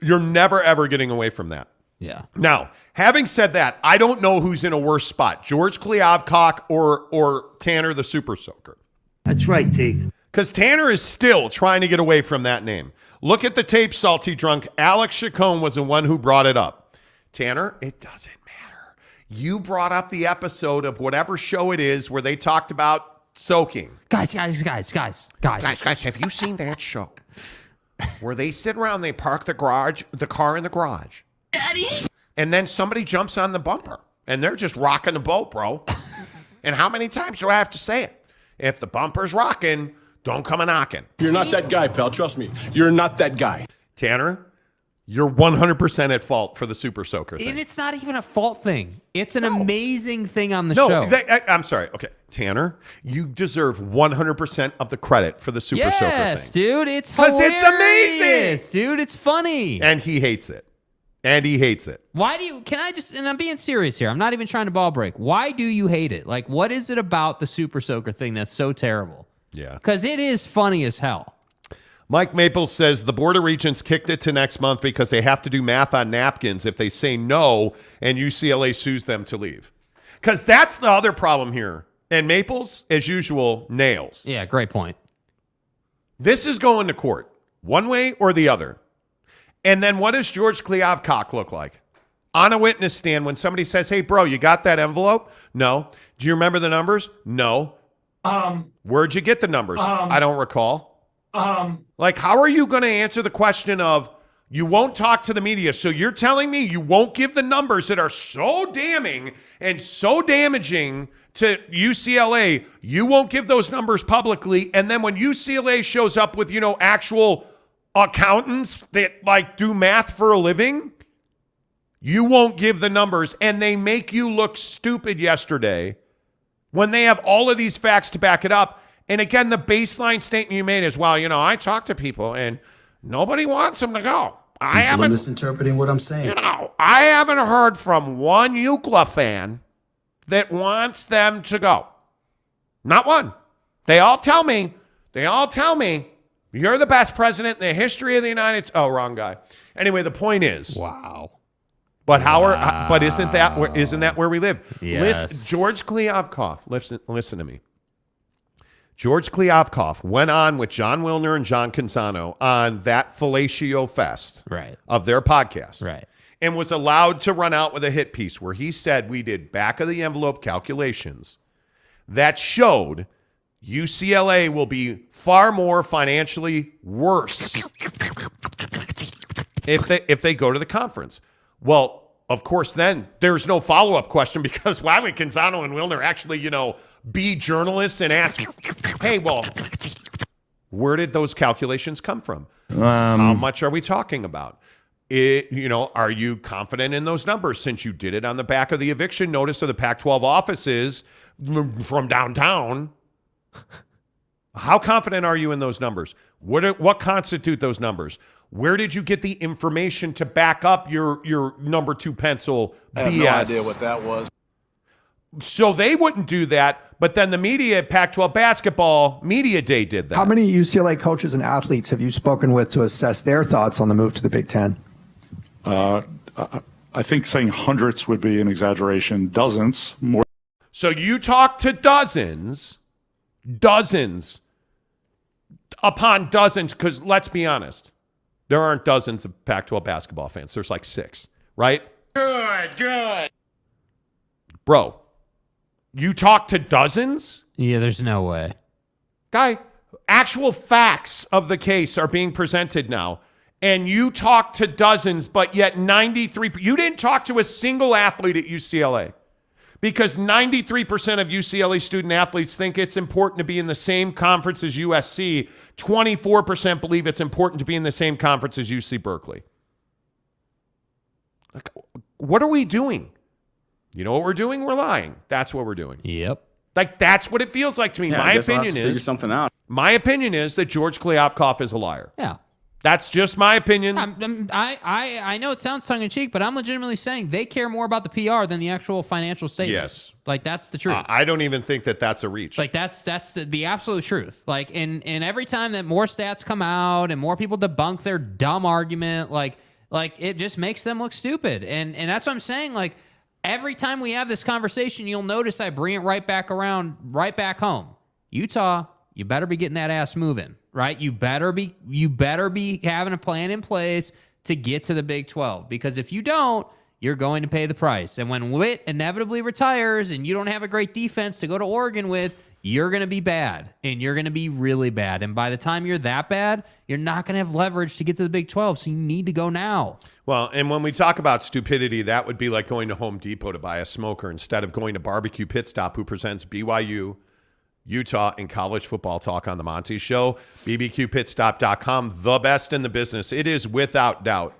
You're never, ever getting away from that. Yeah. Now, having said that, I don't know who's in a worse spot, George Kliavkoff or Tanner the Super Soaker. That's right, T. Because Tanner is still trying to get away from that name. Look at the tape, Salty Drunk. Alex Chacon was the one who brought it up. Tanner, it doesn't matter. You brought up the episode of whatever show it is where they talked about soaking. Guys, have you seen that show? Where they sit around, they park the car in the garage. Daddy? And then somebody jumps on the bumper. And they're just rocking the boat, bro. And how many times do I have to say it? If the bumper's rocking, don't come a knocking. You're not that guy, pal. Trust me. You're not that guy. Tanner, you're 100% at fault for the Super Soaker thing. And it's not even a fault thing. It's an amazing thing on the show. I'm sorry. Okay, Tanner, you deserve 100% of the credit for the Super Soaker thing. Yes, dude. It's hilarious. Because it's amazing. Dude, it's funny. And he hates it. Why do you, and I'm being serious here. I'm not even trying to ball break. Why do you hate it? What is it about the Super Soaker thing that's so terrible? Yeah. Because it is funny as hell. Mike Maples says the Board of Regents kicked it to next month because they have to do math on napkins if they say no and UCLA sues them to leave. Because that's the other problem here. And Maples, as usual, nails. Yeah, great point. This is going to court, one way or the other. And then what does George Kliavkoff look like? On a witness stand when somebody says, hey, bro, you got that envelope? No. Do you remember the numbers? No. Where'd you get the numbers? I don't recall. Like, how are you going to answer the question of you won't talk to the media? So you're telling me you won't give the numbers that are so damning and so damaging to UCLA. You won't give those numbers publicly. And then when UCLA shows up with, actual accountants that like do math for a living, you won't give the numbers. And they make you look stupid yesterday when they have all of these facts to back it up. And again, the baseline statement you made is, well, I talk to people and nobody wants them to go. I haven't misinterpreting what I'm saying. I haven't heard from one UCLA fan that wants them to go. Not one. They all tell me, you're the best president in the history of the United States. Oh, wrong guy. Anyway, the point is. Wow. But but isn't that where we live? Yes. George Kliavkoff, listen to me. George Kliavkoff went on with John Wilner and John Canzano on that fellatio fest of their podcast. Right. And was allowed to run out with a hit piece where he said we did back of the envelope calculations that showed UCLA will be far more financially worse if they go to the conference. Well, of course, then there's no follow-up question because why would Canzano and Wilner actually, be journalists and ask, hey, well, where did those calculations come from? How much are we talking about? Are you confident in those numbers since you did it on the back of the eviction notice of the Pac-12 offices from downtown? How confident are you in those numbers? What constitute those numbers? Where did you get the information to back up your number 2 pencil BS? I have no idea what that was. So they wouldn't do that, but then the media at Pac-12 Basketball Media Day did that. How many UCLA coaches and athletes have you spoken with to assess their thoughts on the move to the Big Ten? I think saying hundreds would be an exaggeration. Dozens, more. So you talk to dozens upon dozens, because let's be honest, there aren't dozens of Pac-12 basketball fans. There's like 6, right? Good. Bro, you talk to dozens? Yeah, there's no way. Guy, actual facts of the case are being presented now. And you talk to dozens, but yet 93%. You didn't talk to a single athlete at UCLA because 93% of UCLA student athletes think it's important to be in the same conference as USC. 24% believe it's important to be in the same conference as UC Berkeley. Like, what are we doing? You know what we're doing? We're lying. That's what we're doing. Yep. Like, that's what it feels like to me. Yeah, My opinion is figure something out. My opinion is that George Kliavkoff is a liar. Yeah. That's just my opinion. I know it sounds tongue-in-cheek, but I'm legitimately saying they care more about the PR than the actual financial statement. Yes. Like, that's the truth. I don't even think that that's a reach. Like, that's the absolute truth. Like, and every time that more stats come out and more people debunk their dumb argument, like it just makes them look stupid. And that's what I'm saying. Like, every time we have this conversation, you'll notice I bring it right back around, right back home. Utah, you better be getting that ass moving. Right? You better be having a plan in place to get to the Big 12, because if you don't, you're going to pay the price. And when Witt inevitably retires and you don't have a great defense to go to Oregon with, you're going to be bad, and you're going to be really bad. And by the time you're that bad, you're not going to have leverage to get to the Big 12, so you need to go now. Well, and when we talk about stupidity, that would be like going to Home Depot to buy a smoker instead of going to Barbecue Pit Stop, who presents BYU, Utah, and college football talk on the Monty Show. bbqpitstop.com, the best in the business. It is without doubt.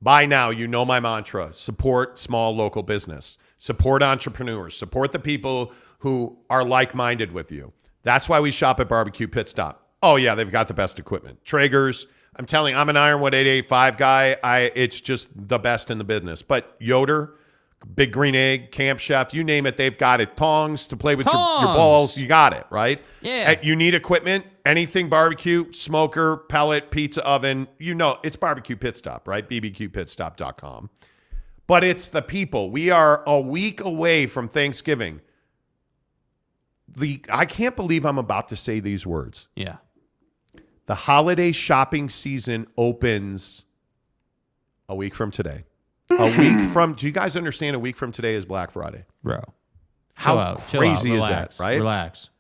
By now, you know my mantra: support small local business, support entrepreneurs, support the people who are like-minded with you. That's why we shop at Barbecue Pit Stop. Oh yeah, they've got the best equipment. Traegers. I'm telling you, I'm an Ironwood 885 guy. It's just the best in the business. But Yoder, Big Green Egg, Camp Chef, you name it, they've got it. Tongs to play with your balls, you got it, right? Yeah. You need equipment, anything barbecue, smoker, pellet, pizza oven, it's Barbecue Pit Stop, right? bbqpitstop.com. But it's the people. We are a week away from Thanksgiving. I can't believe I'm about to say these words. Yeah. The holiday shopping season opens a week from today. Do you guys understand a week from today is Black Friday? Bro. How crazy is that, right? Relax.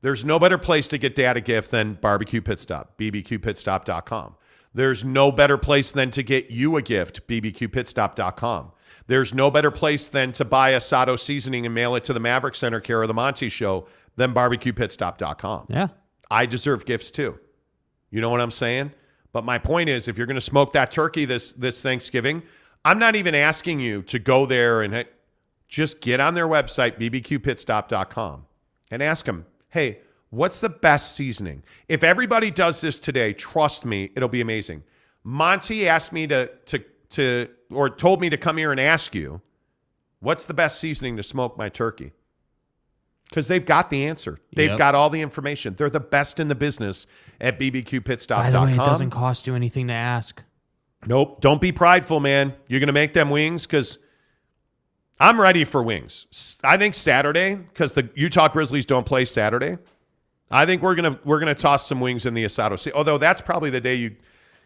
There's no better place to get dad a gift than Barbecue Pit Stop, bbqpitstop.com. There's no better place than to get you a gift, bbqpitstop.com. There's no better place than to buy Asado seasoning and mail it to the Maverick Center care of the Monty Show than bbqpitstop.com. Yeah. I deserve gifts too. You know what I'm saying? But my point is, if you're going to smoke that turkey this Thanksgiving, I'm not even asking you to go there and just get on their website, bbqpitstop.com, and ask them, hey, what's the best seasoning? If everybody does this today, trust me, it'll be amazing. Monty asked me or told me to come here and ask you, what's the best seasoning to smoke my turkey? Because they've got the answer. They've got all the information. They're the best in the business at bbqpitstop.com. By the way, it doesn't cost you anything to ask. Nope. Don't be prideful, man. You're going to make them wings because I'm ready for wings. I think Saturday, because the Utah Grizzlies don't play Saturday, I think we're gonna toss some wings in the Asado. Although that's probably the day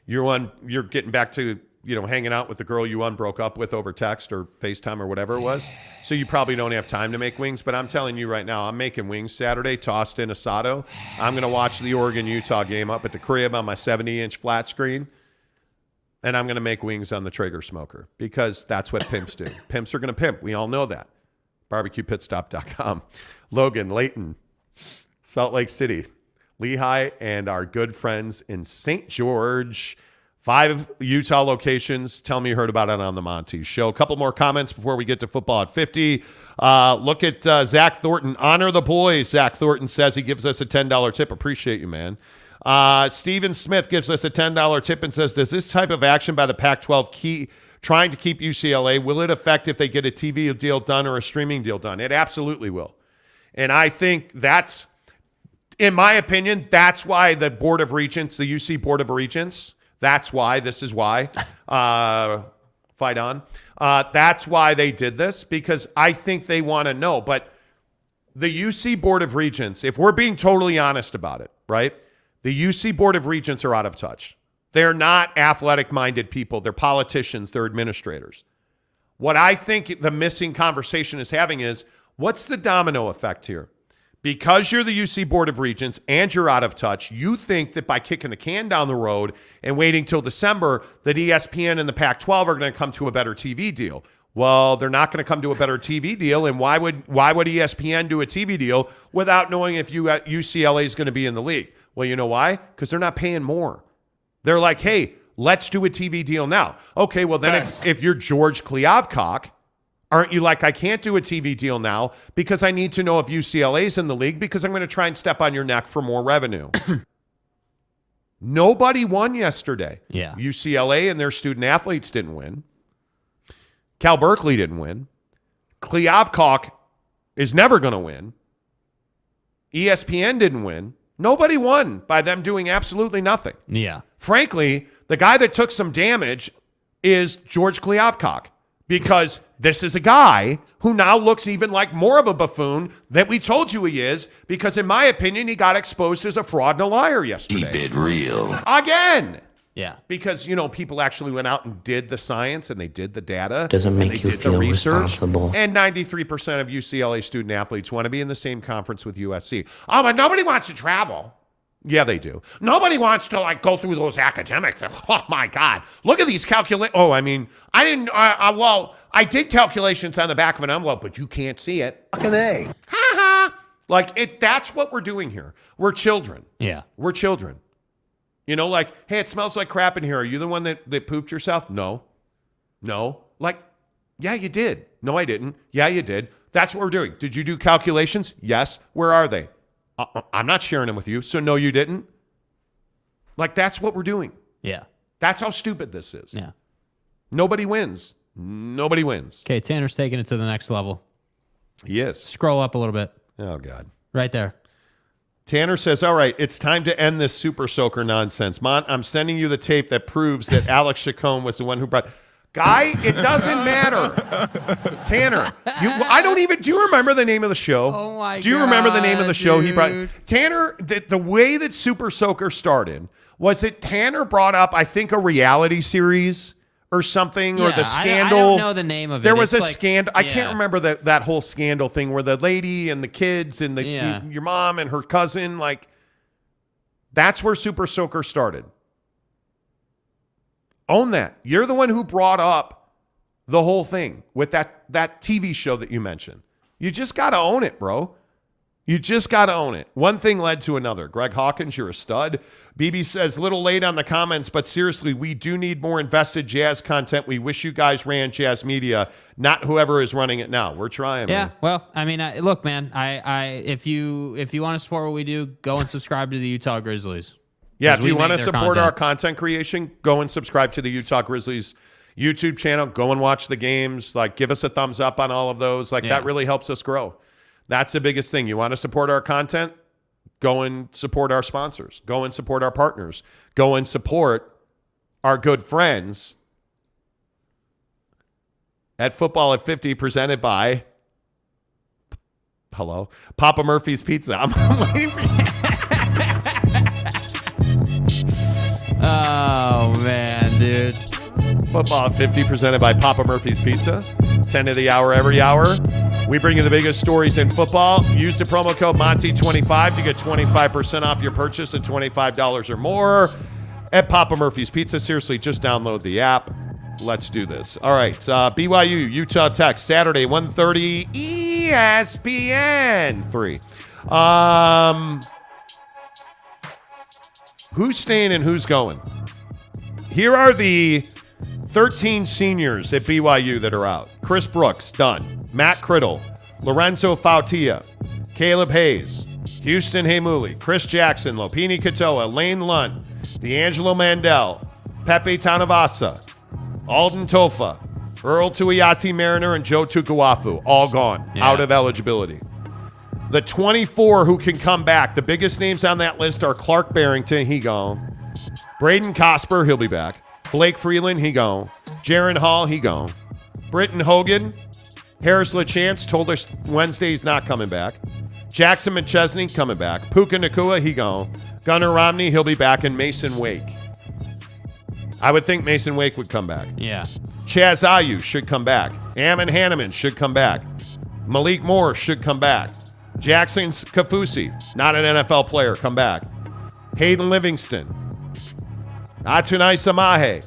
you're getting back to hanging out with the girl you broke up with over text or FaceTime or whatever it was. So you probably don't have time to make wings. But I'm telling you right now, I'm making wings Saturday, tossed in Asado. I'm gonna watch the Oregon-Utah game up at the crib on my 70-inch flat screen. And I'm going to make wings on the Traeger smoker because that's what pimps do. Pimps are going to pimp. We all know that. BarbecuePitStop.com. Logan, Layton, Salt Lake City, Lehigh, and our good friends in St. George. 5 Utah locations. Tell me you heard about it on the Monty Show. A couple more comments before we get to football at 50. Look at Zach Thornton. Honor the boys. Zach Thornton says he gives us a $10 tip. Appreciate you, man. Steven Smith gives us a $10 tip and says, does this type of action by the Pac-12 trying to keep UCLA, will it affect if they get a TV deal done or a streaming deal done? It absolutely will. And I think that's, in my opinion, that's why the Board of Regents, the UC Board of Regents, that's why fight on. That's why they did this, because I think they want to know. But the UC Board of Regents, if we're being totally honest about it, right? The UC Board of Regents are out of touch. They're not athletic-minded people. They're politicians. They're administrators. What I think the missing conversation is having is, what's the domino effect here? Because you're the UC Board of Regents and you're out of touch, you think that by kicking the can down the road and waiting till December, that ESPN and the Pac-12 are going to come to a better TV deal. Well, they're not going to come to a better TV deal, and why would ESPN do a TV deal without knowing if UCLA is going to be in the league? Well, you know why? Because they're not paying more. They're like, hey, let's do a TV deal now. Okay, well then if you're George Kliavkoff, aren't you like, I can't do a TV deal now because I need to know if UCLA is in the league because I'm going to try and step on your neck for more revenue. Nobody won yesterday. Yeah. UCLA and their student athletes didn't win. Cal Berkeley didn't win. Kliavkoff is never going to win. ESPN didn't win. Nobody won by them doing absolutely nothing. Yeah. Frankly, the guy that took some damage is George Kliavkoff, because this is a guy who now looks even like more of a buffoon than we told you he is, because in my opinion, he got exposed as a fraud and a liar yesterday. Keep it real. Again. Yeah. Because, people actually went out and did the science and they did the data. Doesn't make you feel responsible. And 93% of UCLA student athletes want to be in the same conference with USC. Oh, but nobody wants to travel. Yeah, they do. Nobody wants to go through those academics. Oh my God. Look at these calculations. Oh, I mean, I didn't, I did calculations on the back of an envelope, but you can't see it. Fucking A. Ha ha. That's what we're doing here. We're children. Yeah. We're children. Hey, it smells like crap in here. Are you the one that pooped yourself? No. Yeah, you did. No, I didn't. Yeah, you did. That's what we're doing. Did you do calculations? Yes. Where are they? I'm not sharing them with you. So no, you didn't. That's what we're doing. Yeah. That's how stupid this is. Yeah. Nobody wins. Nobody wins. Okay, Tanner's taking it to the next level. He is. Scroll up a little bit. Oh, God. Right there. Tanner says, all right, it's time to end this super soaker nonsense. Mont, I'm sending you the tape that proves that Alex Chacon was the one who brought... Guy, it doesn't matter. Tanner, do you remember the name of the show? Oh, my God. Do you remember the name of the show he brought? Dude. Tanner, the way that Super Soaker started was that Tanner brought up, I think, a reality series or something, or the scandal. I don't know the name of it. There was it's a scandal. I can't remember that whole scandal thing where the lady and the kids and your mom and her cousin, like, that's where Super Soaker started. Own that. You're the one who brought up the whole thing with that TV show that you mentioned. You just got to own it, bro. You just got to own it. One thing led to another. Greg Hawkins, you're a stud. BB says, little late on the comments, but seriously, we do need more invested Jazz content. We wish you guys ran Jazz Media, not whoever is running it now. We're trying, man. Well, I mean, look, man, if you want to support what we do, go and subscribe to the Utah Grizzlies. Yeah, if you want to support our content creation, go and subscribe to the Utah Grizzlies YouTube channel. Go and watch the games. Like, give us a thumbs up on all of those. That really helps us grow. That's the biggest thing. You want to support our content? Go and support our sponsors. Go and support our partners. Go and support our good friends at Football at 50, presented by Papa Murphy's Pizza. I'm waiting for you. Oh, man, dude. Football at 50, presented by Papa Murphy's Pizza. 10 of the hour every hour. We bring you the biggest stories in football. Use the promo code Monty25 to get 25% off your purchase at $25 or more at Papa Murphy's Pizza. Seriously, just download the app. Let's do this. All right. BYU, Utah Tech, Saturday, 1:30, ESPN 3. Who's staying and who's going? Here are the 13 seniors at BYU that are out. Chris Brooks, done. Matt Criddle, Lorenzo Fautia, Caleb Hayes, Houston Heimuli, Chris Jackson, Lopini Katoa, Lane Lunt, D'Angelo Mandel, Pepe Tanavasa, Alden Tofa, Earl Tuiati Mariner, and Joe Tukuafu, all gone, out of eligibility. The 24 who can come back, the biggest names on that list are Clark Barrington, he gone. Braden Cosper, he'll be back. Blake Freeland, he gone. Jaron Hall, he gone. Britton Hogan, Harris LaChance told us Wednesday he's not coming back. Jackson McChesney coming back. Puka Nacua, he gone. Gunnar Romney, he'll be back. And Mason Wake. I would think Mason Wake would come back. Yeah. Chaz Ayu should come back. Ammon Hanneman should come back. Malik Moore should come back. Jackson Kafusi, not an NFL player, come back. Hayden Livingston. Atunai Mahe.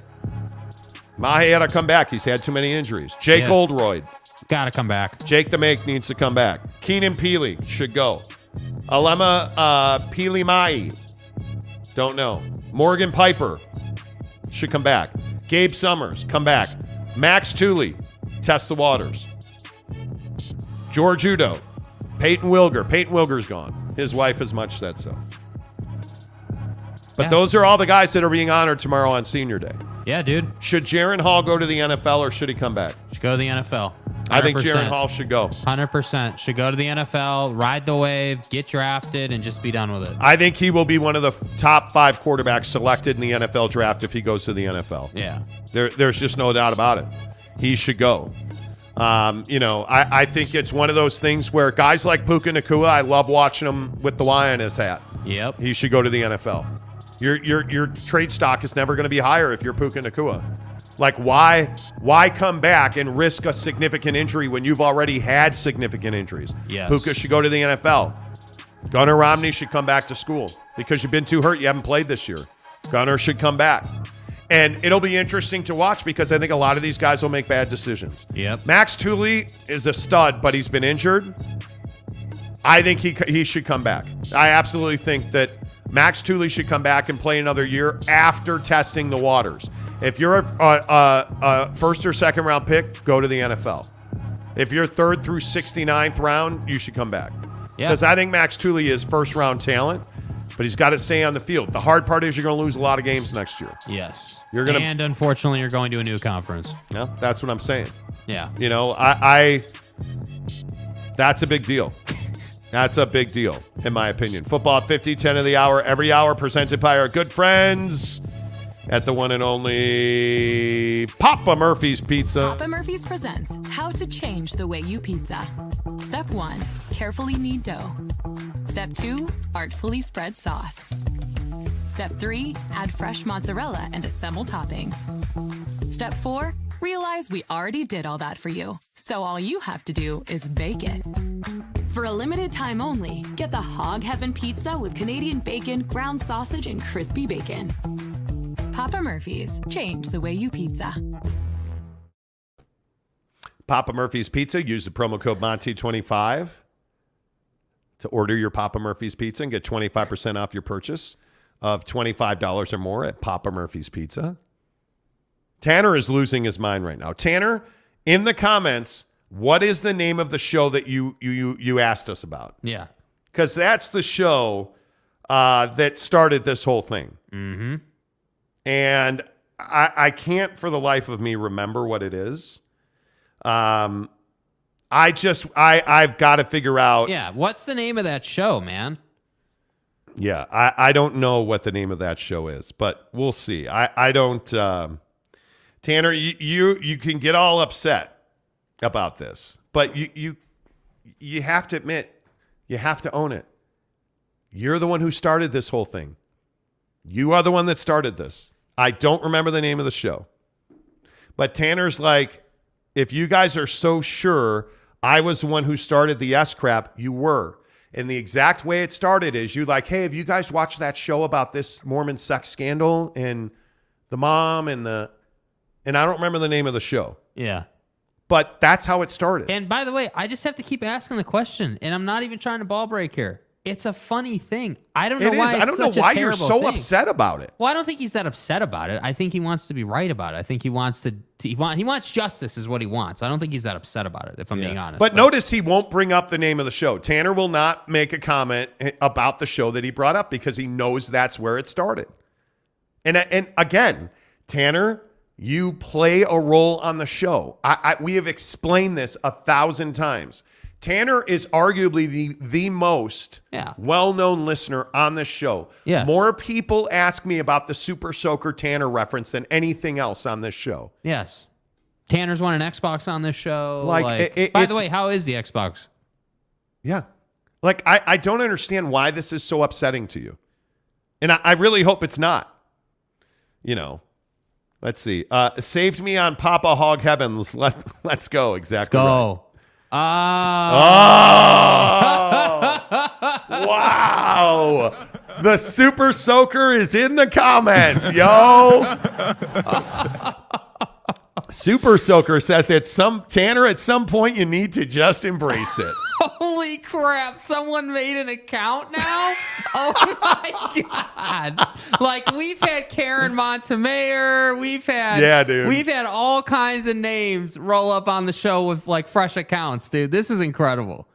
Mahe had to come back. He's had too many injuries. Jake Oldroyd. Got to come back. Jake the Make needs to come back. Keenan Peely should go. Alema Peely Mai. Don't know. Morgan Piper should come back. Gabe Summers, come back. Max Tooley, test the waters. George Udo. Peyton Wilger. Peyton Wilger's gone. His wife has much said so. But those are all the guys that are being honored tomorrow on Senior Day. Yeah, dude. Should Jaron Hall go to the NFL or should he come back? Should go to the NFL. 100%. I think Jaron Hall should go. 100%. Should go to the NFL, ride the wave, get drafted, and just be done with it. I think he will be one of the top 5 quarterbacks selected in the NFL draft if he goes to the NFL. Yeah. There's just no doubt about it. He should go. I think it's one of those things where guys like Puka Nacua, I love watching him with the Y on his hat. Yep. He should go to the NFL. Your trade stock is never going to be higher if you're Puka Nacua. Like, why come back and risk a significant injury when you've already had significant injuries? Yes. Puka should go to the NFL. Gunnar Romney should come back to school because you've been too hurt. You haven't played this year. Gunnar should come back. And it'll be interesting to watch because I think a lot of these guys will make bad decisions. Yep. Max Tooley is a stud, but he's been injured. I think he should come back. I absolutely think that Max Tooley should come back and play another year after testing the waters. If you're a first or second round pick, go to the NFL. If you're 3rd through 69th round, you should come back. Because I think Max Tooley is first round talent. but he's got to stay on the field. The hard part is you're going to lose a lot of games next year. Yes. And unfortunately, you're going to a new conference. Yeah, that's what I'm saying. Yeah. You know, that's a big deal. That's a big deal, in my opinion. Football 50, 10 of the hour, every hour, presented by our good friends at the one and only Papa Murphy's Pizza. Papa Murphy's presents How to Change the Way You Pizza. Step 1, carefully knead dough. Step 2, artfully spread sauce. Step 3, add fresh mozzarella and assemble toppings. Step 4, realize we already did all that for you, so all you have to do is bake it. For a limited time only, get the Hog Heaven Pizza with Canadian bacon, ground sausage, and crispy bacon. Papa Murphy's, change the way you pizza. Papa Murphy's Pizza. Use the promo code Monty25 to order your Papa Murphy's Pizza and get 25% off your purchase of $25 or more at Papa Murphy's Pizza. Tanner is losing his mind right now. Tanner, in the comments, what is the name of the show that you asked us about? Yeah. Because that's the show that started this whole thing. Mm-hmm. And I can't for the life of me remember what it is. I've got to figure out. Yeah. What's the name of that show, man? Yeah. I don't know what the name of that show is, but we'll see. I don't, Tanner, you can get all upset about this, but you have to admit, you have to own it. You're the one who started this whole thing. You are the one that started this. I don't remember the name of the show. But Tanner's like, if you guys are so sure I was the one who started the S crap, you were. And the exact way it started is you like, hey, have you guys watched that show about this Mormon sex scandal and the mom and I don't remember the name of the show. Yeah. But that's how it started. And by the way, I just have to keep asking the question, and I'm not even trying to ball break here. It's a funny thing. I don't know why. I don't know why you're so upset about it. Well, I don't think he's that upset about it. I think he wants to be right about it. I think he wants he wants justice is what he wants. I don't think he's that upset about it, if I'm being honest. But notice he won't bring up the name of the show. Tanner will not make a comment about the show that he brought up because he knows that's where it started. And again, Tanner, you play a role on the show. We have explained this 1,000 times. Tanner is arguably the most well-known listener on this show. Yes. More people ask me about the Super Soaker Tanner reference than anything else on this show. Yes. Tanner's won an Xbox on this show. By the way, how is the Xbox? Yeah. Like, I don't understand why this is so upsetting to you. And I really hope it's not. You know. Let's see. Saved me on Papa Hog Heavens. Let's go. Exactly. Let's go. Right. Wow. The Super Soaker is in the comments, yo. Super Soaker says Tanner, at some point you need to just embrace it. Holy crap, someone made an account now? Oh my God. Like, we've had Karen Montemayor, we've had all kinds of names roll up on the show with like fresh accounts, dude. This is incredible.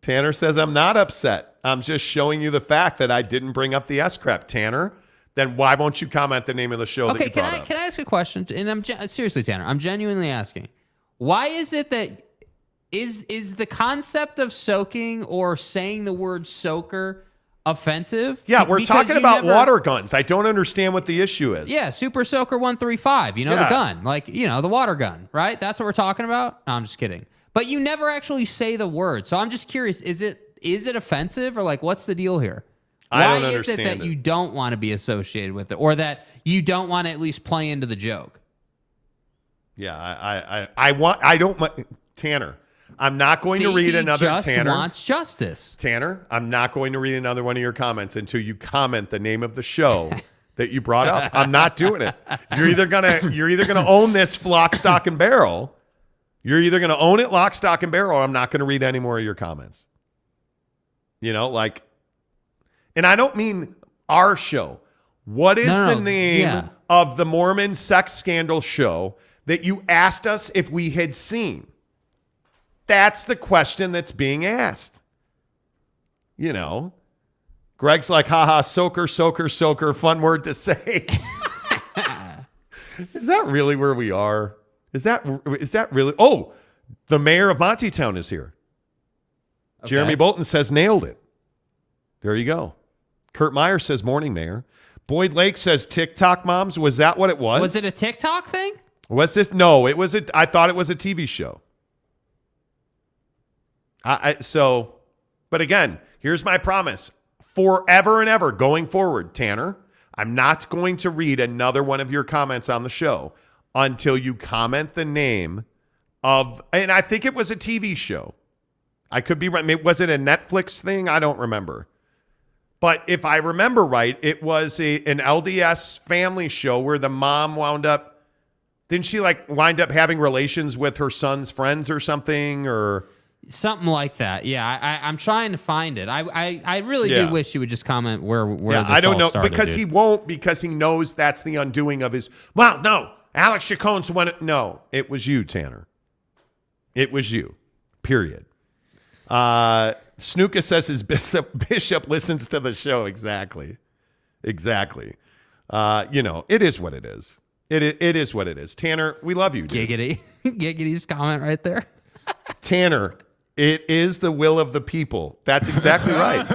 Tanner says, I'm not upset. I'm just showing you the fact that I didn't bring up the S crap, Tanner. Then why won't you comment the name of the show that you brought up? Can I ask a question? And seriously, Tanner, I'm genuinely asking. Why is it that is the concept of soaking or saying the word soaker offensive? Yeah, we're talking about water guns. I don't understand what the issue is. Yeah, Super Soaker 135. The gun. Like, the water gun, right? That's what we're talking about? No, I'm just kidding. But you never actually say the word. So I'm just curious, is it offensive or like what's the deal here? I don't understand. Why is it that you don't want to be associated with it or that you don't want to at least play into the joke? Yeah, Tanner, I'm not going to read another just Tanner. Wants justice. Tanner, I'm not going to read another one of your comments until you comment the name of the show that you brought up. I'm not doing it. You're either gonna own this lock, stock, and barrel. You're either gonna own it lock, stock, and barrel, or I'm not gonna read any more of your comments. And I don't mean our show. What is the name of the Mormon sex scandal show that you asked us if we had seen? That's the question that's being asked. Greg's like, haha, soaker, fun word to say. Is that really where we are? Is that really? Oh, the mayor of Montytown is here. Okay. Jeremy Bolton says nailed it. There you go. Kurt Meyer says morning, mayor. Boyd Lake says TikTok moms. Was that what it was? Was it a TikTok thing? Was this? No, it was I thought it was a TV show. But again, here's my promise. Forever and ever going forward, Tanner, I'm not going to read another one of your comments on the show until you comment the name of, and I think it was a TV show. I could be right. Was it a Netflix thing? I don't remember. But if I remember right, it was an LDS family show where the mom didn't she wind up having relations with her son's friends or something, or something like that? Yeah, I'm trying to find it. I really do wish you would just comment where this I don't all know started, because dude. he won't, because he knows that's the undoing of his. Well, no, Alex Chacon's one. No, it was you, Tanner. It was you. Period. Snuka says his bishop listens to the show. Exactly. It is what it is. It is what it is. Tanner, we love you, dude. Giggity's comment right there. Tanner, it is the will of the people. That's exactly right.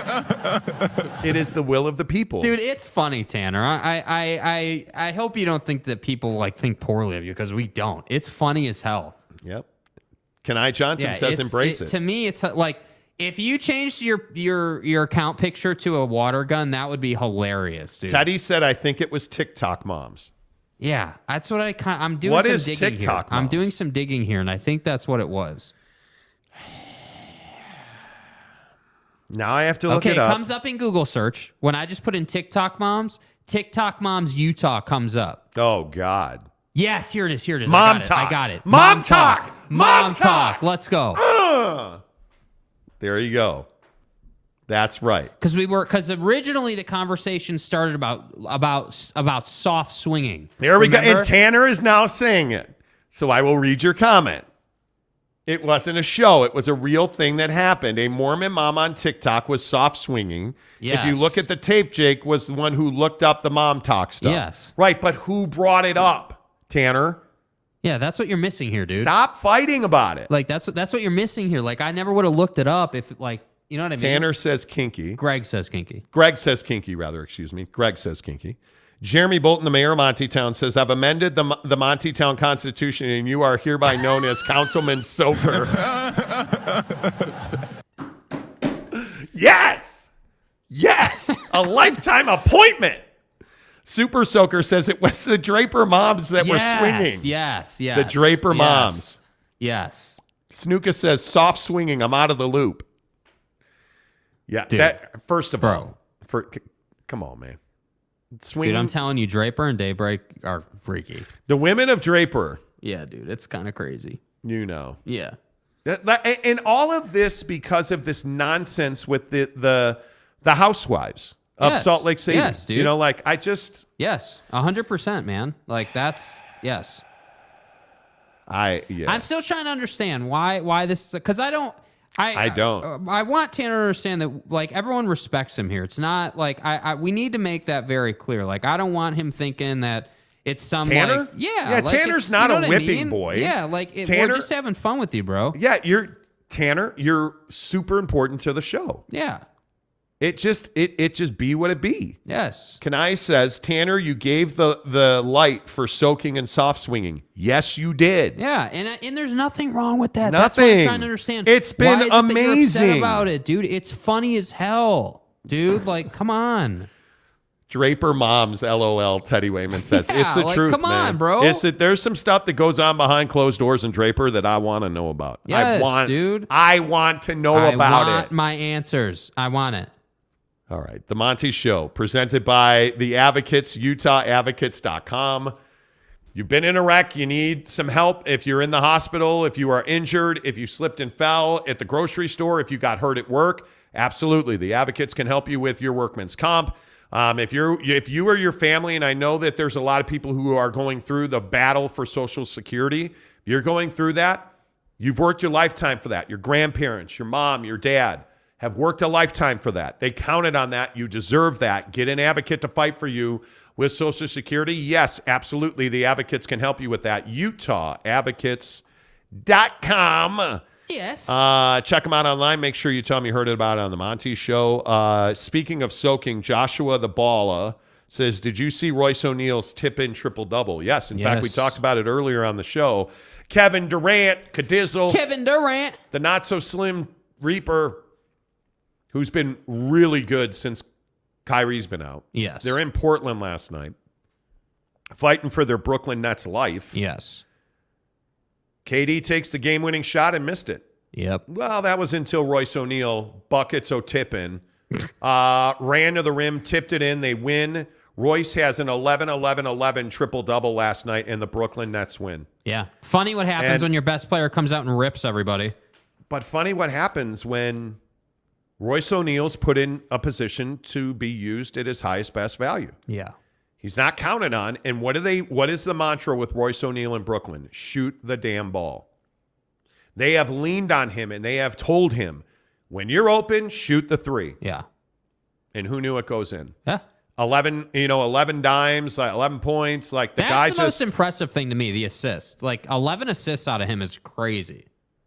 It is the will of the people. Dude, it's funny, Tanner. I hope you don't think that people think poorly of you, because we don't. It's funny as hell. Yep. Kenai Johnson says embrace it. To me, it's like if you changed your account picture to a water gun, that would be hilarious, dude. Teddy said, I think it was TikTok moms. Yeah, that's what I'm doing. What some is digging TikTok here. I'm moms? doing some digging here, and I think that's what it was. Now I have to look it up. up. It comes up in Google search. When I just put in TikTok moms Utah comes up. Oh, God. Yes, here it is. Mom I talk. got it. Mom talk. Mom talk. Let's go. There you go. That's right. Because originally the conversation started about soft swinging. There we Remember? go. And Tanner is now saying it. So I will read your comment. It wasn't a show. It was a real thing that happened. A Mormon mom on TikTok was soft swinging. Yes. If you look at the tape, Jake was the one who looked up the mom talk stuff. Yes. Right, but who brought it up, Tanner? Yeah, that's what you're missing here, dude. Stop fighting about it. That's what you're missing here. I never would have looked it up if you know what I mean? Tanner says kinky. Greg says kinky. Greg says kinky, rather, excuse me. Greg says kinky. Jeremy Bolton, the mayor of Montytown, says, I've amended the Montytown Constitution, and you are hereby known as Councilman Soaker. Yes! Yes! A lifetime appointment! Super Soaker says it was the Draper moms that were swinging. Yes. The Draper moms. Yes. Snuka says, soft swinging, I'm out of the loop. Yeah, dude, that first of all, come on, man. Swinging. Dude, I'm telling you, Draper and Daybreak are freaky. The women of Draper. Yeah, dude, it's kind of crazy. You know. Yeah. And all of this because of this nonsense with the housewives of Salt Lake City. Yes, dude. Yes, 100%, man. Yes. I'm still trying to understand why this, because I don't. I want Tanner to understand that everyone respects him here. It's not we need to make that very clear. I don't want him thinking that it's some Tanner. Tanner's not a whipping boy. Yeah, Tanner, we're just having fun with you, bro. Yeah, you're super important to the show. Yeah. It just be what it be. Yes. Kenai says, Tanner, you gave the light for soaking and soft swinging. Yes, you did. Yeah, and there's nothing wrong with that. Nothing. That's what I'm trying to understand. It's been Why is amazing. That you're upset about it, dude. It's funny as hell, dude. Come on. Draper moms, LOL, Teddy Wayman says. It's the truth, come man. on, bro. There's some stuff that goes on behind closed doors in Draper that I want to know about. Yes, dude. I want to know about it. I want my answers. I want it. All right. The Monty Show, presented by the Advocates, UtahAdvocates.com. You've been in a wreck. You need some help. If you're in the hospital, if you are injured, if you slipped and fell at the grocery store, if you got hurt at work, absolutely. The Advocates can help you with your workman's comp. If you or your family, and I know that there's a lot of people who are going through the battle for Social Security, if you're going through that, you've worked your lifetime for that. Your grandparents, your mom, your dad have worked a lifetime for that. They counted on that. You deserve that. Get an advocate to fight for you with Social Security. Yes, absolutely. The advocates can help you with that. UtahAdvocates.com. Yes. Check them out online. Make sure you tell them you heard about it on the Monty Show. Speaking of soaking, Joshua the Baller says, did you see Royce O'Neale's tip-in triple-double? Yes. In fact, we talked about it earlier on the show. Kevin Durant, Kevin Durant. the not-so-slim Reaper, who's been really good since Kyrie's been out. Yes. They're in Portland last night, fighting for their Brooklyn Nets life. Yes. KD takes the game-winning shot and missed it. Yep. Well, that was until Royce O'Neale, buckets o-tippin', ran to the rim, tipped it in. They win. Royce has an 11-11-11 triple-double last night, and the Brooklyn Nets win. Yeah. Funny what happens when your best player comes out and rips everybody. But funny what happens when Royce O'Neale's put in a position to be used at his highest, best value. Yeah. He's not counted on. And what is the mantra with Royce O'Neale in Brooklyn? Shoot the damn ball. They have leaned on him, and they have told him, when you're open, shoot the three. Yeah. And who knew it goes in? Yeah. 11 dimes, 11 points. Like the guy That's the most impressive thing to me, the assist. Like 11 assists out of him is crazy.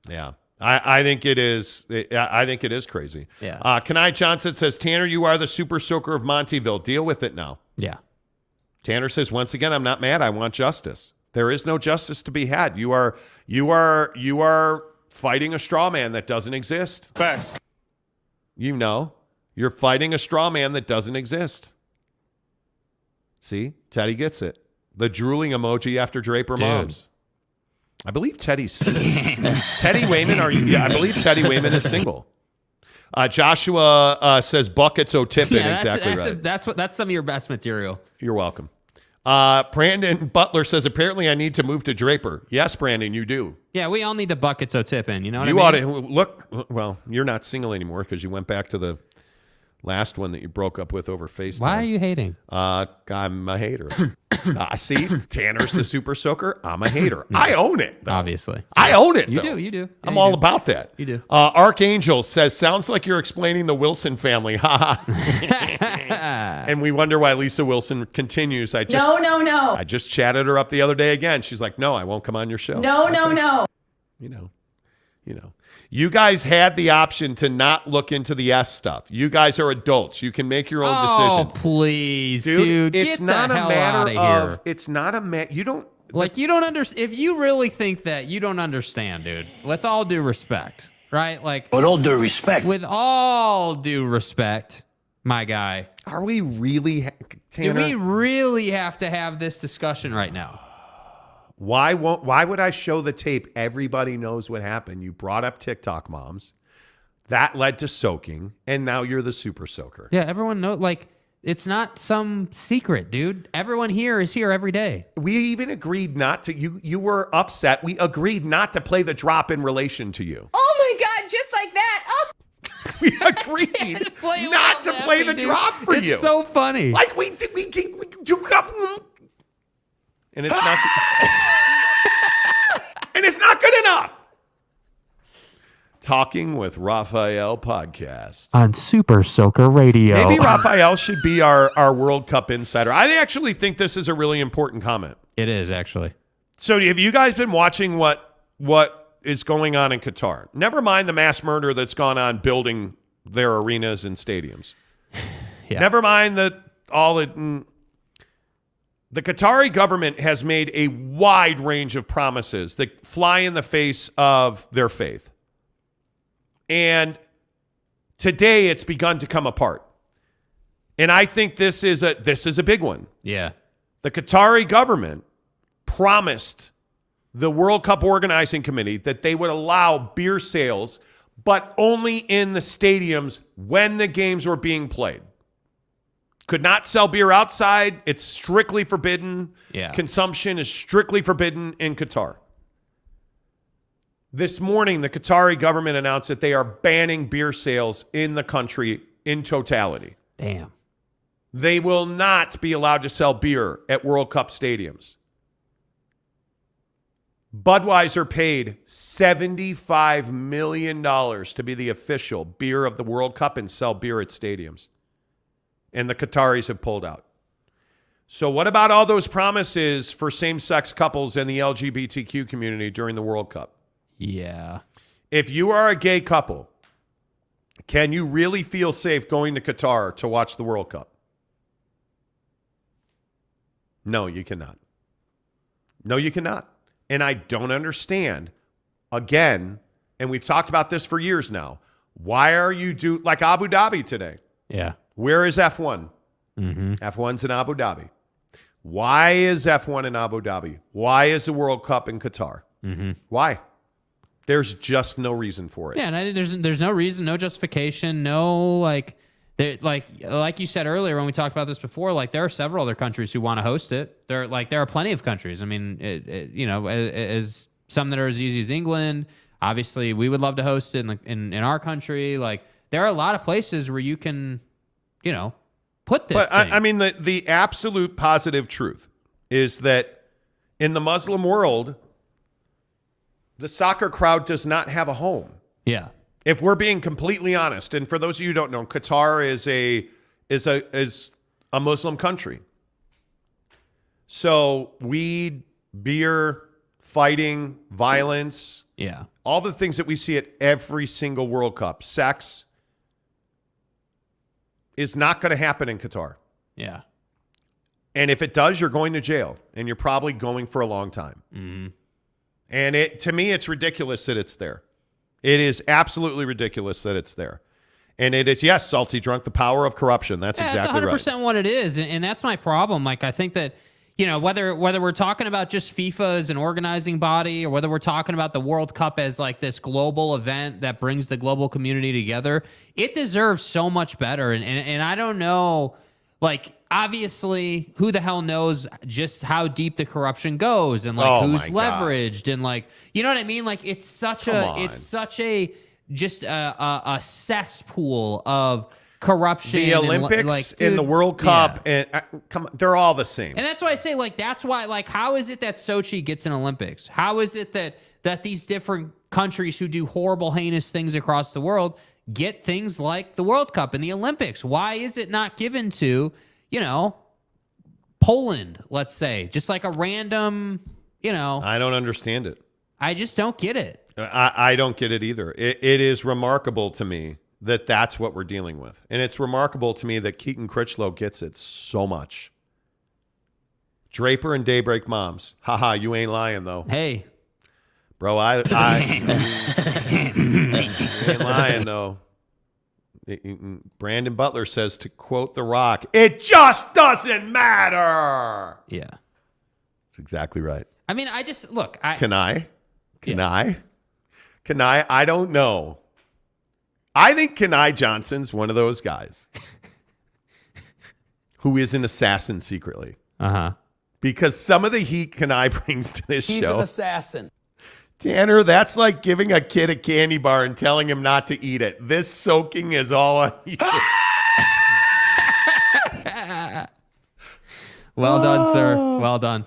Yeah. I think it is. I think it is crazy. Yeah. Kanai Johnson says, Tanner, you are the super soaker of Montyville. Deal with it now. Yeah. Tanner says, once again, I'm not mad. I want justice. There is no justice to be had. You are fighting a straw man that doesn't exist. Facts. You know, you're fighting a straw man that doesn't exist. See, Teddy gets it. The drooling emoji after Draper moms. I believe Teddy's single. Teddy Wayman, I believe Teddy Wayman is single. Joshua says buckets o-tippin'. Yeah, exactly right. That's some of your best material. You're welcome. Brandon Butler says, apparently I need to move to Draper. Yes, Brandon, you do. Yeah, we all need to buckets o-tippin'. You know what you I mean? ought to look. Well, you're not single anymore because you went back to the last one that you broke up with over FaceTime. Why are you hating? I'm a hater. See, Tanner's the super soaker. I'm a hater. I own it, though. Obviously. I own it, You though. do. Yeah, I'm all about that. You do. Archangel says, sounds like you're explaining the Wilson family. And we wonder why Lisa Wilson continues. No. I just chatted her up the other day again. She's like, no, I won't come on your show. No. You know. You guys had the option to not look into the S stuff. You guys are adults. You can make your own decision. Oh, please, dude. It's Get not the a hell matter outta of. here. It's not a matter. You don't. You don't understand. If you really think that, you don't understand, dude. With all due respect, right? Like, With all due respect. with all due respect, my guy. Are we really, Tanner? Do we really have to have this discussion right now? Why would I show the tape? Everybody knows what happened. You brought up TikTok moms. That led to soaking, and now you're the super soaker. Yeah, everyone knows. Like, it's not some secret, dude. Everyone here is here every day. We even agreed not to. You were upset. We agreed not to play the drop in relation to you. Oh my God, just like that. Oh. We agreed not to play the drop for you. It's so funny. Like we do. And it's not. And it's not good enough. Talking with Raphael podcast on Super Soaker Radio. Maybe Raphael should be our World Cup insider. I actually think this is a really important comment. It is, actually. So have you guys been watching what is going on in Qatar? Never mind the mass murder that's gone on building their arenas and stadiums. Yeah. Never mind the Qatari government has made a wide range of promises that fly in the face of their faith. And today it's begun to come apart. And I think this is a big one. Yeah. The Qatari government promised the World Cup Organizing Committee that they would allow beer sales, but only in the stadiums when the games were being played. Could not sell beer outside. It's strictly forbidden. Yeah. Consumption is strictly forbidden in Qatar. This morning, the Qatari government announced that they are banning beer sales in the country in totality. Damn. They will not be allowed to sell beer at World Cup stadiums. Budweiser paid $75 million to be the official beer of the World Cup and sell beer at stadiums. And the Qataris have pulled out. So what about all those promises for same-sex couples and the LGBTQ community during the World Cup? Yeah. If you are a gay couple, can you really feel safe going to Qatar to watch the World Cup? No, you cannot. No, you cannot. And I don't understand, again, and we've talked about this for years now, why are you like Abu Dhabi today? Yeah. Where is F1? Mm-hmm. F1's in Abu Dhabi. Why is F1 in Abu Dhabi? Why is the World Cup in Qatar? Mm-hmm. Why? There's just no reason for it. Yeah, and there's no reason, no justification, no like you said earlier when we talked about this before. Like there are several other countries who want to host it. There are plenty of countries. I mean, as some that are as easy as England. Obviously, we would love to host it in our country. Like there are a lot of places where you can, put this. But thing. I mean, the absolute positive truth is that in the Muslim world, the soccer crowd does not have a home. Yeah. If we're being completely honest, and for those of you who don't know, Qatar is a Muslim country. So weed, beer, fighting, violence, all the things that we see at every single World Cup, sex, is not going to happen in Qatar. Yeah. And if it does, you're going to jail, and you're probably going for a long time. Mm-hmm. And to me, it's ridiculous that it's there. It is absolutely ridiculous that it's there. And it is, yes, salty drunk, the power of corruption. That's exactly right. That's 100% what it is. And that's my problem. Like, I think that, whether we're talking about just FIFA as an organizing body or whether we're talking about the World Cup as like this global event that brings the global community together, it deserves so much better. And I don't know, like, obviously, who the hell knows just how deep the corruption goes and like who's leveraged and like, you know what I mean? Like it's such a cesspool of corruption. The Olympics and the World Cup and they're all the same. And that's why I say like that's why like how is it that Sochi gets an Olympics? How is it that these different countries who do horrible, heinous things across the world get things like the World Cup and the Olympics? Why is it not given to Poland, let's say, just like a random, I don't understand it. I just don't get it. I don't get it either. It is remarkable to me that that's what we're dealing with. And it's remarkable to me that Keaton Critchlow gets it so much. Draper and Daybreak Moms. Haha, you ain't lying, though. Hey. Bro, I ain't lying, though. Brandon Butler says, to quote The Rock, it just doesn't matter. Yeah. That's exactly right. I mean, I just, look. Can I? I don't know. I think Kenai Johnson's one of those guys who is an assassin secretly. Uh-huh. Because some of the heat Kenai brings to this show. He's an assassin. Tanner, that's like giving a kid a candy bar and telling him not to eat it. This soaking is all on you. Well done, sir. Well done.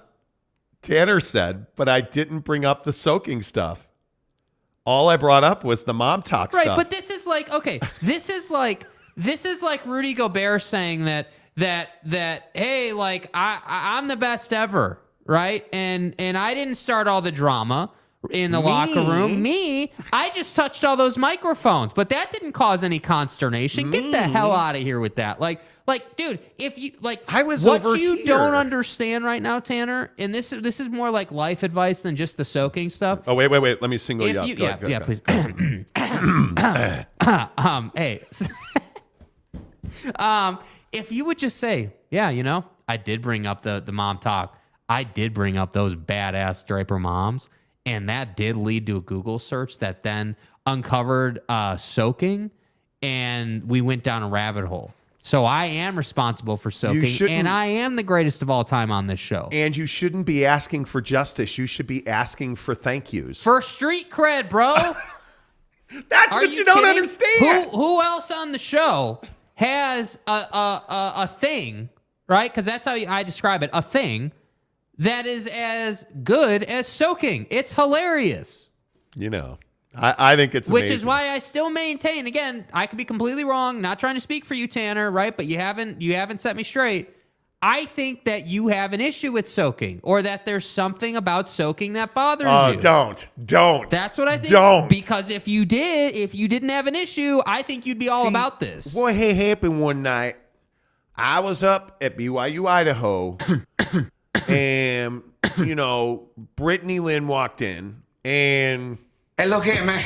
Tanner said, but I didn't bring up the soaking stuff. All I brought up was the mom talk stuff. Right, but this is like, okay, this is like Rudy Gobert saying that hey, like I'm the best ever, right? And I didn't start all the drama in the locker room. I just touched all those microphones, but that didn't cause any consternation. Get the hell out of here with that. Like, dude, if you like, I was what over you here. don't understand right now, Tanner, and this is more like life advice than just the soaking stuff. Oh, wait. Let me single you up. Go, please. Hey, if you would just say, yeah, I did bring up the mom talk. I did bring up those badass Draper moms. And that did lead to a Google search that then uncovered Soking, and we went down a rabbit hole. So I am responsible for Soking, and I am the greatest of all time on this show. And you shouldn't be asking for justice. You should be asking for thank yous. For street cred, bro. That's what you don't understand. Who else on the show has a thing, right? Because that's how I describe it, a thing that is as good as Soking. It's hilarious. You know, I think it's amazing. Which is why I still maintain, again, I could be completely wrong, not trying to speak for you, Tanner, right? But you haven't set me straight. I think that you have an issue with Soking, or that there's something about Soking that bothers you. Don't. That's what I think. Don't. Because if you didn't have an issue, I think you'd be all about this. What had happened one night, I was up at BYU, Idaho, and, you know, Brittney Lynn walked in, and... Hey, look here, man.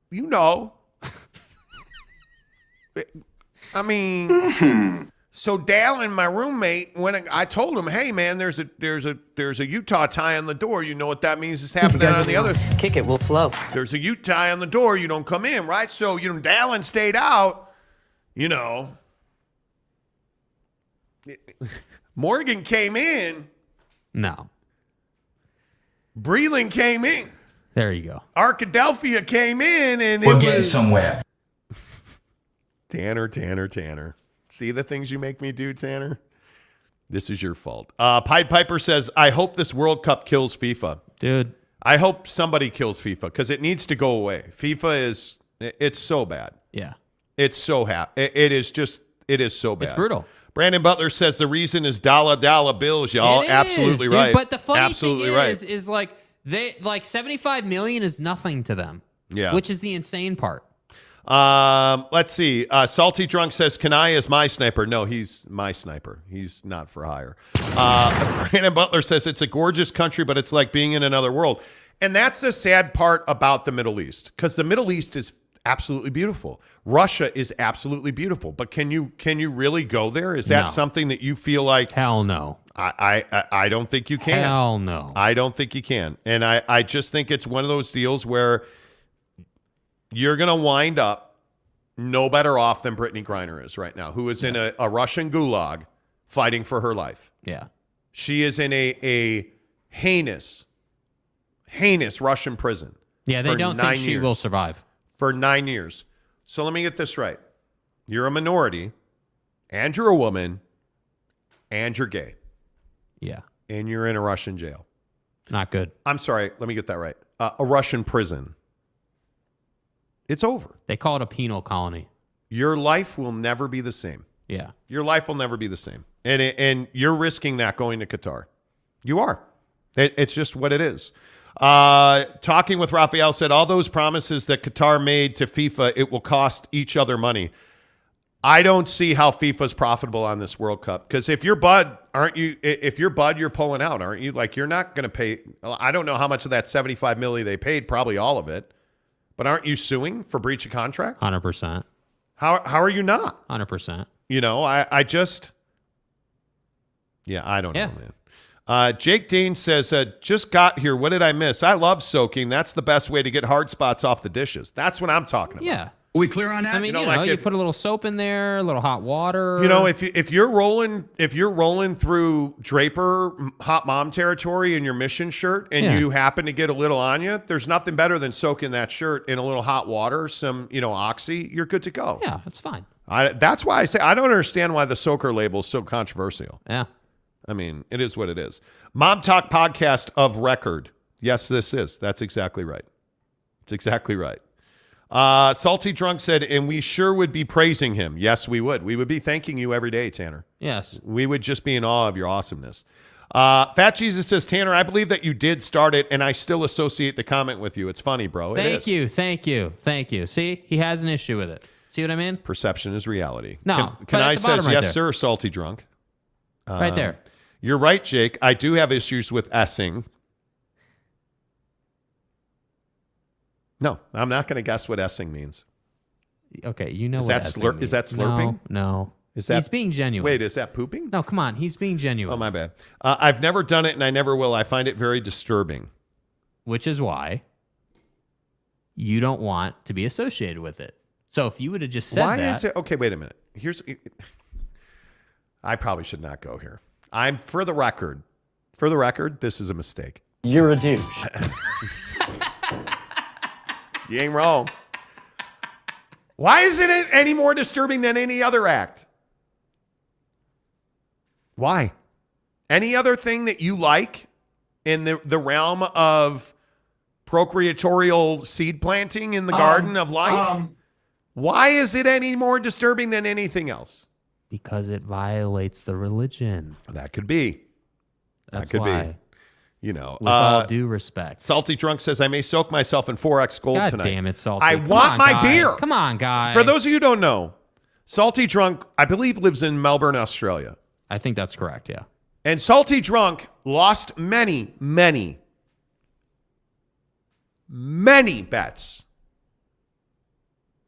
You know. I mean... So Dallin, my roommate, when I told him, "Hey man, there's a Utah tie on the door. You know what that means? It's happening on the other. Kick it, we'll flow. There's a Utah tie on the door. You don't come in, right? So Dallin stayed out. You know, Morgan came in. No. Breland came in. There you go. Arkadelphia came in, and we're getting somewhere. Tanner. See the things you make me do, Tanner? This is your fault. Pied Piper says, I hope this World Cup kills FIFA. Dude. I hope somebody kills FIFA because it needs to go away. FIFA it's so bad. Yeah. It's so it is so bad. It's brutal. Brandon Butler says the reason is dollar bills, y'all. Absolutely right. But the funny Absolutely thing right. is like $75 million is nothing to them. Yeah. Which is the insane part. Let's see. Salty Drunk says, Kanai is my sniper. No, he's my sniper. He's not for hire. Brandon Butler says, it's a gorgeous country, but it's like being in another world. And that's the sad part about the Middle East, because the Middle East is absolutely beautiful. Russia is absolutely beautiful. But can you really go there? Is that something that you feel like? Hell no. I don't think you can. Hell no. I don't think you can. And I just think it's one of those deals where you're going to wind up no better off than Brittney Griner is right now, who is in a Russian gulag fighting for her life. Yeah. She is in a heinous Russian prison. Yeah, they don't think she will survive. For 9 years. So let me get this right. You're a minority, and you're a woman, and you're gay. Yeah. And you're in a Russian jail. Not good. I'm sorry. Let me get that right. A Russian prison. It's over. They call it a penal colony. Your life will never be the same. Yeah. Your life will never be the same. And you're risking that going to Qatar. You are. It's just what it is. Talking with Raphael said, all those promises that Qatar made to FIFA, it will cost each other money. I don't see how FIFA's profitable on this World Cup. Because if you're Bud, you're pulling out, aren't you? Like, you're not going to pay. I don't know how much of that $75 million they paid, probably all of it. But aren't you suing for breach of contract? 100%. How are you not? 100%. You know, I just, I don't know, man. Jake Dane says, just got here. What did I miss? I love soaking. That's the best way to get hard spots off the dishes. That's what I'm talking about. Yeah. Are we clear on that? I mean, you put a little soap in there, a little hot water. You know, if you're rolling through Draper hot mom territory in your mission shirt and you happen to get a little on you, there's nothing better than soaking that shirt in a little hot water, some, Oxy, you're good to go. Yeah, that's fine. That's why I say I don't understand why the soaker label is so controversial. Yeah. I mean, it is what it is. Mom Talk Podcast of record. Yes, this is. That's exactly right. It's exactly right. Salty Drunk said, and we sure would be praising him. Yes, we would. We would be thanking you every day, Tanner. Yes. We would just be in awe of your awesomeness. Fat Jesus says, Tanner, I believe that you did start it, and I still associate the comment with you. It's funny, bro. Thank you. See, he has an issue with it. See what I mean? Perception is reality. No. Can I says, right yes, there. sir, Salty Drunk. Right there. You're right, Jake. I do have issues with essing. No, I'm not going to guess what essing means. Okay, you know is what that essing means. Is that slurping? No. Is that, he's being genuine. Wait, is that pooping? No, come on. He's being genuine. Oh, my bad. I've never done it, and I never will. I find it very disturbing. Which is why you don't want to be associated with it. So if you would have just said why is it? Okay, wait a minute. I probably should not go here. For the record, this is a mistake. You're a douche. You ain't wrong. Why isn't it any more disturbing than any other act? Why? Any other thing that you like in the realm of procreatorial seed planting in the garden of life? Why is it any more disturbing than anything else? Because it violates the religion. That could be. That's that could why. be. You know, with all due respect. Salty Drunk says, I may soak myself in Forex gold God tonight. Damn it, Salty. I want my beer. Come on, guy. For those of you who don't know, Salty Drunk, I believe, lives in Melbourne, Australia. I think that's correct, yeah. And Salty Drunk lost many bets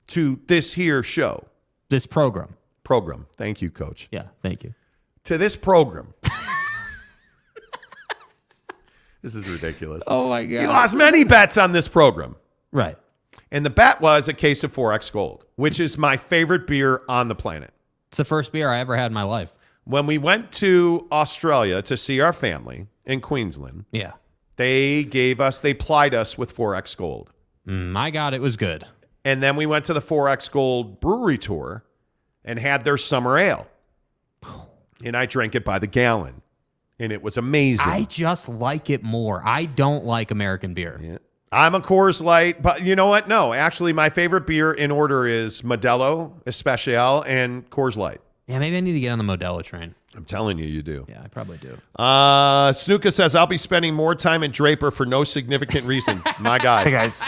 to this here show. This program. Thank you, Coach. Yeah, thank you. To this program. This is ridiculous. Oh, my God. He lost many bets on this program. Right. And the bet was a case of Forex Gold, which is my favorite beer on the planet. It's the first beer I ever had in my life. When we went to Australia to see our family in Queensland, yeah, they plied us with Forex Gold. My God, it was good. And then we went to the Forex Gold brewery tour and had their summer ale. And I drank it by the gallon. And it was amazing. I just like it more. I don't like American beer. Yeah. I'm a Coors Light, but you know what? No, actually, my favorite beer in order is Modelo Especial and Coors Light. Yeah, maybe I need to get on the Modelo train. I'm telling you, you do. Yeah, I probably do. Snuka says, I'll be spending more time in Draper for no significant reason. My God. Hey, guys.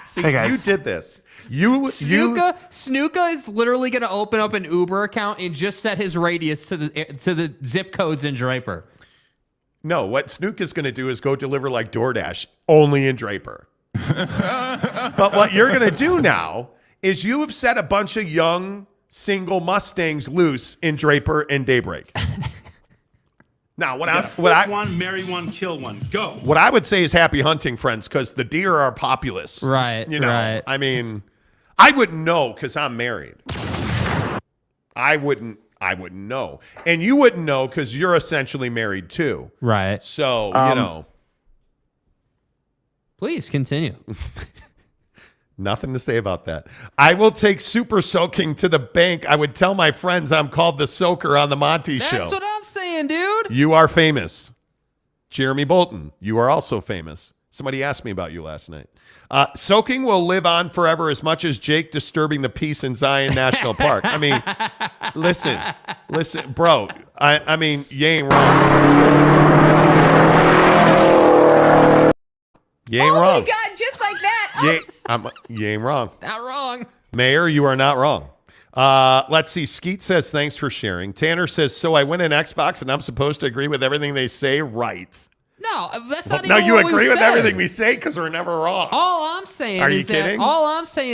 See, hey, guys. You did this. Snuka is literally going to open up an Uber account and just set his radius to the zip codes in Draper. No, what Snook is going to do is go deliver like DoorDash only in Draper. But what you're going to do now is you have set a bunch of young single Mustangs loose in Draper and Daybreak. Now, marry one, kill one. Go. What I would say is happy hunting, friends, because the deer are populous. Right. You know, right. I mean, I wouldn't know because I'm married. I wouldn't know. And you wouldn't know because you're essentially married too. Right. So, you know. Please continue. Nothing to say about that. I will take super soaking to the bank. I would tell my friends I'm called the soaker on the Monty Show. That's what I'm saying, dude. You are famous. Jeremy Bolton, you are also famous. Somebody asked me about you last night. Soaking will live on forever as much as Jake disturbing the peace in Zion National Park. I mean, listen, bro. I mean, you ain't wrong. You ain't wrong. Oh my God, just like that. You ain't wrong. Not wrong. Mayor, you are not wrong. Let's see. Skeet says, thanks for sharing. Tanner says, so I win an Xbox and I'm supposed to agree with everything they say? Right. No, that's not even no, you what agree we with said. everything we say because we're never wrong. All I'm saying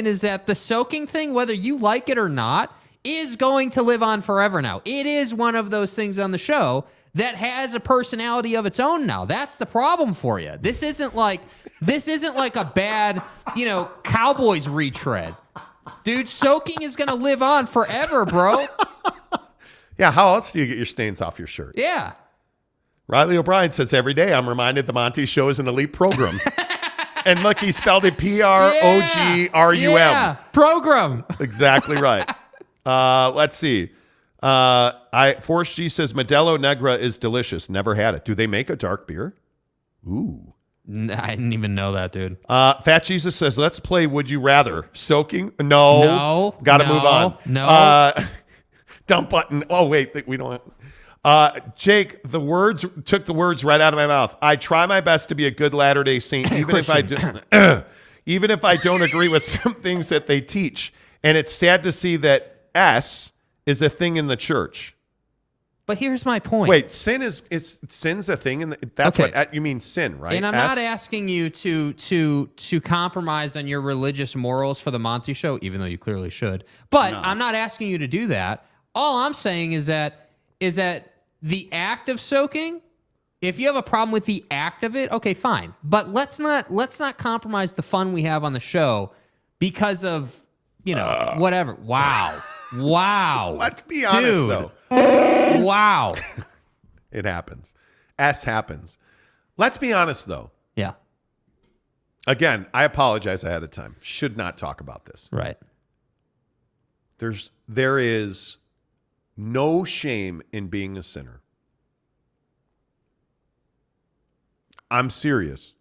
is that the soaking thing, whether you like it or not, is going to live on forever now. It is one of those things on the show that has a personality of its own now. That's the problem for you. This isn't like a bad, Cowboys retread. Dude, soaking is going to live on forever, bro. Yeah, how else do you get your stains off your shirt? Yeah. Riley O'Brien says, every day I'm reminded the Monty Show is an elite program. And look, he spelled it P-R-O-G-R-U-M. Yeah, program. Exactly right. Let's see. Forrest G says, Modelo Negra is delicious. Never had it. Do they make a dark beer? Ooh. I didn't even know that, dude. Fat Jesus says, let's play Would You Rather. Soaking? No. Got to move on. No. Dump button. Oh, wait. We don't have... Jake, took the words right out of my mouth. I try my best to be a good Latter-day Saint, even if I don't agree with some things that they teach. And it's sad to see that S is a thing in the church. But here's my point. Wait, sin's a thing in the, that's okay. What you mean sin, right? And I'm not asking you to compromise on your religious morals for the Monty Show, even though you clearly should. But no. I'm not asking you to do that. All I'm saying is that the act of soaking, if you have a problem with the act of it, okay, fine. But let's not compromise the fun we have on the show because of, whatever. Wow. Wow. Let's be honest, though. Wow. It happens. S happens. Let's be honest, though. Yeah. Again, I apologize ahead of time. Should not talk about this. Right. There is no shame in being a sinner. I'm serious.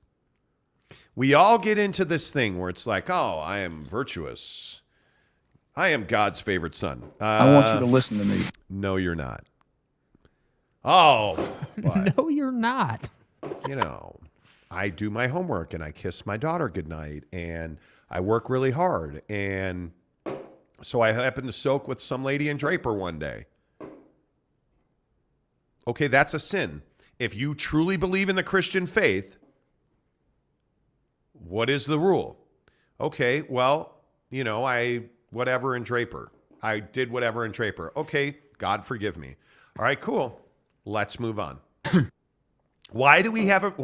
We all get into this thing where it's like, oh, I am virtuous. I am God's favorite son. I want you to listen to me. No, you're not. Oh. No, you're not. You know, I do my homework and I kiss my daughter goodnight and I work really hard. And so I happened to soak with some lady in Draper one day. Okay, that's a sin. If you truly believe in the Christian faith, what is the rule? Okay, well, you know, whatever in Draper. I did whatever in Draper. Okay, God forgive me. All right, cool. Let's move on. Why do we have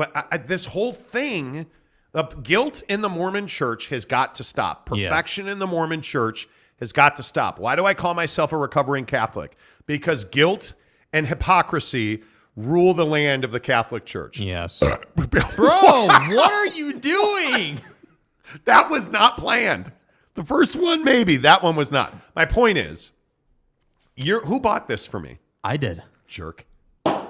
this whole thing of guilt in the Mormon church has got to stop. Perfection in the Mormon church has got to stop. Why do I call myself a recovering Catholic? Because guilt and hypocrisy rule the land of the Catholic Church. Yes. Bro, what are you doing? That was not planned. The first one, maybe. That one was not. My point is, who bought this for me? I did. Jerk.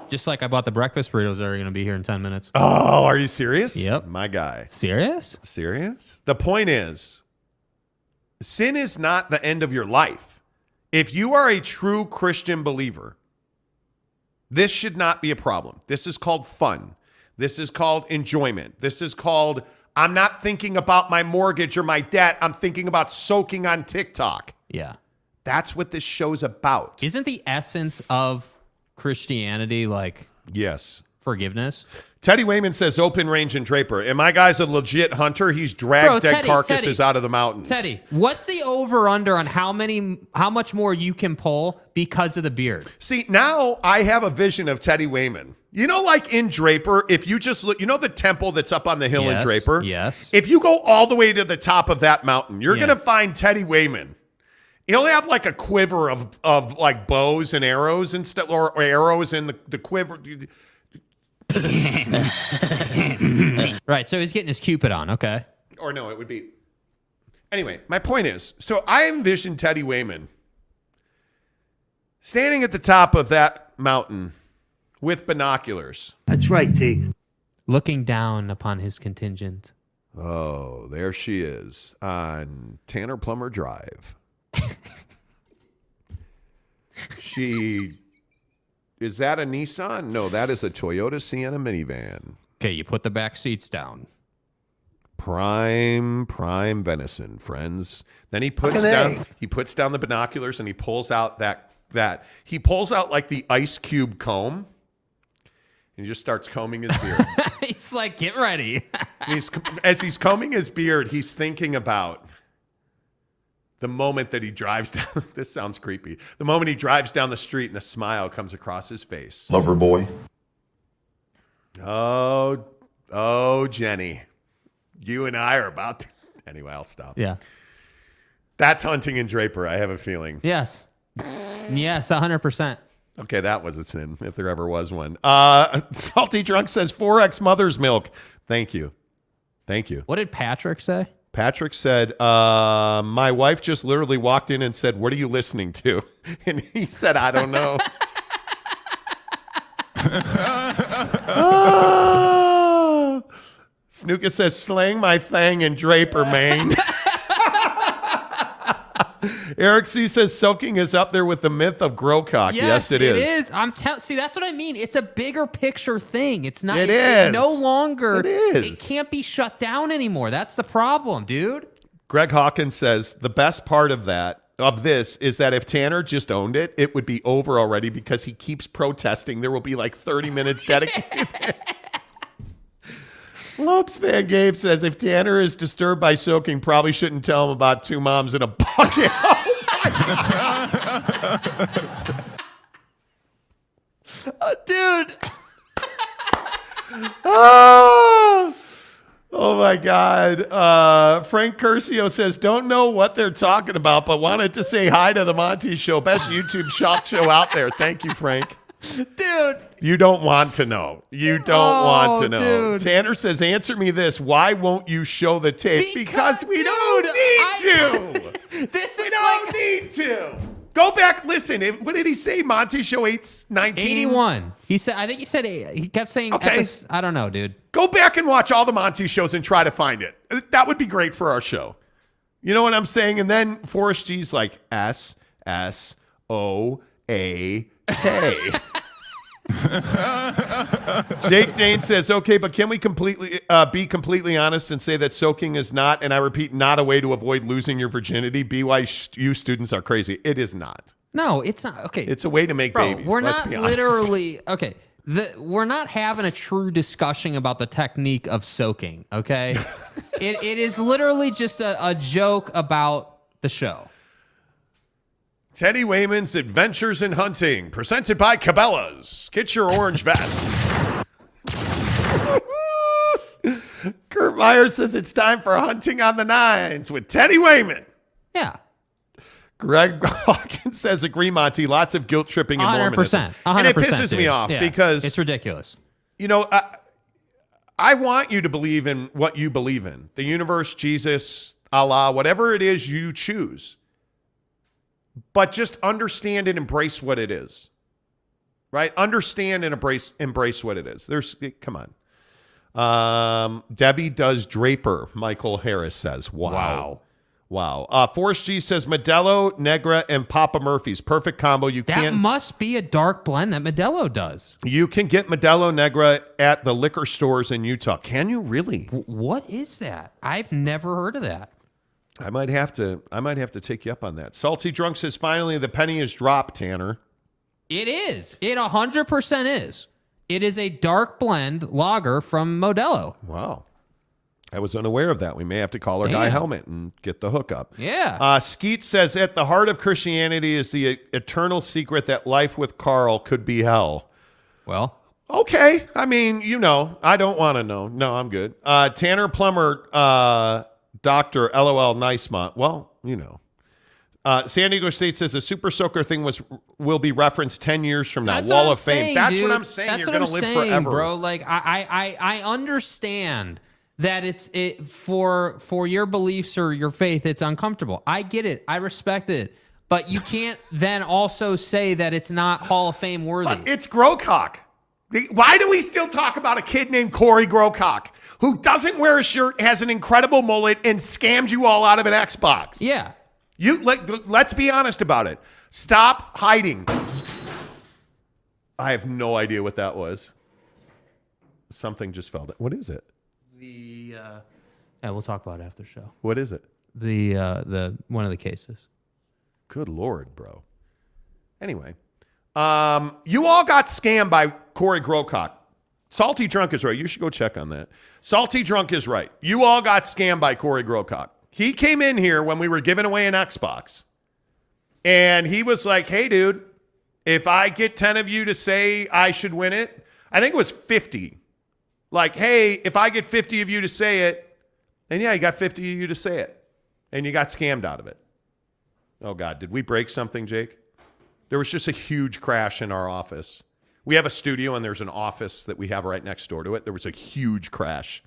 Just like I bought the breakfast burritos that are going to be here in 10 minutes. Oh, are you serious? Yep. My guy. Serious? Serious? The point is, sin is not the end of your life. If you are a true Christian believer, this should not be a problem. This is called fun. This is called enjoyment. This is called, I'm not thinking about my mortgage or my debt. I'm thinking about soaking on TikTok. Yeah. That's what this show's about. Isn't the essence of Christianity like forgiveness? Teddy Wayman says open range and Draper. And my guy's a legit hunter. He's dragged dead carcasses out of the mountains. Teddy, what's the over-under on how much more you can pull because of the beard? See, now I have a vision of Teddy Wayman. You know, like in Draper, if you just look, you know the temple that's up on the hill in Draper? Yes. If you go all the way to the top of that mountain, you're going to find Teddy Wayman. He'll have like a quiver of like bows and arrows and stuff, or arrows in the quiver. Right, so he's getting his Cupid on, okay. Or no, it would be. Anyway, my point is, so I envision Teddy Wayman standing at the top of that mountain with binoculars. That's right, T. Looking down upon his contingent. Oh, there she is on Tanner Plummer Drive. Is that a Nissan? No, that is a Toyota Sienna minivan. Okay, you put the back seats down. Prime venison, friends. Then he puts down the binoculars and he pulls out he pulls out like the ice cube comb and he just starts combing his beard. He's like, get ready. As he's combing his beard, he's thinking about the moment that he drives down, this sounds creepy. The moment he drives down the street and a smile comes across his face. Lover boy. Oh, Jenny. You and I are about to... Anyway, I'll stop. Yeah. That's hunting in Draper, I have a feeling. Yes. Yes, 100%. Okay, that was a sin, if there ever was one. Salty Drunk says, Forex mother's milk. Thank you. What did Patrick say? Patrick said, my wife just literally walked in and said, what are you listening to? And he said, I don't know. Snuka says, slang my thang in Draper, Maine. Eric C says, soaking is up there with the myth of Growcock. Yes, it is. It is. See, that's what I mean. It's a bigger picture thing. It's not. It is. No longer. It is. It can't be shut down anymore. That's the problem, dude. Greg Hawkins says, the best part of this is that if Tanner just owned it, it would be over already because he keeps protesting. There will be like 30 minutes dedicated. Lopes Van Gabe says, if Tanner is disturbed by soaking, probably shouldn't tell him about two moms in a bucket. Oh, dude. Oh my God. Frank Curcio says, don't know what they're talking about, but wanted to say hi to the Monty Show. Best YouTube shop show out there. Thank you, Frank. Dude. You don't want to know. You don't want to know. Dude. Tanner says, answer me this. Why won't you show the tape? Because we don't need to. This is we don't need to. Go back, listen. What did he say? Monty Show 19? 81. He said. I think he said. He kept saying. Okay. I don't know, dude. Go back and watch all the Monty shows and try to find it. That would be great for our show. You know what I'm saying? And then Forrest G's like SSOAK. Jake Dane says, okay, but can we be completely honest and say that soaking is not, and I repeat, not a way to avoid losing your virginity? BYU students are crazy. It is not. No, it's not. Okay. It's a way to make babies. We're not literally, okay. We're not having a true discussion about the technique of soaking, okay? it is literally just a joke about the show. Teddy Wayman's Adventures in Hunting, presented by Cabela's. Get your orange vest. Kurt Myers says it's time for Hunting on the Nines with Teddy Wayman. Yeah. Greg Hawkins says, agree, Monty. Lots of guilt tripping in 100%. Mormonism. 100%, and it pisses dude. me off because it's ridiculous. You know, I want you to believe in what you believe in. The universe, Jesus, Allah, whatever it is you choose. But just understand and embrace what it is. Right? Understand and embrace what it is. Come on. Debbie does Draper, Michael Harris says. Wow. Forrest G says Modelo, Negra, and Papa Murphy's. Perfect combo. That must be a dark blend that Modelo does. You can get Modelo Negra at the liquor stores in Utah. Can you really? What is that? I've never heard of that. I might have to take you up on that. Salty Drunk says, finally, the penny is dropped, Tanner. It is. It 100% is. It is a dark blend lager from Modelo. Wow. I was unaware of that. We may have to call our guy Helmet and get the hookup. Yeah. Skeet says, at the heart of Christianity is the eternal secret that life with Carl could be hell. Well. Okay. I mean, you know, I don't want to know. No, I'm good. Tanner Plummer, Dr. LOL Nicemont. Well, you know. San Diego State says the Super Soaker thing will be referenced 10 years from now. That's Wall of saying, Fame. That's dude. what I'm saying. That's You're going to live forever. Bro. Like, I understand that it's for your beliefs or your faith, it's uncomfortable. I get it. I respect it. But you can't then also say that it's not Hall of Fame worthy. But it's Grocock. Why do we still talk about a kid named Corey Grocock who doesn't wear a shirt, has an incredible mullet, and scammed you all out of an Xbox? Yeah. Let's be honest about it. Stop hiding. I have no idea what that was. Something just fell down. What is it? Yeah, we'll talk about it after the show. What is it? The one of the cases. Good Lord, bro. Anyway, you all got scammed by Corey Grocock. Salty Drunk is right. You should go check on that. Salty Drunk is right. You all got scammed by Corey Grocock. He came in here when we were giving away an Xbox, and he was like, hey, dude, if I get 10 of you to say I should win it, I think it was 50. Like, hey, if I get 50 of you to say it, and yeah, you got 50 of you to say it, and you got scammed out of it. Oh, God, did we break something, Jake? There was just a huge crash in our office. We have a studio, and there's an office that we have right next door to it. There was a huge crash.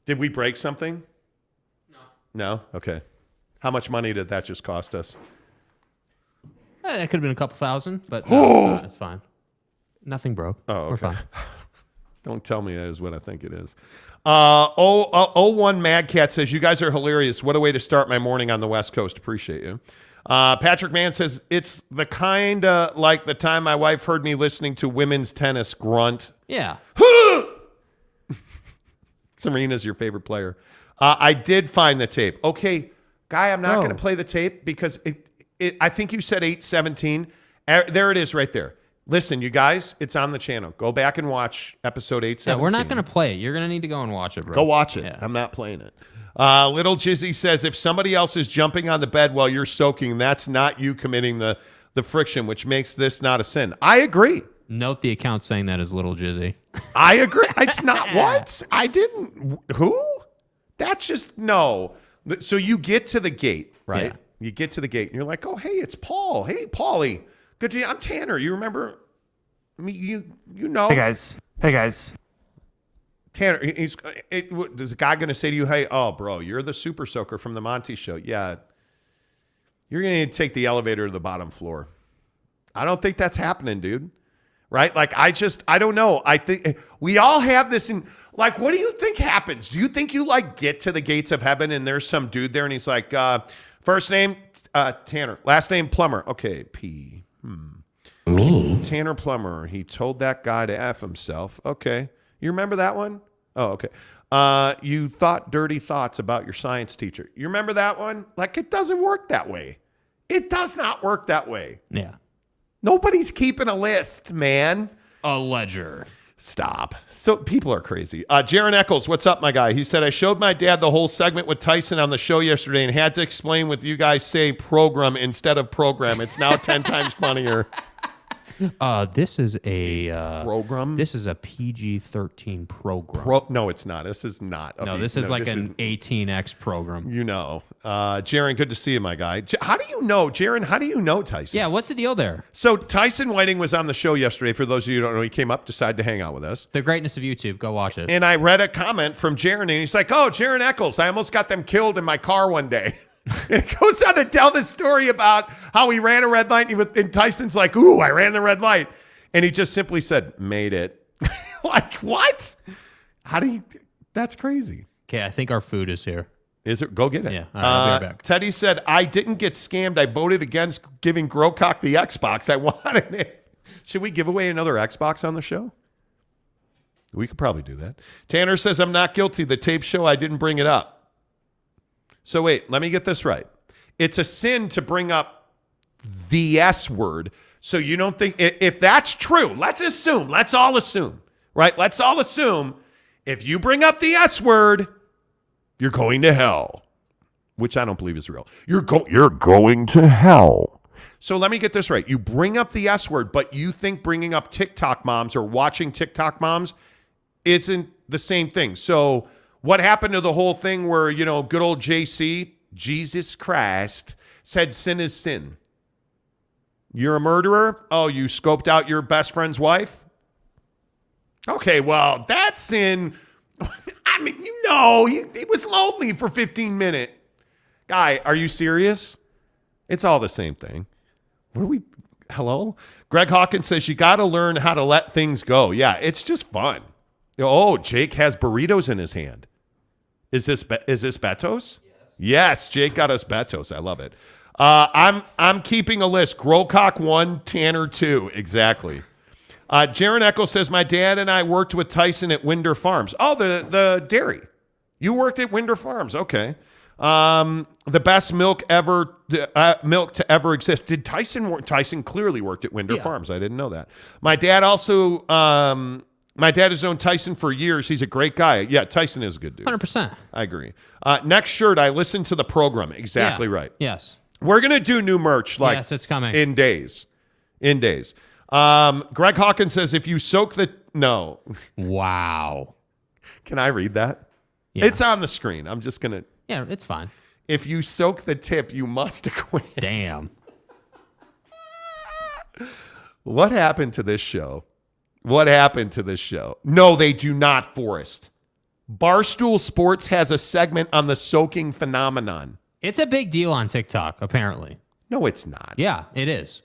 Did we break something? No? Okay. How much money did that just cost us? That could have been a couple thousand, but no, it's fine. Nothing broke. Oh, okay. We're fine. Don't tell me that is what I think it is. 01 Mad Cat says, you guys are hilarious. What a way to start my morning on the West Coast. Appreciate you. Patrick Mann says, it's the kind of like the time my wife heard me listening to women's tennis grunt. Yeah. Serena's your favorite player. I did find the tape. Okay, Guy, I'm not going to play the tape because I think you said 8:17. There it is right there. Listen, you guys, it's on the channel. Go back and watch episode 8:17. Yeah, we're not going to play it. You're going to need to go and watch it, bro. Go watch it. Yeah. I'm not playing it. Little Jizzy says, if somebody else is jumping on the bed while you're soaking, that's not you committing the friction, which makes this not a sin. I agree. Note the account saying that is Little Jizzy. I agree. It's not what? I didn't. Who? That's just, no. So you get to the gate, right? Yeah. You get to the gate, and you're like, oh, hey, it's Paul. Hey, Paulie. Good to you. I'm Tanner. You remember me? You know. Hey, guys. Tanner, is a guy going to say to you, hey, oh, bro, you're the Super Soaker from the Monty Show. Yeah. You're going to need to take the elevator to the bottom floor. I don't think that's happening, dude. Right? Like, I don't know. I think we all have this in, like, what do you think happens? Do you think you, like, get to the gates of heaven and there's some dude there and he's like, first name, Tanner. Last name, Plumber. Okay, P. Me? Tanner Plummer. He told that guy to F himself. Okay. You remember that one? Oh, okay. You thought dirty thoughts about your science teacher. You remember that one? Like, it doesn't work that way. It does not work that way. Yeah. Nobody's keeping a list, man. A ledger. Stop. So people are crazy. Jaron Eccles, what's up, my guy? He said, I showed my dad the whole segment with Tyson on the show yesterday and had to explain what you guys say program instead of program. It's now 10 times funnier. This is a program. This is a PG-13 program. No, it's not. This is not. This is like an 18X program. You know, Jaron, good to see you, my guy. How do you know, Jaron? How do you know Tyson? Yeah, what's the deal there? So Tyson Whiting was on the show yesterday. For those of you who don't know, he came up, decided to hang out with us. The greatness of YouTube. Go watch it. And I read a comment from Jaron, and he's like, "Oh, Jaron Eccles, I almost got them killed in my car one day." And it goes on to tell this story about how he ran a red light, and Tyson's like, "Ooh, I ran the red light," and he just simply said, "Made it." Like, what? How do you? That's crazy. Okay, I think our food is here. Is it? Go get it. Yeah, all right, I'll be right back. Teddy said, "I didn't get scammed. I voted against giving Grocock the Xbox. I wanted it." Should we give away another Xbox on the show? We could probably do that. Tanner says, "I'm not guilty. The tape show, I didn't bring it up." So wait, let me get this right. It's a sin to bring up the S word. So you don't think, if that's true, let's all assume, right? Let's all assume if you bring up the S word, you're going to hell, which I don't believe is real. You're going to hell. So let me get this right. You bring up the S word, but you think bringing up TikTok moms or watching TikTok moms isn't the same thing. So what happened to the whole thing where, you know, good old JC, Jesus Christ, said sin is sin? You're a murderer? Oh, you scoped out your best friend's wife? Okay, well, that's sin. I mean, you know, he was lonely for 15 minutes. Guy, are you serious? It's all the same thing. Hello? Greg Hawkins says you got to learn how to let things go. Yeah, it's just fun. Oh, Jake has burritos in his hand. Is this Betos? Yes, Jake got us Betos. I love it. I'm keeping a list. Grocock 1, Tanner 2. Exactly. Jaron Eccles says, my dad and I worked with Tyson at Winder Farms. Oh, the dairy. You worked at Winder Farms. Okay. The best milk to ever exist. Did Tyson clearly worked at Winder Farms. I didn't know that. My dad also, my dad has known Tyson for years. He's a great guy. Yeah, Tyson is a good dude. 100%. I agree. Next shirt, I listened to the program. Exactly right. Yes. We're going to do new merch yes, it's coming. In days. Greg Hawkins says, if you soak the... No. Wow. Can I read that? Yeah. It's on the screen. I'm just going to... Yeah, it's fine. If you soak the tip, you must acquit. Damn. What happened to this show? No, they do not, Forrest. Barstool Sports has a segment on the soaking phenomenon. It's a big deal on TikTok, apparently. No, it's not. Yeah, it is.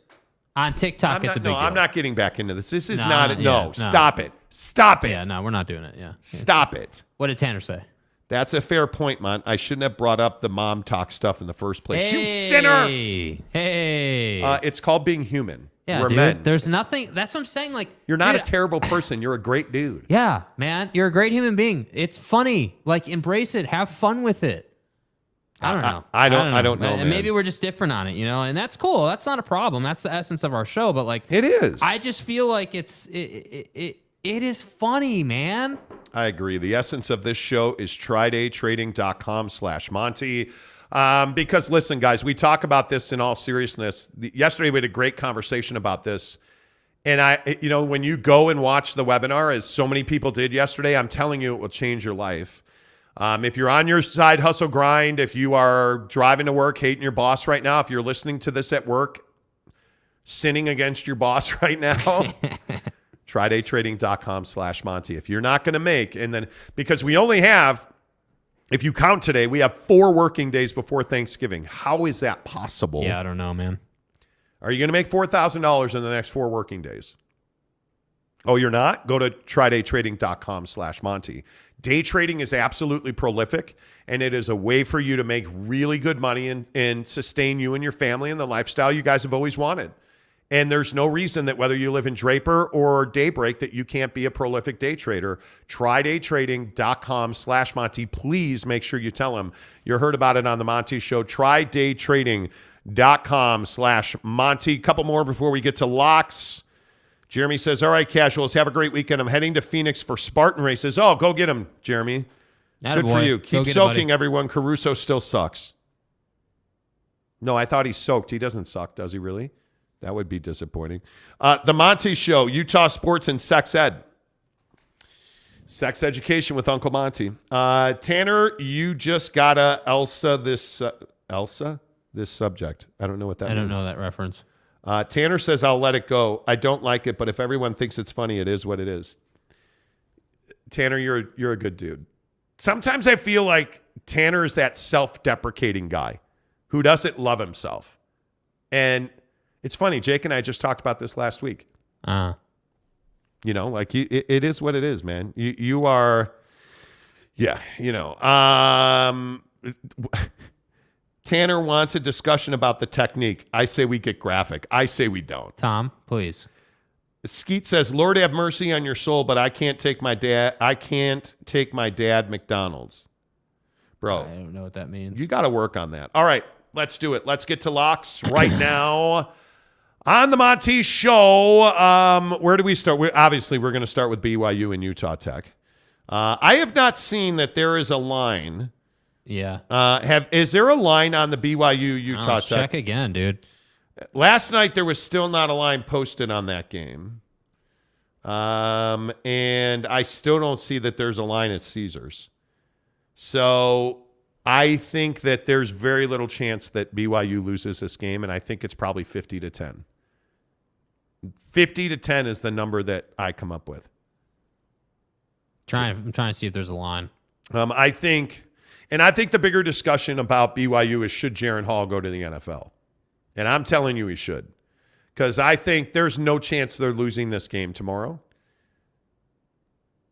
On TikTok, it's a big deal. I'm not getting back into this. This is no. Stop it. Stop it. Yeah, no, we're not doing it. Yeah. Stop it. What did Tanner say? That's a fair point, man. I shouldn't have brought up the mom talk stuff in the first place. You sinner! Hey. It's called being human. Yeah, We're dude. men. There's nothing. That's what I'm saying. Like, you're not a terrible person. You're a great dude. Yeah, man. You're a great human being. It's funny. Like, embrace it. Have fun with it. I don't know. I don't know, And man. maybe we're just different on it, you know, and that's cool. That's not a problem. That's the essence of our show. But like, it is. I just feel like it is funny, man. I agree. The essence of this show is tridaytrading.com/Monty. Because listen, guys, we talk about this in all seriousness. Yesterday we had a great conversation about this. And when you go and watch the webinar, as so many people did yesterday, I'm telling you, it will change your life. If you're on your side hustle grind, if you are driving to work, hating your boss right now, if you're listening to this at work, sinning against your boss right now, tridaytrading.com/Monty. If you're not going to make, and then because we only have, If you count today, we have 4 working days before Thanksgiving. How is that possible? Yeah, I don't know, man. Are you going to make $4,000 in the next 4 working days? Oh, you're not? Go to trydaytrading.com/Monty. Day trading is absolutely prolific, and it is a way for you to make really good money and sustain you and your family and the lifestyle you guys have always wanted. And there's no reason that whether you live in Draper or Daybreak that you can't be a prolific day trader. Trydaytrading.com/Monty. Please make sure you tell them you heard about it on the Monty Show. Trydaytrading.com/Monty. Couple more before we get to locks. Jeremy says, all right, casuals, have a great weekend. I'm heading to Phoenix for Spartan races. Oh, go get them, Jeremy. Good for you. Keep soaking, everyone. Caruso still sucks. No, I thought he soaked. He doesn't suck, does he really? That would be disappointing. The Monty Show, Utah Sports and Sex Ed. Sex education with Uncle Monty. Tanner, you just got a Elsa this subject. I don't know what that means. I don't know that reference. Tanner says, I'll let it go. I don't like it, but if everyone thinks it's funny, it is what it is. Tanner, you're a good dude. Sometimes I feel like Tanner is that self-deprecating guy who doesn't love himself. And it's funny. Jake and I just talked about this last week. You know, like it is what it is, man. You are, yeah, you know. Tanner wants a discussion about the technique. I say we get graphic. I say we don't. Tom, please. Skeet says, Lord have mercy on your soul, but I can't take my dad McDonald's. Bro. I don't know what that means. You got to work on that. All right, let's do it. Let's get to locks right now. On the Monty Show, where do we start? We're going to start with BYU and Utah Tech. I have not seen that there is a line. Yeah. Is there a line on the BYU Utah Tech? Check again, dude. Last night there was still not a line posted on that game. And I still don't see that there's a line at Caesars. So I think that there's very little chance that BYU loses this game, and I think it's probably 50-10. 50-10 is the number that I come up with. I'm trying to see if there's a line. I think the bigger discussion about BYU is should Jaren Hall go to the NFL? And I'm telling you he should. Because I think there's no chance they're losing this game tomorrow.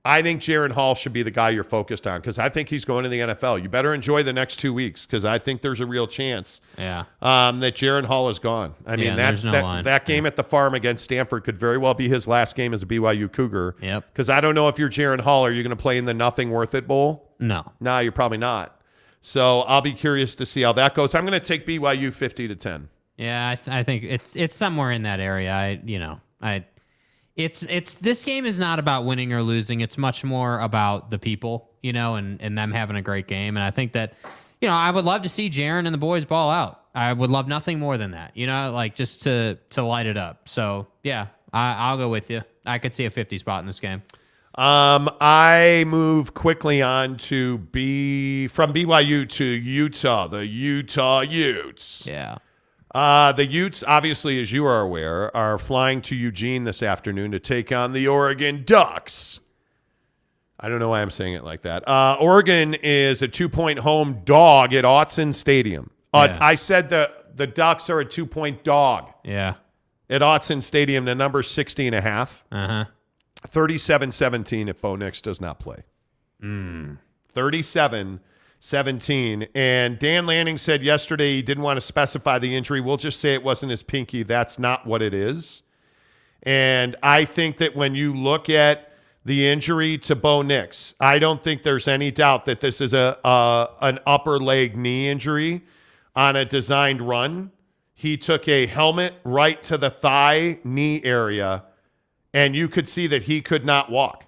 I think Jaren Hall should be the guy you're focused on because I think he's going to the NFL. You better enjoy the next 2 weeks because I think there's a real chance that Jaren Hall is gone. I mean, that game at the farm against Stanford could very well be his last game as a BYU Cougar. Yep. Because I don't know if you're Jaren Hall, are you going to play in the Nothing Worth It Bowl? No. No, you're probably not. So I'll be curious to see how that goes. I'm going to take BYU 50-10. Yeah, I think it's somewhere in that area. It's this game is not about winning or losing. It's much more about the people, and them having a great game. And I think that, I would love to see Jaren and the boys ball out. I would love nothing more than that, like just to light it up. So yeah, I'll go with you. I could see a 50 spot in this game. I move quickly on to from BYU to Utah, the Utah Utes. Yeah. The Utes, obviously, as you are aware, are flying to Eugene this afternoon to take on the Oregon Ducks. I don't know why I'm saying it like that. Oregon is a 2-point home dog at Autzen Stadium. I said the Ducks are a 2-point dog. Yeah. At Autzen Stadium, the number's 60.5. 37-17 if Bo Nix does not play. 37-17. And Dan Lanning said yesterday he didn't want to specify the injury. We'll just say it wasn't his pinky. That's not what it is. And I think that when you look at the injury to Bo Nix, I don't think there's any doubt that this is an upper leg knee injury on a designed run. He took a helmet right to the thigh knee area, and you could see that he could not walk.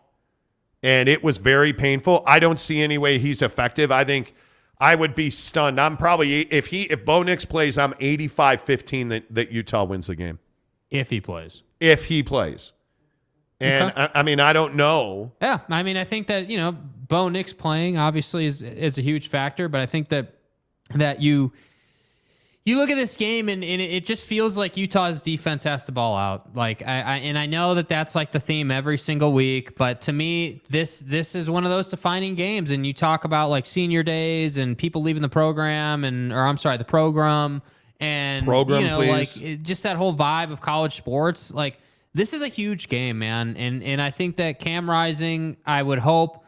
And it was very painful. I don't see any way he's effective. I think I would be stunned. I'm probably, if Bo Nix plays, I'm 85-15 that Utah wins the game. If he plays. If he plays. And okay. I mean, I don't know. Yeah. I mean, I think that, Bo Nix playing obviously is a huge factor, but I think that you You look at this game, and it just feels like Utah's defense has the ball out. Like I know that that's like the theme every single week, but to me, this is one of those defining games. And you talk about like senior days and people leaving the program, the program, and like just that whole vibe of college sports. Like this is a huge game, man. And I think that Cam Rising, I would hope,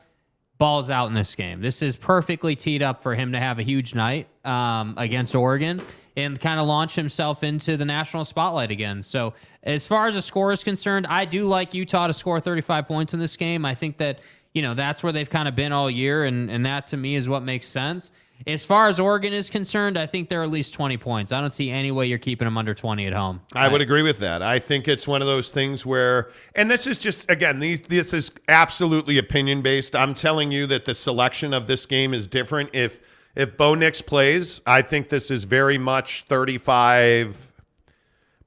balls out in this game. This is perfectly teed up for him to have a huge night against Oregon and kind of launch himself into the national spotlight again. So as far as the score is concerned, I do like Utah to score 35 points in this game. I think that, that's where they've kind of been all year, and that to me is what makes sense. As far as Oregon is concerned, I think they're at least 20 points. I don't see any way you're keeping them under 20 at home. I would agree with that. I think it's one of those things where, and this is just, again, this is absolutely opinion-based. I'm telling you that the selection of this game is different. If Bo Nix plays, I think this is very much 35,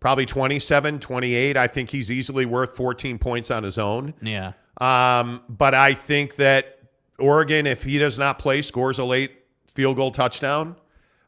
probably 27, 28. I think he's easily worth 14 points on his own. Yeah. But I think that Oregon, if he does not play, scores a late field goal touchdown,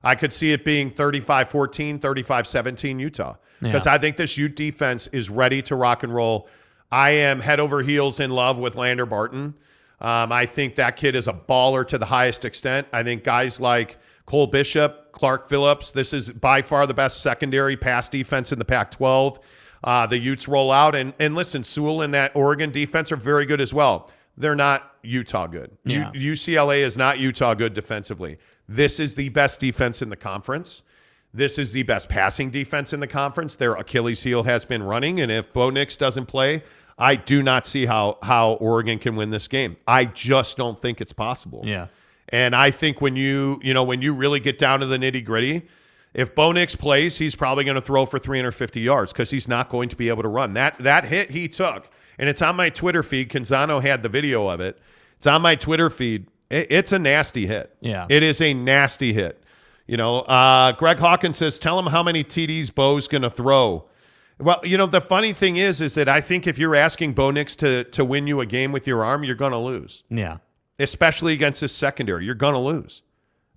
I could see it being 35-14, 35-17 Utah. Because I think this Ute defense is ready to rock and roll. I am head over heels in love with Lander Barton. I think that kid is a baller to the highest extent. I think guys like Cole Bishop, Clark Phillips, this is by far the best secondary pass defense in the Pac-12. The Utes roll out. And listen, Sewell and that Oregon defense are very good as well. They're not Utah good. Yeah. UCLA is not Utah good defensively. This is the best defense in the conference. This is the best passing defense in the conference. Their Achilles heel has been running, and if Bo Nix doesn't play, I do not see how Oregon can win this game. I just don't think it's possible. Yeah. And I think when you really get down to the nitty-gritty, if Bo Nix plays, he's probably going to throw for 350 yards because he's not going to be able to run. That hit he took, and it's on my Twitter feed. Canzano had the video of it. It's on my Twitter feed. It's a nasty hit. Yeah. It is a nasty hit. Greg Hawkins says, tell him how many TDs Bo's going to throw. Well, the funny thing is that I think if you're asking Bo Nix to win you a game with your arm, you're going to lose. Yeah. Especially against his secondary. You're going to lose.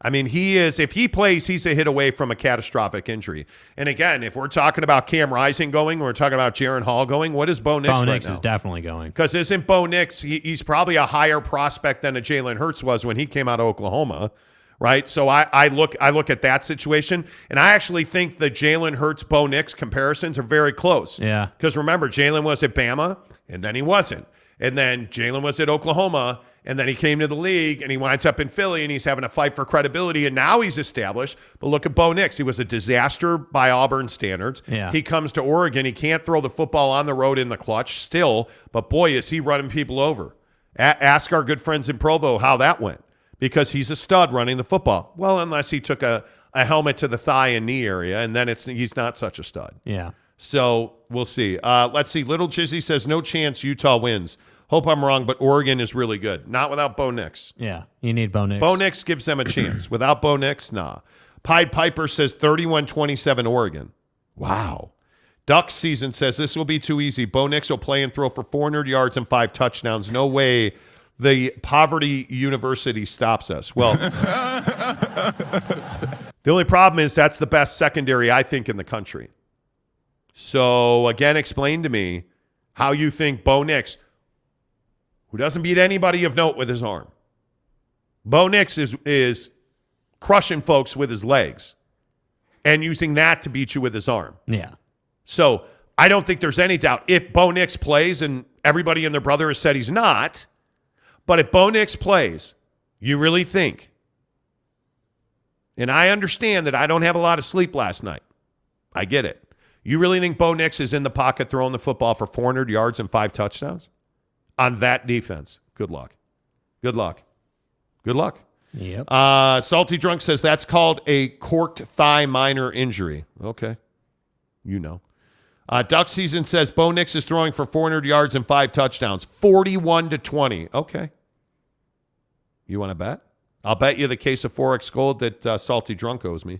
I mean, if he plays, he's a hit away from a catastrophic injury. And again, if we're talking about Cam Rising going, we're talking about Jaron Hall going, what is Bo Nix right now? Bo Nix is definitely going. Because isn't Bo Nix, he's probably a higher prospect than a Jalen Hurts was when he came out of Oklahoma, right? So I look at that situation, and I actually think the Jalen Hurts Bo Nix comparisons are very close. Yeah. Because remember, Jalen was at Bama, and then he wasn't. And then Jalen was at Oklahoma, and then he came to the league, and he winds up in Philly, and he's having to fight for credibility, and now he's established. But look at Bo Nix. He was a disaster by Auburn standards. Yeah. He comes to Oregon. He can't throw the football on the road in the clutch still, but boy, is he running people over. Ask our good friends in Provo how that went, because he's a stud running the football. Well, unless he took a helmet to the thigh and knee area, and then he's not such a stud. Yeah. So we'll see. Let's see. Little Jizzy says, no chance Utah wins. Hope I'm wrong, but Oregon is really good. Not without Bo Nix. Yeah, you need Bo Nix. Bo Nix gives them a chance. Without Bo Nix, nah. Pied Piper says 31-27 Oregon. Wow. Duck Season says this will be too easy. Bo Nix will play and throw for 400 yards and 5 touchdowns. No way the Poverty University stops us. Well, the only problem is that's the best secondary, I think, in the country. So, again, explain to me how you think Bo Nix, who doesn't beat anybody of note with his arm. Bo Nix is crushing folks with his legs and using that to beat you with his arm. Yeah. So I don't think there's any doubt. If Bo Nix plays, and everybody and their brother has said he's not, but if Bo Nix plays, you really think, and I understand that I don't have a lot of sleep last night. I get it. You really think Bo Nix is in the pocket throwing the football for 400 yards and 5 touchdowns? On that defense, good luck. Good luck. Good luck. Yep. Salty Drunk says that's called a corked thigh minor injury. Okay. You know. Duck Season says Bo Nix is throwing for 400 yards and 5 touchdowns. 41-20. Okay. You want to bet? I'll bet you the case of Forex Gold that Salty Drunk owes me.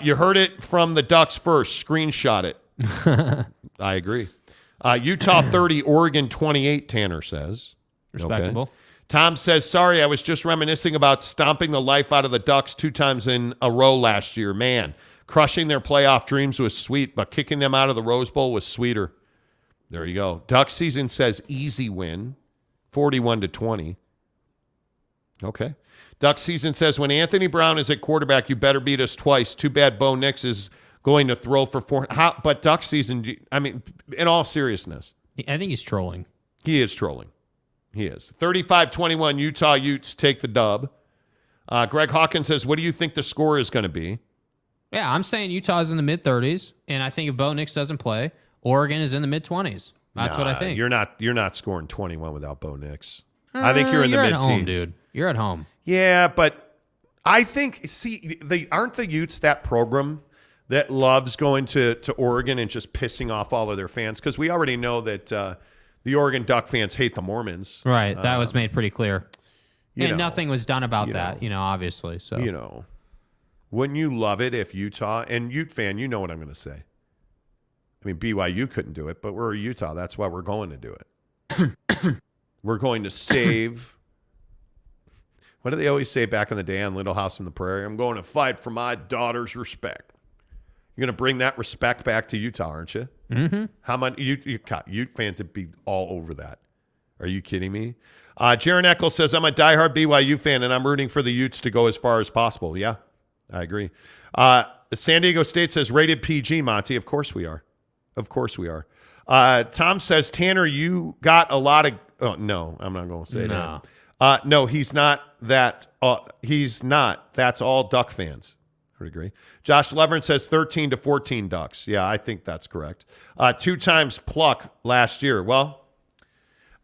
You heard it from the Ducks first. Screenshot it. I agree. Utah 30, Oregon 28, Tanner says. Respectable. Okay. Tom says, sorry, I was just reminiscing about stomping the life out of the Ducks 2 times in a row last year. Man, Crushing their playoff dreams was sweet, but kicking them out of the Rose Bowl was sweeter. There you go. Duck season says easy win, 41-20. Okay. Duck season says when Anthony Brown is at quarterback, you better beat us twice. Too bad Bo Nix is going to throw for 4. But Duck season, I mean, in all seriousness. I think he's trolling. He is trolling. He is. 35-21, Utah Utes take the dub. Greg Hawkins says, what do you think the score is going to be? Yeah, I'm saying Utah's in the mid-30s, and I think if Bo Nix doesn't play, Oregon is in the mid-20s. That's what I think. You're not scoring 21 without Bo Nix. I think you're in the mid-teens. You're at home, dude. You're at home. Yeah, but I think, aren't the Utes that program that loves going to Oregon and just pissing off all of their fans? Because we already know that the Oregon Duck fans hate the Mormons. Right. That was made pretty clear. And nothing was done about that, obviously. So wouldn't you love it if Utah, and Ute fan, you know what I'm going to say. I mean, BYU couldn't do it, but we're Utah. That's why we're going to do it. We're going to save. What do they always say back in the day on Little House on the Prairie? I'm going to fight for my daughter's respect. You're going to bring that respect back to Utah, aren't you? Mm-hmm. How much Ute fans would be all over that? Are you kidding me? Jaron Eccles says, I'm a diehard BYU fan, and I'm rooting for the Utes to go as far as possible. Yeah, I agree. San Diego State says, rated PG, Monty. Of course we are. Of course we are. Tom says, Tanner, you got a lot of... Oh, no, I'm not going to say that. No, he's not that. He's not. That's all Duck fans. I would agree. Josh Levern says 13-14 Ducks. Yeah, I think that's correct. 2 times pluck last year. Well,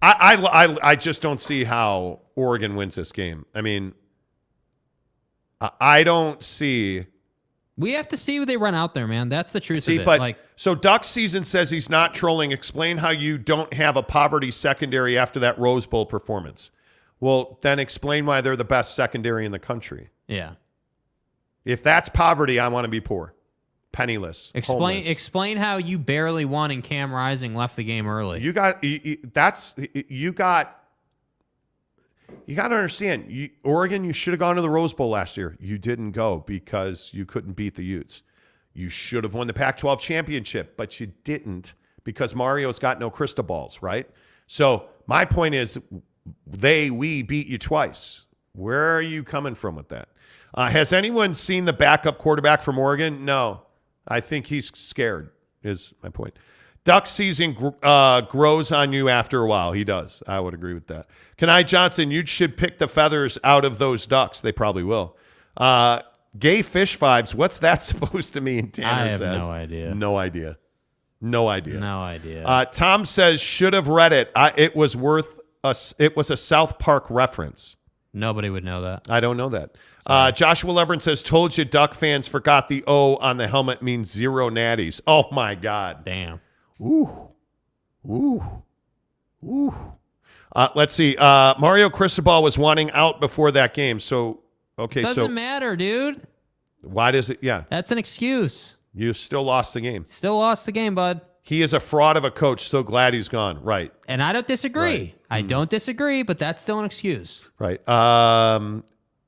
I just don't see how Oregon wins this game. I mean, I don't see. We have to see who they run out there, man. That's the truth of it. So Duck season says he's not trolling. Explain how you don't have a poverty secondary after that Rose Bowl performance. Well, then explain why they're the best secondary in the country. Yeah. If that's poverty, I want to be poor, penniless. Explain how you barely won and Cam Rising left the game early. You got to understand. Oregon, you should have gone to the Rose Bowl last year. You didn't go because you couldn't beat the Utes. You should have won the Pac-12 championship, but you didn't because Mario's got no crystal balls, right? So my point is, we beat you twice. Where are you coming from with that? Has anyone seen the backup quarterback from Oregon? No. I think he's scared, is my point. Duck season grows on you after a while. He does. I would agree with that. Kenai Johnson, you should pick the feathers out of those ducks. They probably will. Gay fish vibes, what's that supposed to mean? Tanner says. I have no idea. No idea. No idea. No idea. Tom says, should have read it. It was a South Park reference. Nobody would know that. I don't know that. Joshua Levern says, told you Duck fans forgot the O on the helmet means 0 natties. Oh, my God. Damn. Ooh. Let's see. Mario Cristobal was wanting out before that game. So, okay. Doesn't matter, dude. Why does it? Yeah. That's an excuse. You still lost the game. Still lost the game, bud. He is a fraud of a coach. So glad he's gone. Right. And I don't disagree. Right. I don't disagree, but that's still an excuse. Right.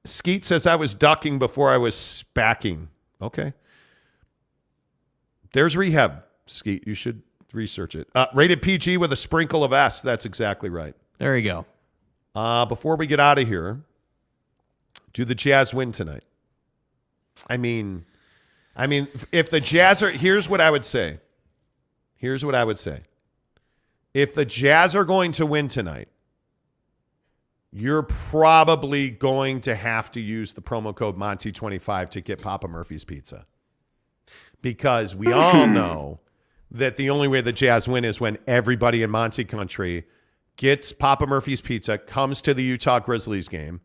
Skeet says I was ducking before I was spacking. Okay. There's rehab, Skeet. You should research it. Rated PG with a sprinkle of S. That's exactly right. There you go. Before we get out of here, do the Jazz win tonight? I mean, if the Jazz are, here's what I would say. If the Jazz are going to win tonight, you're probably going to have to use the promo code Monty25 to get Papa Murphy's Pizza. Because we all know that the only way the Jazz win is when everybody in Monty country gets Papa Murphy's Pizza, comes to the Utah Grizzlies game.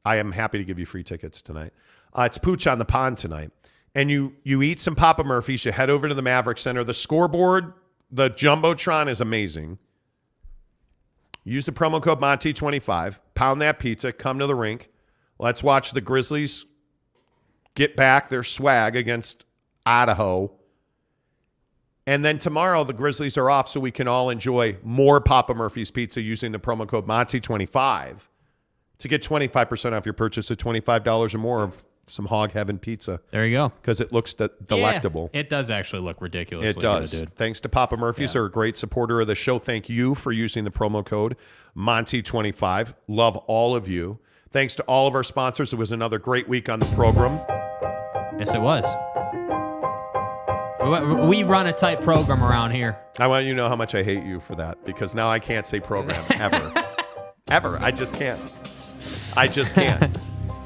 I am happy to give you free tickets tonight. It's Pooch on the Pond tonight. And you eat some Papa Murphy's, you head over to the Maverick Center. The scoreboard, the Jumbotron is amazing. Use the promo code Monty25. Pound that pizza. Come to the rink. Let's watch the Grizzlies get back their swag against Idaho. And then tomorrow the Grizzlies are off so we can all enjoy more Papa Murphy's Pizza using the promo code Monty25 to get 25% off your purchase of $25 or more of some Hog Heaven pizza. There you go. Because it looks delectable. Yeah, it does actually look ridiculously It does. good, dude. Thanks to Papa Murphy's. They're a great supporter of the show. Thank you for using the promo code Monty25. Love all of you. Thanks to all of our sponsors. It was another great week on the program. Yes, it was. We run a tight program around here. I want you to know how much I hate you for that, because now I can't say program ever. Ever. I just can't.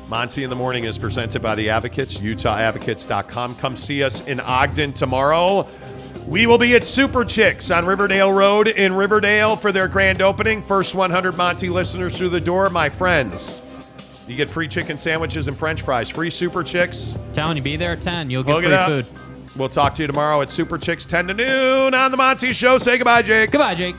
Monty in the Morning is presented by the Advocates, UtahAdvocates.com. Come see us in Ogden tomorrow. We will be at Super Chix on Riverdale Road in Riverdale for their grand opening. First 100 Monty listeners through the door, my friends. You get free chicken sandwiches and French fries. Free Super Chix. Telling you, be there at 10. You'll get free food. We'll talk to you tomorrow at Super Chix, 10 to noon on The Monty Show. Say goodbye, Jake. Goodbye, Jake.